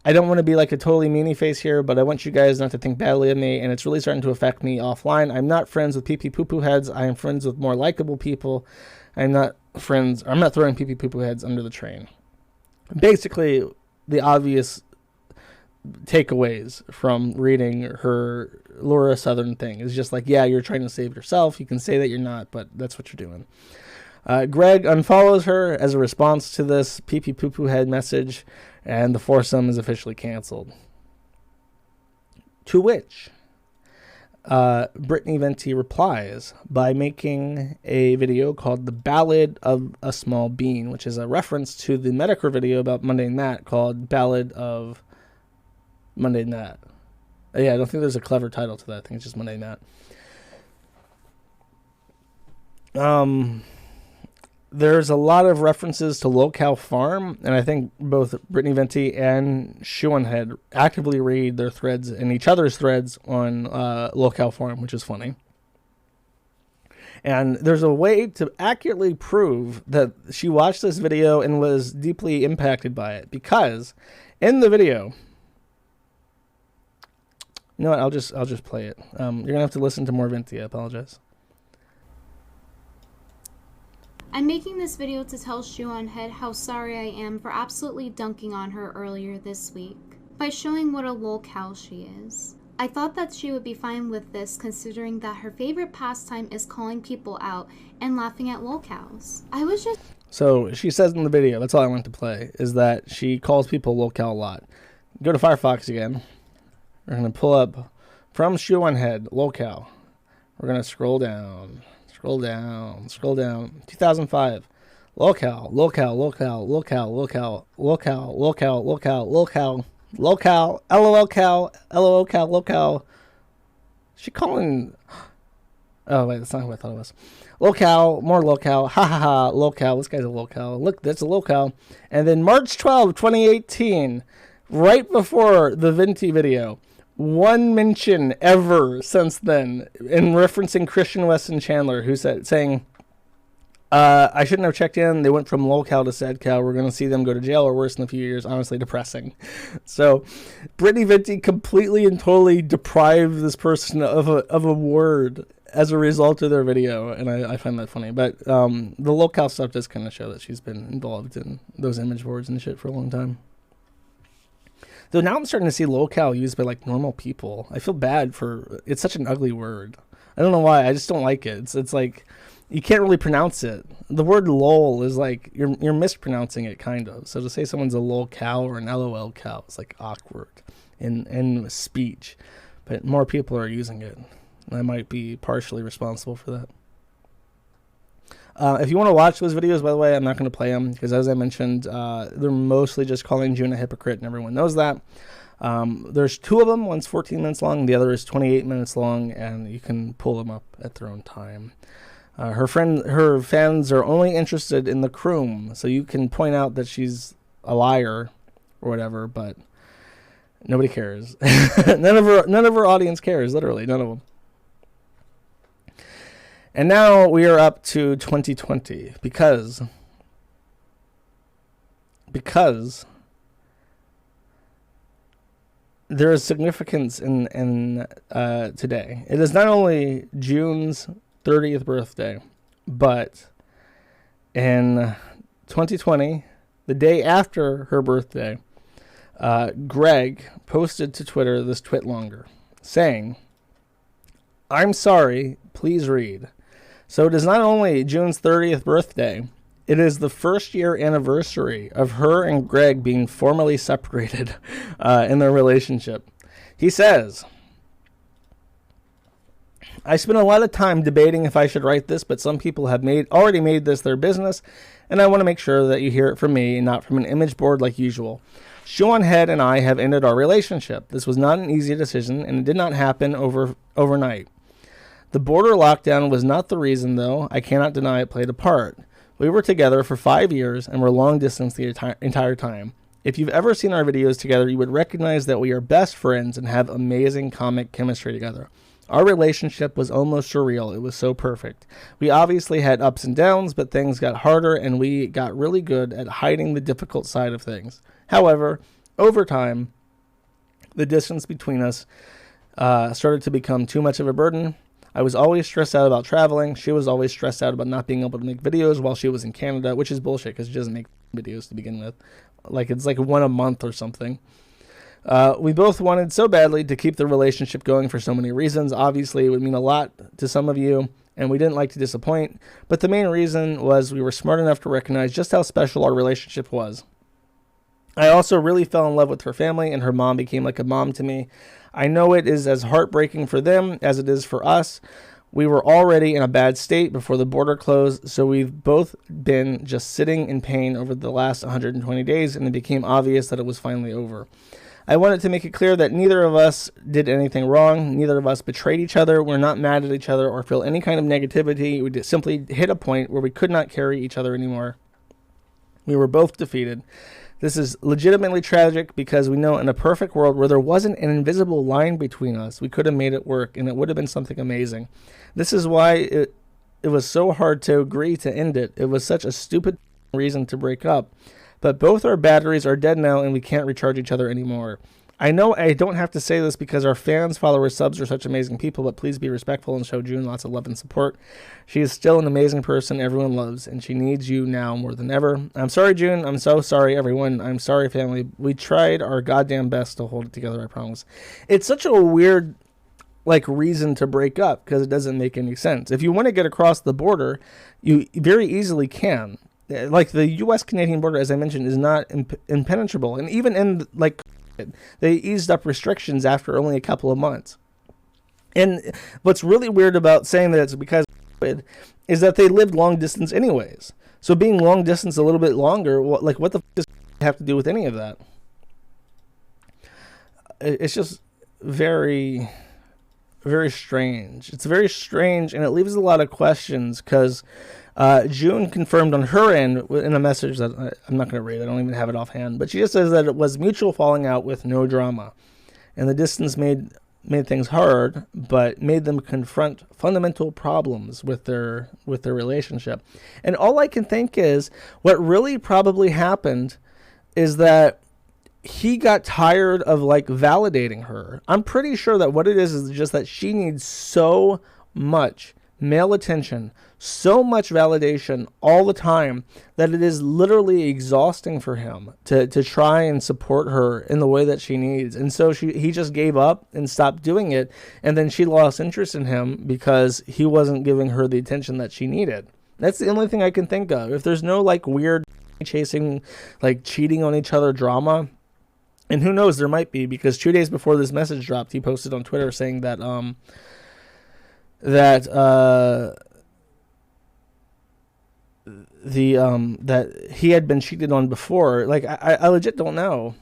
I don't want to be like a totally meanie face here, but I want you guys not to think badly of me, and it's really starting to affect me offline. I'm not friends with pee-pee poo-poo heads. I am friends with more likable people. I'm not throwing pee-pee poo-poo heads under the train. Basically, the obvious takeaways from reading her Laura Southern thing is just like, yeah, you're trying to save yourself. You can say that you're not, but that's what you're doing. Greg unfollows her as a response to this pee-pee poo-poo head message, and the foursome is officially canceled. To which Brittany Venty replies by making a video called The Ballad of a Small Bean, which is a reference to the Medicare video about Mundane Matt called Ballad of Mundane Matt. Yeah, I don't think there's a clever title to that. I think it's just Mundane Matt. there's a lot of references to Locale Farm, and I think both Brittany Venty and Shoeonhead actively read their threads and each other's threads on Locale Farm, which is funny. And there's a way to accurately prove that she watched this video and was deeply impacted by it, because in the video, you know what? I'll just play it. You're gonna have to listen to more Venty. I apologize. I'm making this video to tell Shoeonhead how sorry I am for absolutely dunking on her earlier this week by showing what a lolcow she is. I thought that she would be fine with this, considering that her favorite pastime is calling people out and laughing at lolcows. I was just... So she says in the video, that's all I want to play, is that she calls people lolcow a lot. Go to Firefox again. We're going to pull up from Shoeonhead, lolcow. We're going to scroll down. Scroll down. 2005. Lolcow. LOL cow. She calling... Oh, wait, that's not who I thought it was. Lolcow, more lolcow. Ha ha ha, lolcow. This guy's a lolcow. Look, that's a lolcow. And then March 12, 2018, right before the Venty video, one mention ever since then in referencing Christian Weston Chandler, who saying, I shouldn't have checked in. They went from lolcow to sad cow. We're going to see them go to jail or worse in a few years. Honestly depressing. So Brittany Venty completely and totally deprived this person of a word as a result of their video, and I find that funny. But the lolcow stuff does kind of show that she's been involved in those image boards and shit for a long time. Though now I'm starting to see lolcow used by like normal people. I feel bad for, it's such an ugly word. I don't know why. I just don't like it. It's like you can't really pronounce it. The word lol is like you're mispronouncing it kind of. So to say someone's a lolcow or an LOL cow is like awkward in speech. But more people are using it. I might be partially responsible for that. If you want to watch those videos, by the way, I'm not going to play them because, as I mentioned, they're mostly just calling June a hypocrite, and everyone knows that. There's two of them. One's 14 minutes long. The other is 28 minutes long, and you can pull them up at their own time. Her fans are only interested in the croom, so you can point out that she's a liar or whatever, but nobody cares. None of her audience cares, literally, none of them. And now we are up to 2020 because there is significance in today. It is not only June's 30th birthday, but in 2020, the day after her birthday, Greg posted to Twitter this twit longer saying, "I'm sorry, please read." So it is not only June's 30th birthday, it is the first year anniversary of her and Greg being formally separated in their relationship. He says, "I spent a lot of time debating if I should write this, but some people have already made this their business, and I want to make sure that you hear it from me and not from an image board like usual. Shoeonhead and I have ended our relationship. This was not an easy decision, and it did not happen overnight. The border lockdown was not the reason, though. I cannot deny it played a part. We were together for 5 years and were long distance the entire time. If you've ever seen our videos together, you would recognize that we are best friends and have amazing comic chemistry together. Our relationship was almost surreal. It was so perfect. We obviously had ups and downs, but things got harder and we got really good at hiding the difficult side of things. However, over time, the distance between us started to become too much of a burden. I was always stressed out about traveling. She was always stressed out about not being able to make videos while she was in Canada, which is bullshit because she doesn't make videos to begin with. Like, it's like one a month or something. We both wanted so badly to keep the relationship going for so many reasons. Obviously, it would mean a lot to some of you, and we didn't like to disappoint. But the main reason was we were smart enough to recognize just how special our relationship was. I also really fell in love with her family, and her mom became like a mom to me. I know it is as heartbreaking for them as it is for us. We were already in a bad state before the border closed, so we've both been just sitting in pain over the last 120 days, and it became obvious that it was finally over. I wanted to make it clear that neither of us did anything wrong. Neither of us betrayed each other. We're not mad at each other or feel any kind of negativity. We just simply hit a point where we could not carry each other anymore. We were both defeated. This is legitimately tragic because we know in a perfect world where there wasn't an invisible line between us, we could have made it work and it would have been something amazing. This is why it was so hard to agree to end it. It was such a stupid reason to break up. But both our batteries are dead now and we can't recharge each other anymore. I know I don't have to say this because our fans, followers, subs are such amazing people, but please be respectful and show June lots of love and support. She is still an amazing person everyone loves, and she needs you now more than ever. I'm sorry, June. I'm so sorry, everyone. I'm sorry, family. We tried our goddamn best to hold it together, I promise. It's such a weird, reason to break up because it doesn't make any sense. If you want to get across the border, you very easily can. Like, the U.S.-Canadian border, as I mentioned, is not impenetrable. And even in, they eased up restrictions after only a couple of months. And what's really weird about saying that it's because of COVID is that they lived long distance anyways. So being long distance a little bit longer, what the does it have to do with any of that? It's just very, very strange. It's very strange, and it leaves a lot of questions because June confirmed on her end in a message that I'm not going to read. I don't even have it offhand. But she just says that it was mutual falling out with no drama. And the distance made things hard, but made them confront fundamental problems with their relationship. And all I can think is what really probably happened is that he got tired of validating her. I'm pretty sure that what it is just that she needs so much male attention, so much validation all the time that it is literally exhausting for him to try and support her in the way that she needs. And so he just gave up and stopped doing it. And then she lost interest in him because he wasn't giving her the attention that she needed. That's the only thing I can think of. If there's no weird chasing, cheating on each other drama, and who knows, there might be, because 2 days before this message dropped, he posted on Twitter saying that that he had been cheated on before. I legit don't know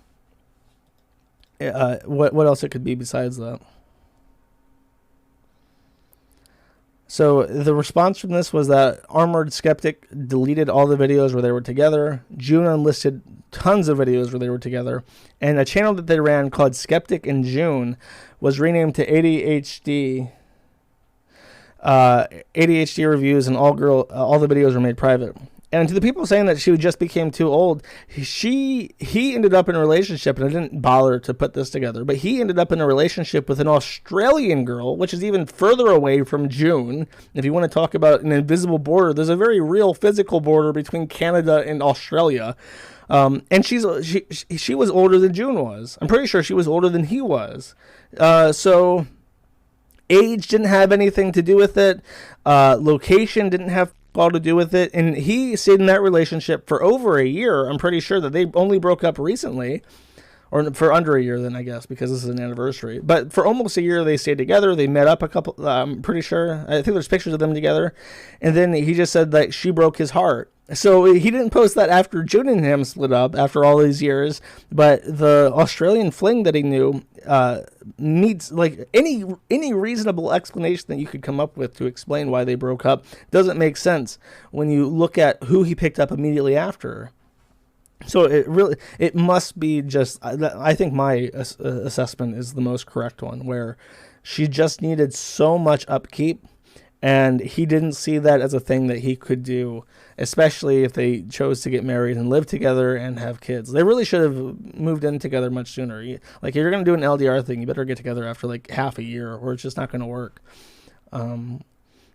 what else it could be besides that. So the response from this was that Armored Skeptic deleted all the videos where they were together. June unlisted tons of videos where they were together. And a channel that they ran called Skeptic in June was renamed to ADHD reviews, and all the videos were made private. And to the people saying that she just became too old, he ended up in a relationship, and I didn't bother to put this together, but he ended up in a relationship with an Australian girl, which is even further away from June. If you want to talk about an invisible border, there's a very real physical border between Canada and Australia. And she was older than June was. I'm pretty sure she was older than he was. So age didn't have anything to do with it. Location didn't have all to do with it. And he stayed in that relationship for over a year. I'm pretty sure that they only broke up recently, or for under a year then, I guess, because this is an anniversary. But for almost a year they stayed together. They met up a couple, I'm pretty sure. I think there's pictures of them together. And then he just said that she broke his heart. So he didn't post that after June and him split up after all these years, but the Australian fling that he knew needs any reasonable explanation that you could come up with to explain why they broke up doesn't make sense when you look at who he picked up immediately after. So it must be just, I think my assessment is the most correct one, where she just needed so much upkeep. And he didn't see that as a thing that he could do, especially if they chose to get married and live together and have kids. They really should have moved in together much sooner. If you're going to do an LDR thing, you better get together after half a year, or it's just not going to work. And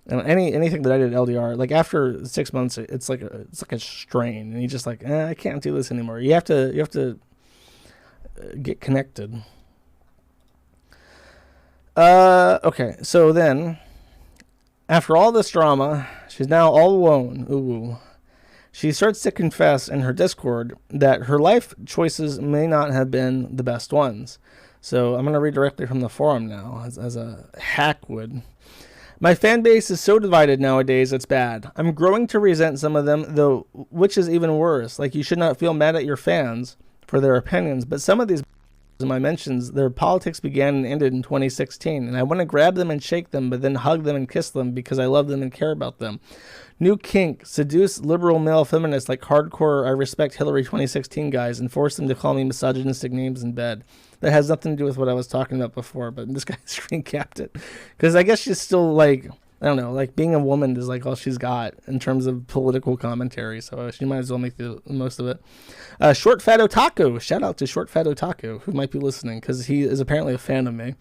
anything that I did LDR, after 6 months, it's like a strain, and you're just I can't do this anymore. You have to get connected. Okay, so then, after all this drama, she's now all alone. Ooh. She starts to confess in her Discord that her life choices may not have been the best ones. So I'm going to read directly from the forum now, as a hack would. My fan base is so divided nowadays, it's bad. I'm growing to resent some of them, though, which is even worse. You should not feel mad at your fans for their opinions, but some of these in my mentions, their politics began and ended in 2016, and I want to grab them and shake them, but then hug them and kiss them because I love them and care about them. New kink, seduce liberal male feminists like hardcore I respect Hillary 2016 guys and force them to call me misogynistic names in bed. That has nothing to do with what I was talking about before, but this guy screen capped it. Because I guess she's still like, I don't know, like being a woman is like all she's got in terms of political commentary, so she might as well make the most of it. Short Fat Otaku, shout out to Short Fat Otaku, who might be listening, because he is apparently a fan of me,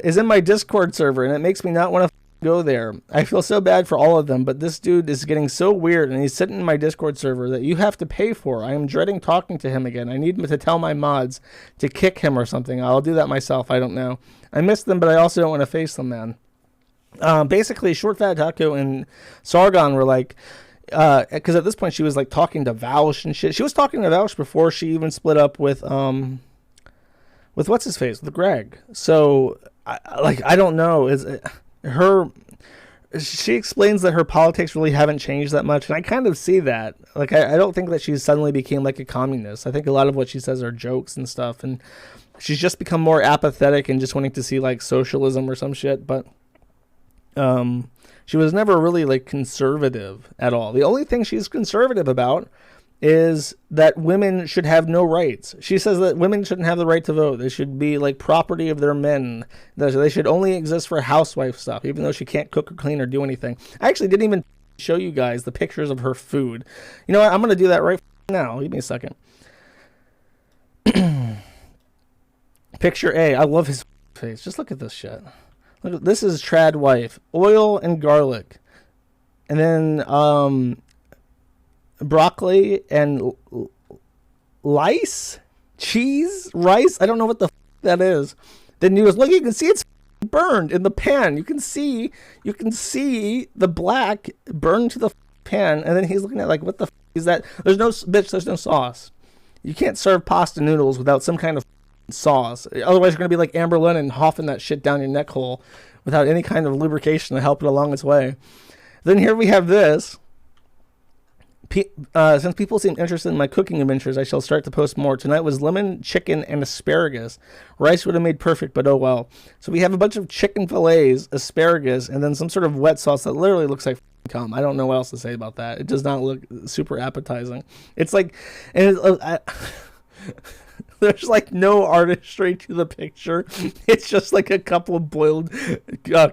is in my Discord server, and it makes me not want to go there. I feel so bad for all of them, but this dude is getting so weird, and he's sitting in my Discord server that you have to pay for. I am dreading talking to him again. I need to tell my mods to kick him or something. I'll do that myself, I don't know. I miss them, but I also don't want to face them, man. Basically, Short Fat Taco and Sargon were like, because at this point she was like talking to Vaush and shit. She was talking to Vaush before she even split up with what's his face, with Greg. So, I don't know. She explains that her politics really haven't changed that much, and I kind of see that. Like, I don't think that she suddenly became like a communist. I think a lot of what she says are jokes and stuff, and she's just become more apathetic and just wanting to see like socialism or some shit, but she was never really like conservative at all. The only thing she's conservative about is that women should have no rights. She says that women shouldn't have the right to vote. They should be like property of their men. They should only exist for housewife stuff, even though she can't cook or clean or do anything. I actually didn't even show you guys the pictures of her food. You know what? I'm going to do that right now. Give me a second. Picture A. I love his face. Just look at this shit. Look, this is trad wife. Oil and garlic. And then broccoli and lice? Cheese? Rice? I don't know what the that is. Then he was, look, you can see it's burned in the pan. You can see the black burned to the pan. And then he's looking at like, what the is that? There's no sauce. You can't serve pasta noodles without some kind of sauce. Otherwise, you're going to be like Amber Lennon hoffing that shit down your neck hole without any kind of lubrication to help it along its way. Then here we have this. Since people seem interested in my cooking adventures, I shall start to post more. Tonight was lemon, chicken, and asparagus. Rice would have made perfect, but oh well. So we have a bunch of chicken fillets, asparagus, and then some sort of wet sauce that literally looks like cum. I don't know what else to say about that. It does not look super appetizing. It's like, and there's like no artistry to the picture. It's just like a couple of boiled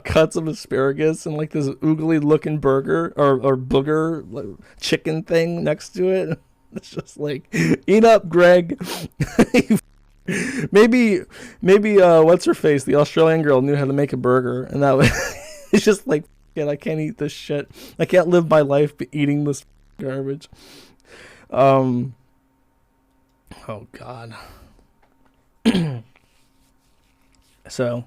cuts of asparagus and like this oogly looking burger or booger like, chicken thing next to it. It's just like, eat up, Greg. maybe what's her face, the Australian girl, knew how to make a burger, and that was it's just like, I can't eat this shit. I can't live my life eating this garbage. Oh God. So,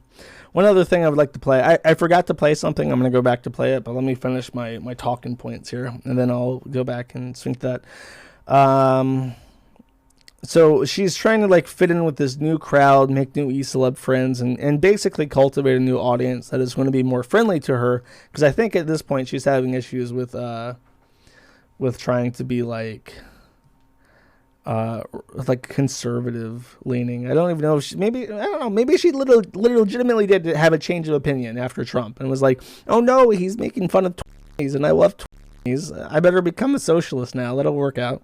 one other thing I would like to play. I forgot to play something. I'm going to go back to play it, but let me finish my talking points here, and then I'll go back and sync that. So, she's trying to like fit in with this new crowd, make new e-celeb friends, and basically cultivate a new audience that is going to be more friendly to her, because I think at this point she's having issues with trying to be like conservative leaning. I don't even know if she, maybe she legitimately did have a change of opinion after Trump and was like, oh no, he's making fun of 20s and I love 20s. I better become a socialist now. That'll work out.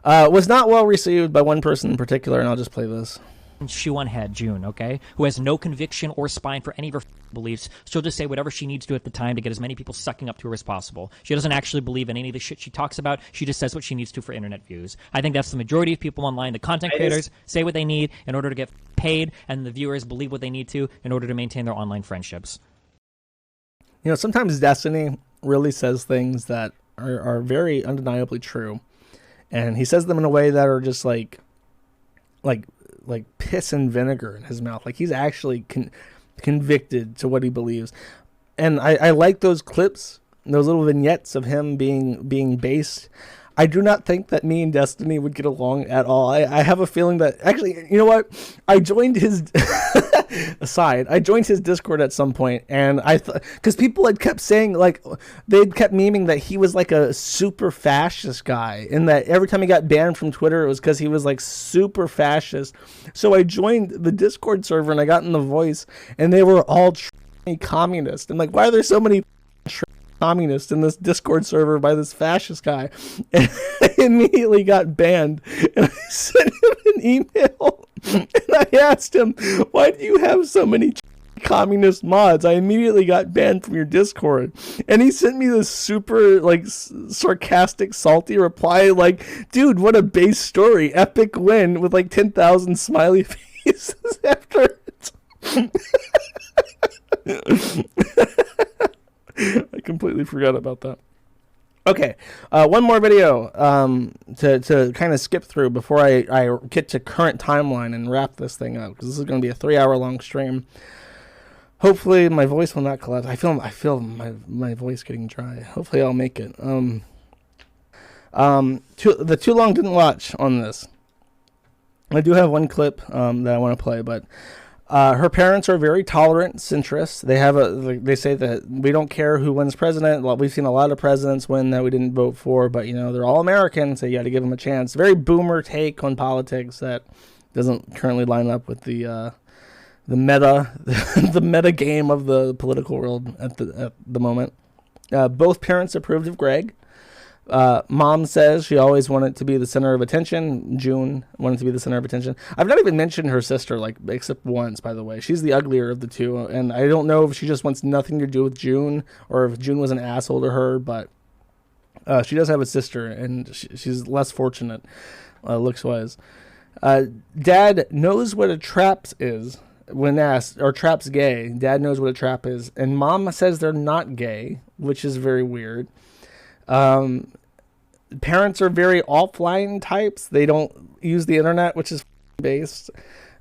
Was not well received by one person in particular, and I'll just play this. Shoeonhead June, okay, who has no conviction or spine for any of her beliefs. She'll just say whatever she needs to at the time to get as many people sucking up to her as possible. She doesn't actually believe in any of the shit she talks about. She just says what she needs to for internet views. I think that's the majority of people online. The content creators say what they need in order to get paid, and the viewers believe what they need to in order to maintain their online friendships. You know, sometimes Destiny really says things that are very undeniably true, and he says them in a way that are just like piss and vinegar in his mouth. Like he's actually convicted to what he believes. And I like those clips, those little vignettes of him being based. I do not think that me and Destiny would get along at all. I have a feeling that, actually, you know what? I joined his aside, I joined his Discord at some point, and I because people had kept saying, like, they'd kept memeing that he was like a super fascist guy, and that every time he got banned from Twitter, it was because he was like super fascist. So I joined the Discord server, and I got in the voice, and they were all communist. I'm like, why are there so many communist in this Discord server by this fascist guy? And I immediately got banned, and I sent him an email, and I asked him, why do you have so many communist mods? I immediately got banned from your Discord. And he sent me this super like sarcastic, salty reply like, dude, what a base story, epic win, with like 10,000 smiley faces after it. I completely forgot about that. Okay, one more video to kind of skip through before I get to current timeline and wrap this thing up, because this is going to be a 3-hour long stream. Hopefully my voice will not collapse. I feel my voice getting dry. Hopefully I'll make it. The too long didn't watch on this. I do have one clip that I want to play, but her parents are very tolerant centrists. They say that we don't care who wins president. Well, we've seen a lot of presidents win that we didn't vote for, but they're all American, so you got to give them a chance. Very boomer take on politics that doesn't currently line up with the meta the meta game of the political world at the moment. Both parents approved of Greg. Mom says she always wanted to be the center of attention. June wanted to be the center of attention. I've not even mentioned her sister, except once, by the way. She's the uglier of the two, and I don't know if she just wants nothing to do with June, or if June was an asshole to her, but she does have a sister, and she's less fortunate, looks-wise. Dad knows what a trap is. When asked, are traps gay? Dad knows what a trap is, and Mom says they're not gay, which is very weird. Parents are very offline types. They don't use the internet, which is based,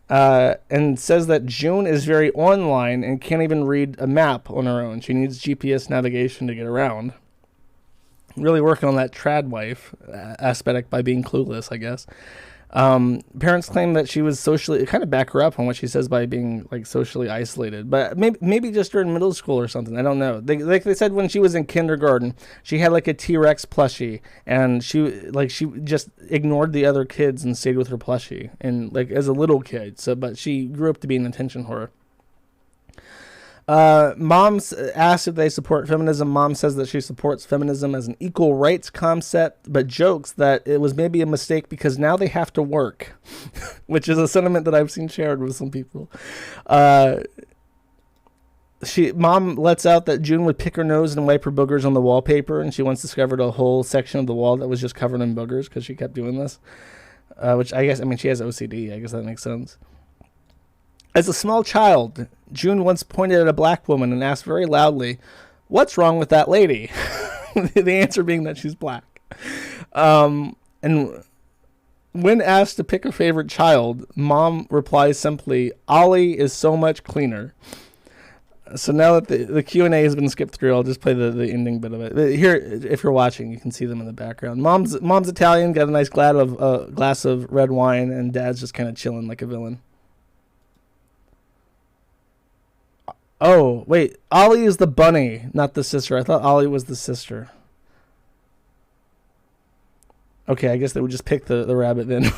and says that June is very online and can't even read a map on her own. She needs GPS navigation to get around. Really working on that trad wife aesthetic by being clueless, I guess. Parents claim that she was socially, kind of back her up on what she says by being socially isolated, but maybe just during middle school or something. I don't know. They said when she was in kindergarten, she had a T-Rex plushie, and she just ignored the other kids and stayed with her plushie, and as a little kid. But she grew up to be an attention whore. Mom's asked if they support feminism. Mom says that she supports feminism as an equal rights concept, but jokes that it was maybe a mistake because now they have to work, which is a sentiment that I've seen shared with some people. Mom lets out that June would pick her nose and wipe her boogers on the wallpaper, and she once discovered a whole section of the wall that was just covered in boogers because she kept doing this, which she has OCD. I guess that makes sense. As a small child, June once pointed at a black woman and asked very loudly, "What's wrong with that lady?" The answer being that she's black. And when asked to pick her favorite child, Mom replies simply, "Ollie is so much cleaner." So now that the Q&A has been skipped through, I'll just play the ending bit of it. Here, if you're watching, you can see them in the background. Mom's Italian, got a nice glass of red wine, and Dad's just kind of chilling like a villain. Oh, wait. Ollie is the bunny, not the sister. I thought Ollie was the sister. Okay, I guess they would just pick the rabbit then. Do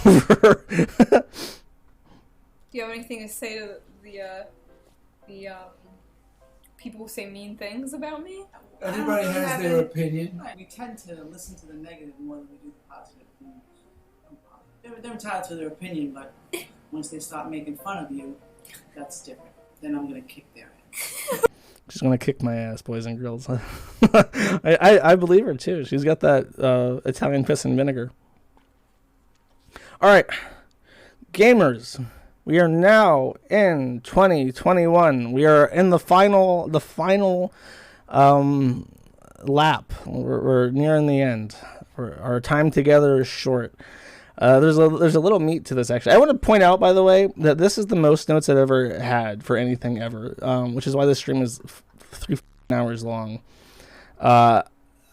you have anything to say to the people who say mean things about me? Everybody has their opinion. We tend to listen to the negative more than we do the positive. They're entitled to their opinion, but once they start making fun of you, that's different. Then I'm going to kick their ass. She's gonna kick my ass, boys and girls. I believe her too. She's got that Italian piss and vinegar. All right, gamers. We are now in 2021. We are in the final lap. We're nearing the end. Our time together is short. There's a little meat to this, actually. I want to point out, by the way, that this is the most notes I've ever had for anything ever, which is why this stream is 3 hours long.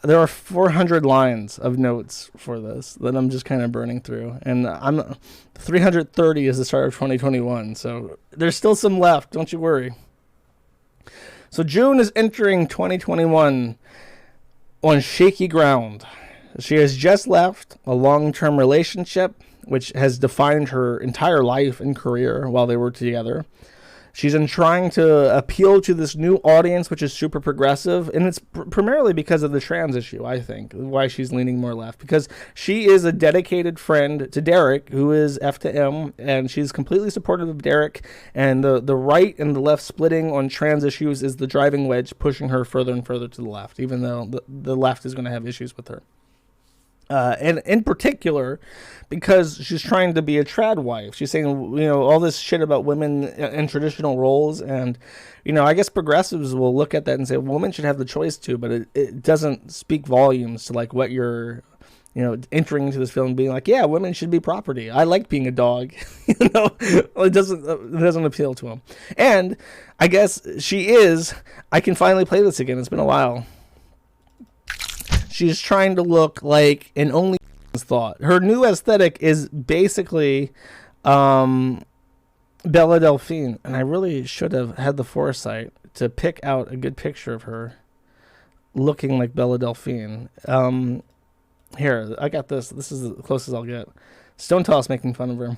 there are 400 lines of notes for this that I'm just kind of burning through, and 330 is the start of 2021, so there's still some left. Don't you worry. So June is entering 2021 on shaky ground. She has just left a long-term relationship, which has defined her entire life and career while they were together. She's in trying to appeal to this new audience, which is super progressive, and it's primarily because of the trans issue, I think, why she's leaning more left. Because she is a dedicated friend to Derek, who is F to M, and she's completely supportive of Derek, and the right and the left splitting on trans issues is the driving wedge pushing her further and further to the left, even though the left is going to have issues with her. And in particular, because she's trying to be a trad wife. She's saying, all this shit about women in traditional roles. And, I guess progressives will look at that and say, women should have the choice to, but it doesn't speak volumes to, like, what you're, entering into this film being like, yeah, women should be property. I like being a dog. It doesn't appeal to them. And I guess I can finally play this again. It's been a while. She's trying to look like an only thought. Her new aesthetic is basically Bella Delphine, and I really should have had the foresight to pick out a good picture of her looking like Bella Delphine. Here, I got this. This is the closest I'll get. Stone Toss making fun of her.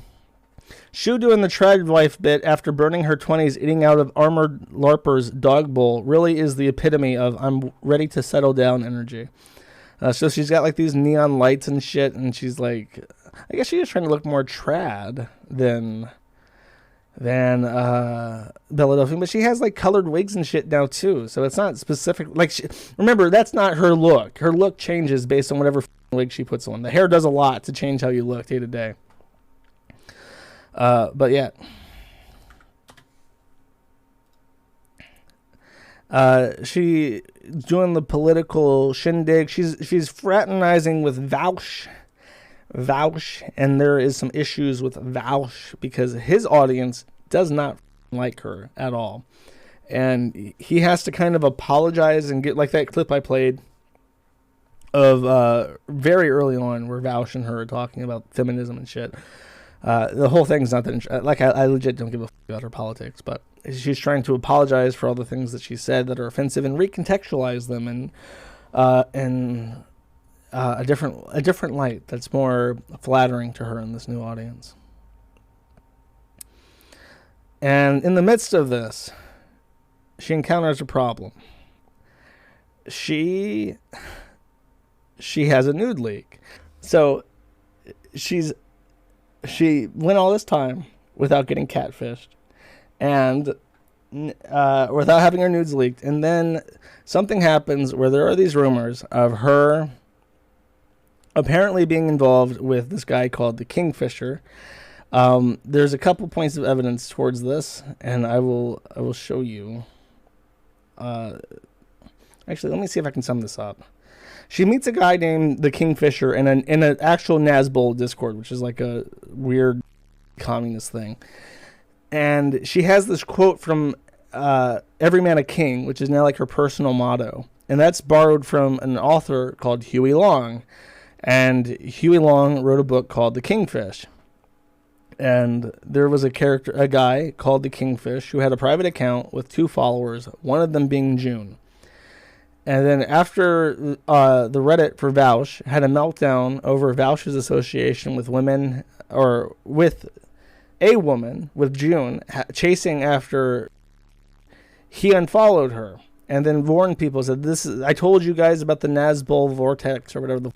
Shu doing the trad wife bit after burning her 20s eating out of Armored LARPer's dog bowl really is the epitome of I'm ready to settle down energy. So she's got like these neon lights and shit, and she's like, I guess she's trying to look more trad than Bella Delphine, but she has like colored wigs and shit now too, so it's not specific. Like, remember, that's not her look. Her look changes based on whatever wig she puts on. The hair does a lot to change how you look day to day. But yeah. She doing the political shindig. She's fraternizing with Vaush, and there is some issues with Vaush because his audience does not like her at all, and he has to kind of apologize and get like that clip I played of very early on where Vaush and her are talking about feminism and shit. The whole thing's not that like I legit don't give a fuck about her politics, but she's trying to apologize for all the things that she said that are offensive and recontextualize them in a different light that's more flattering to her and this new audience. And in the midst of this, she encounters a problem. She has a nude leak. So she went all this time without getting catfished and without having her nudes leaked. And then something happens where there are these rumors of her apparently being involved with this guy called the Kingfisher. There's a couple points of evidence towards this, and I will show you. Actually, let me see if I can sum this up. She meets a guy named the Kingfisher in an actual Nazbol Discord, which is like a weird communist thing. And she has this quote from Every Man a King, which is now like her personal motto. And that's borrowed from an author called Huey Long. And Huey Long wrote a book called The Kingfish. And there was a guy called the Kingfish who had a private account with 2 followers, one of them being June. And then after the Reddit for Vaush had a meltdown over Vaush's association with women, or with a woman, with June, chasing after, he unfollowed her. And then warned people, said, I told you guys about the Nazbol vortex, or whatever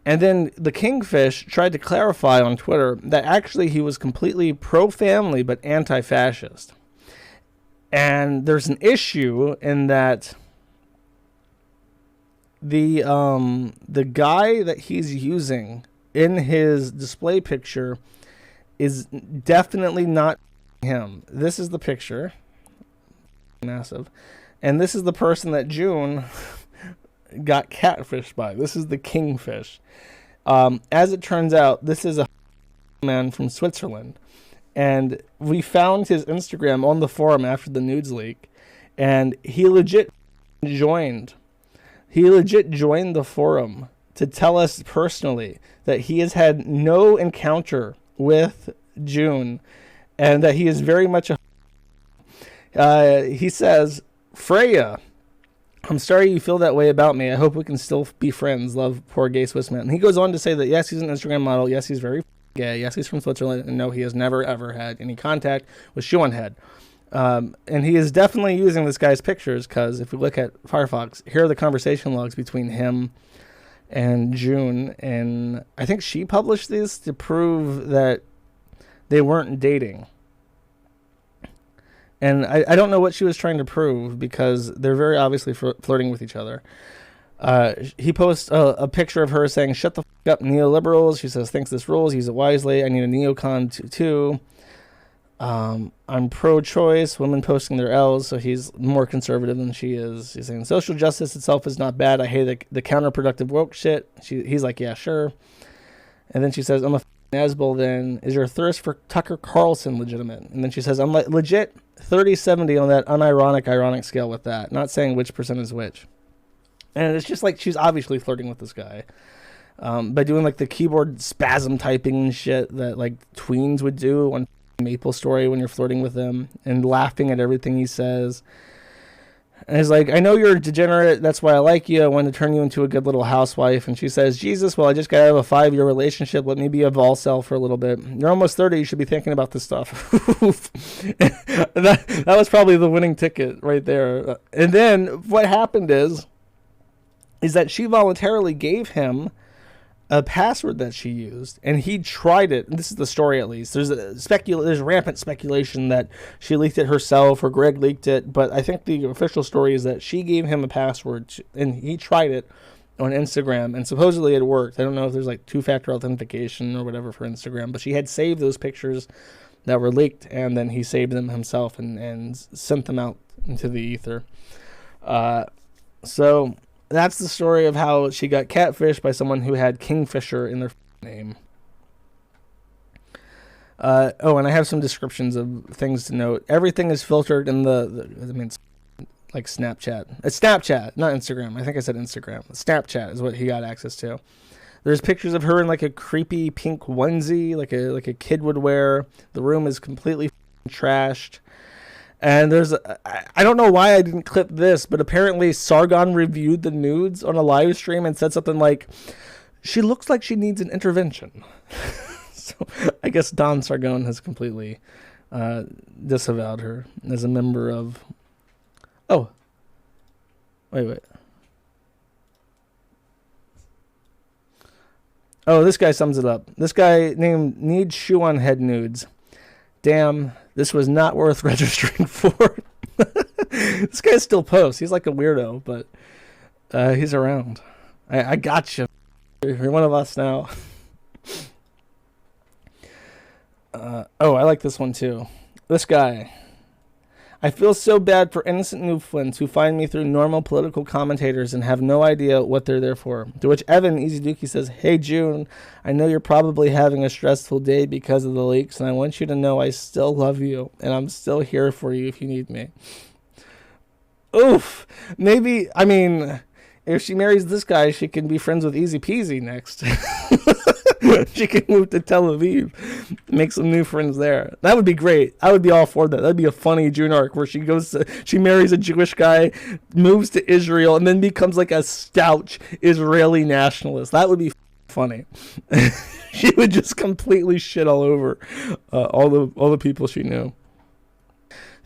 And then the Kingfish tried to clarify on Twitter that actually he was completely pro-family but anti-fascist. And there's an issue in that the guy that he's using in his display picture is definitely not him. This is the picture. Massive. And this is the person that June got catfished by. This is the Kingfish. As it turns out, this is a man from Switzerland. And we found his Instagram on the forum after the nudes leak. And he legit joined He legit joined the forum to tell us personally that he has had no encounter with June and that he is very much a... he says, Freya, I'm sorry you feel that way about me. I hope we can still be friends. Love, poor gay Swiss man. And he goes on to say that, yes, he's an Instagram model. Yes, he's very gay. Yes, he's from Switzerland. And no, he has never, ever had any contact with Shoeonhead. And he is definitely using this guy's pictures because if we look at Firefox, here are the conversation logs between him and June. And I think she published these to prove that they weren't dating. And I don't know what she was trying to prove because they're very obviously flirting with each other. He posts a picture of her saying, shut the f*** up, neoliberals. She says, thinks this rules. Use it wisely. I need a neocon too. I'm pro-choice. Women posting their L's, so he's more conservative than she is. He's saying social justice itself is not bad. I hate the counterproductive woke shit. He's like, yeah, sure. And then she says, I'm a Nesbill then. Is your thirst for Tucker Carlson legitimate? And then she says, I'm like legit 30-70 on that ironic scale with that. Not saying which percent is which. And it's just like she's obviously flirting with this guy. By doing like the keyboard spasm typing and shit that like tweens would do on Maple Story when you're flirting with him and laughing at everything he says. And he's like, I know you're a degenerate. That's why I like you. I want to turn you into a good little housewife. And she says, Jesus, well, I just got out of a 5-year relationship. Let me be a Volcel for a little bit. You're almost 30. You should be thinking about this stuff. that was probably the winning ticket right there. And then what happened is that she voluntarily gave him a password that she used, and he tried it. And this is the story, at least. There's rampant speculation that she leaked it herself or Greg leaked it, but I think the official story is that she gave him a password, and he tried it on Instagram, and supposedly it worked. I don't know if there's like 2-factor authentication or whatever for Instagram, but she had saved those pictures that were leaked, and then he saved them himself and sent them out into the ether. So that's the story of how she got catfished by someone who had Kingfisher in their name. And I have some descriptions of things to note. Everything is filtered in it's like Snapchat. It's Snapchat, not Instagram. I think I said Instagram. Snapchat is what he got access to. There's pictures of her in like a creepy pink onesie, like a kid would wear. The room is completely trashed. And I don't know why I didn't clip this, but apparently Sargon reviewed the nudes on a live stream and said something like, she looks like she needs an intervention. So I guess Don Sargon has completely disavowed her as a member of... Oh. Wait. Oh, this guy sums it up. This guy named Needs Shoeonhead Nudes. Damn, this was not worth registering for. This guy still posts. He's like a weirdo, but he's around. I got you. You're one of us now. I like this one too. This guy. I feel so bad for innocent Newfoundlands who find me through normal political commentators and have no idea what they're there for. To which Evan Easy Dookie says, hey June, I know you're probably having a stressful day because of the leaks, and I want you to know I still love you, and I'm still here for you if you need me. Oof. Maybe, if she marries this guy, she can be friends with Easy Peasy next. She can move to Tel Aviv, make some new friends there. That would be great. I would be all for that. That'd be a funny June arc where she marries a Jewish guy, moves to Israel, and then becomes like a stout Israeli nationalist. That would be funny. She would just completely shit all over all the people she knew.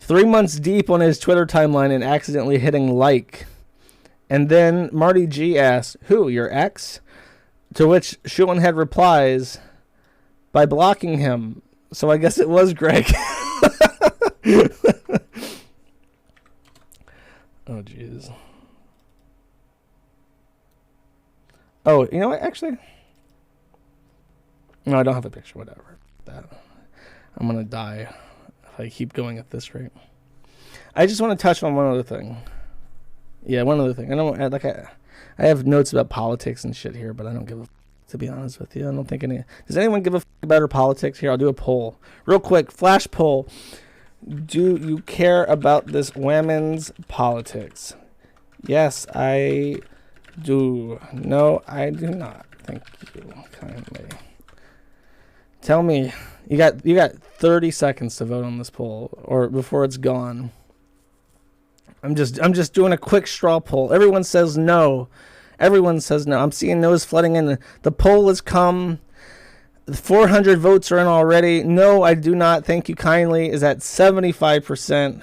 3 months deep on his Twitter timeline and accidentally hitting like. And then Marty G asks, who, your ex? To which Shoeonhead replies by blocking him. So I guess it was Greg. Oh, jeez. Oh, you know what? Actually, no, I don't have a picture. Whatever. I'm going to die if I keep going at this rate. I just want to touch on one other thing. Yeah, one other thing. I have notes about politics and shit here, but I don't give a f***, to be honest with you. I don't think does anyone give a f*** about her politics? Here, I'll do a poll. Real quick, flash poll. Do you care about this women's politics? Yes, I do. No, I do not. Thank you kindly. Tell me, you got 30 seconds to vote on this poll, or before it's gone. I'm just doing a quick straw poll. Everyone says no. Everyone says no. I'm seeing no's flooding in. The poll has come. 400 votes are in already. No, I do not. Thank you kindly is at 75%.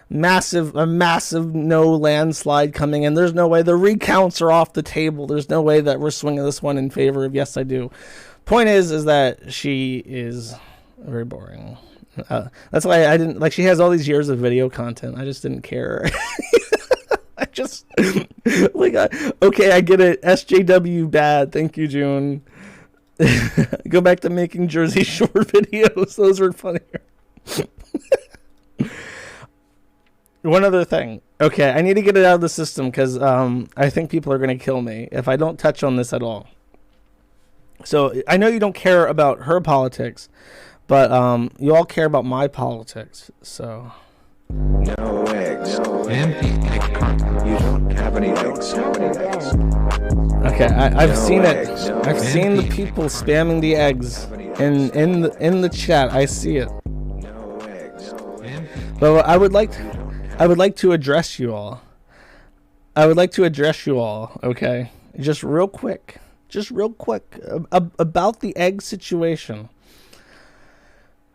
A massive no landslide coming in. There's no way. The recounts are off the table. There's no way that we're swinging this one in favor of yes, I do. Point is that she is very boring. That's why I didn't like. She has all these years of video content. I just didn't care. I just like, okay, I get it. SJW bad. Thank you, June. Go back to making Jersey Shore videos. Those were funnier. One other thing. Okay, I need to get it out of the system because I think people are going to kill me if I don't touch on this at all. So I know you don't care about her politics, but you all care about my politics. So no eggs. Empty egg carton. You don't have any eggs. Okay, I've seen it. I've seen the people spamming the eggs in the chat. I see it. But I would like to address you all. Okay, just real quick about the egg situation.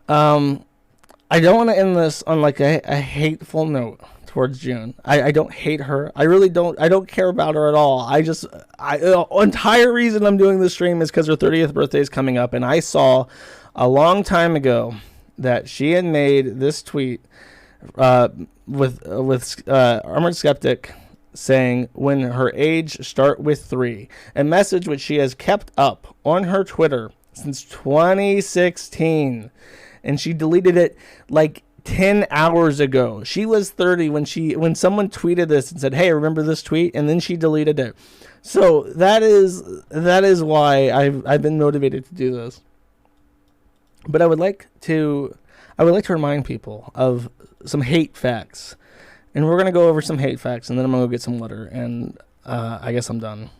I don't want to end this on like a hateful note towards June. I don't hate her. I really don't. I don't care about her at all. The entire reason I'm doing this stream is because her 30th birthday is coming up, and I saw a long time ago that she had made this tweet with Armored Skeptic saying when her age start with 3, a message which she has kept up on her Twitter since 2016, and she deleted it like 10 hours ago. She was 30 when someone tweeted this and said, "Hey, remember this tweet?" And then she deleted it. So that is why I've been motivated to do this. But I would like to remind people of some hate facts. And we're going to go over some hate facts, and then I'm going to go get some water, and I guess I'm done.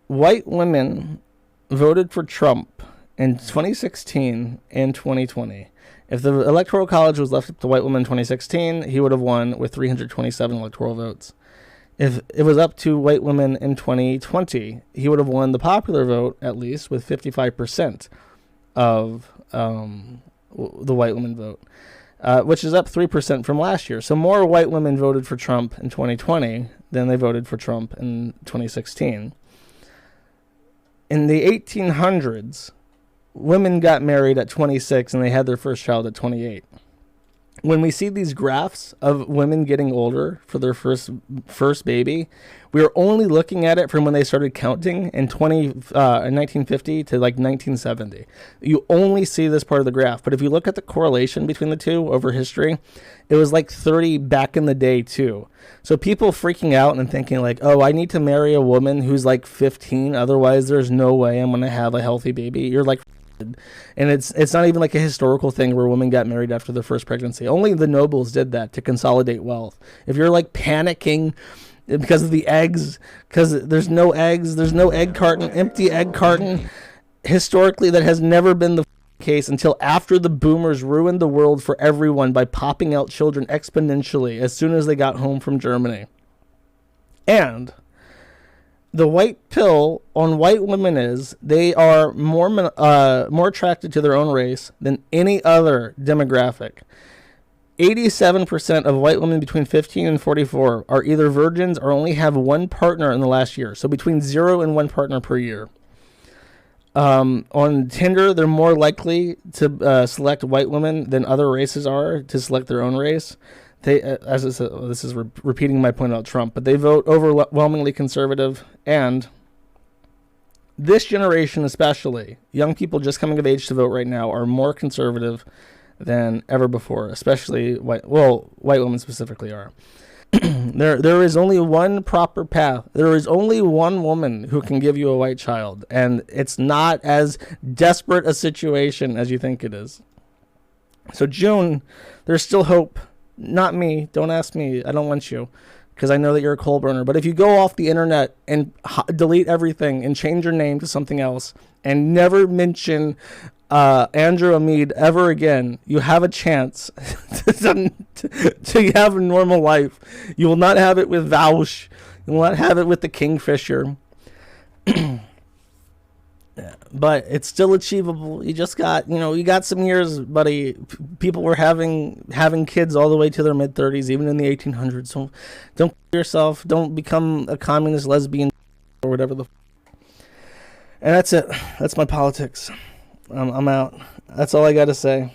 White women voted for Trump in 2016 and 2020. If the Electoral College was left up to white women in 2016, he would have won with 327 electoral votes. If it was up to white women in 2020, he would have won the popular vote, at least, with 55% of the white women vote, which is up 3% from last year. So more white women voted for Trump in 2020 than they voted for Trump in 2016. In the 1800s, women got married at 26 and they had their first child at 28. When we see these graphs of women getting older for their first baby, we are only looking at it from when they started counting in 1950 to like 1970. You only see this part of the graph. But if you look at the correlation between the two over history, it was like 30 back in the day too. So people freaking out and thinking like, oh, I need to marry a woman who's like 15, otherwise there's no way I'm going to have a healthy baby. You're like, and it's not even like a historical thing where women got married after their first pregnancy. Only the nobles did that to consolidate wealth. If you're like panicking because of the eggs, because there's no eggs, there's no egg carton, empty egg carton, historically that has never been the case until after the boomers ruined the world for everyone by popping out children exponentially as soon as they got home from Germany. And the white pill on white women is they are more attracted to their own race than any other demographic. 87% of white women between 15 and 44 are either virgins or only have one partner in the last year. So between 0 and 1 partner per year. On Tinder, they're more likely to select white women than other races are to select their own race. They, as I said, this is repeating my point about Trump, but they vote overwhelmingly conservative, and this generation especially, young people just coming of age to vote right now, are more conservative than ever before, especially white women specifically are. There is only one proper path. There is only one woman who can give you a white child, and it's not as desperate a situation as you think it is. So June, there's still hope not me. Don't ask me. I don't want you, because I know that you're a coal burner. But if you go off the internet and delete everything and change your name to something else and never mention Andrew Amid ever again, you have a chance to have a normal life. You will not have it with Vaush. You will not have it with the Kingfisher. But it's still achievable. You just got, you got some years, buddy. People were having kids all the way to their mid-30s, even in the 1800s. So don't kill yourself. Don't become a communist lesbian or whatever and that's it. That's my politics. I'm out. That's all I got to say.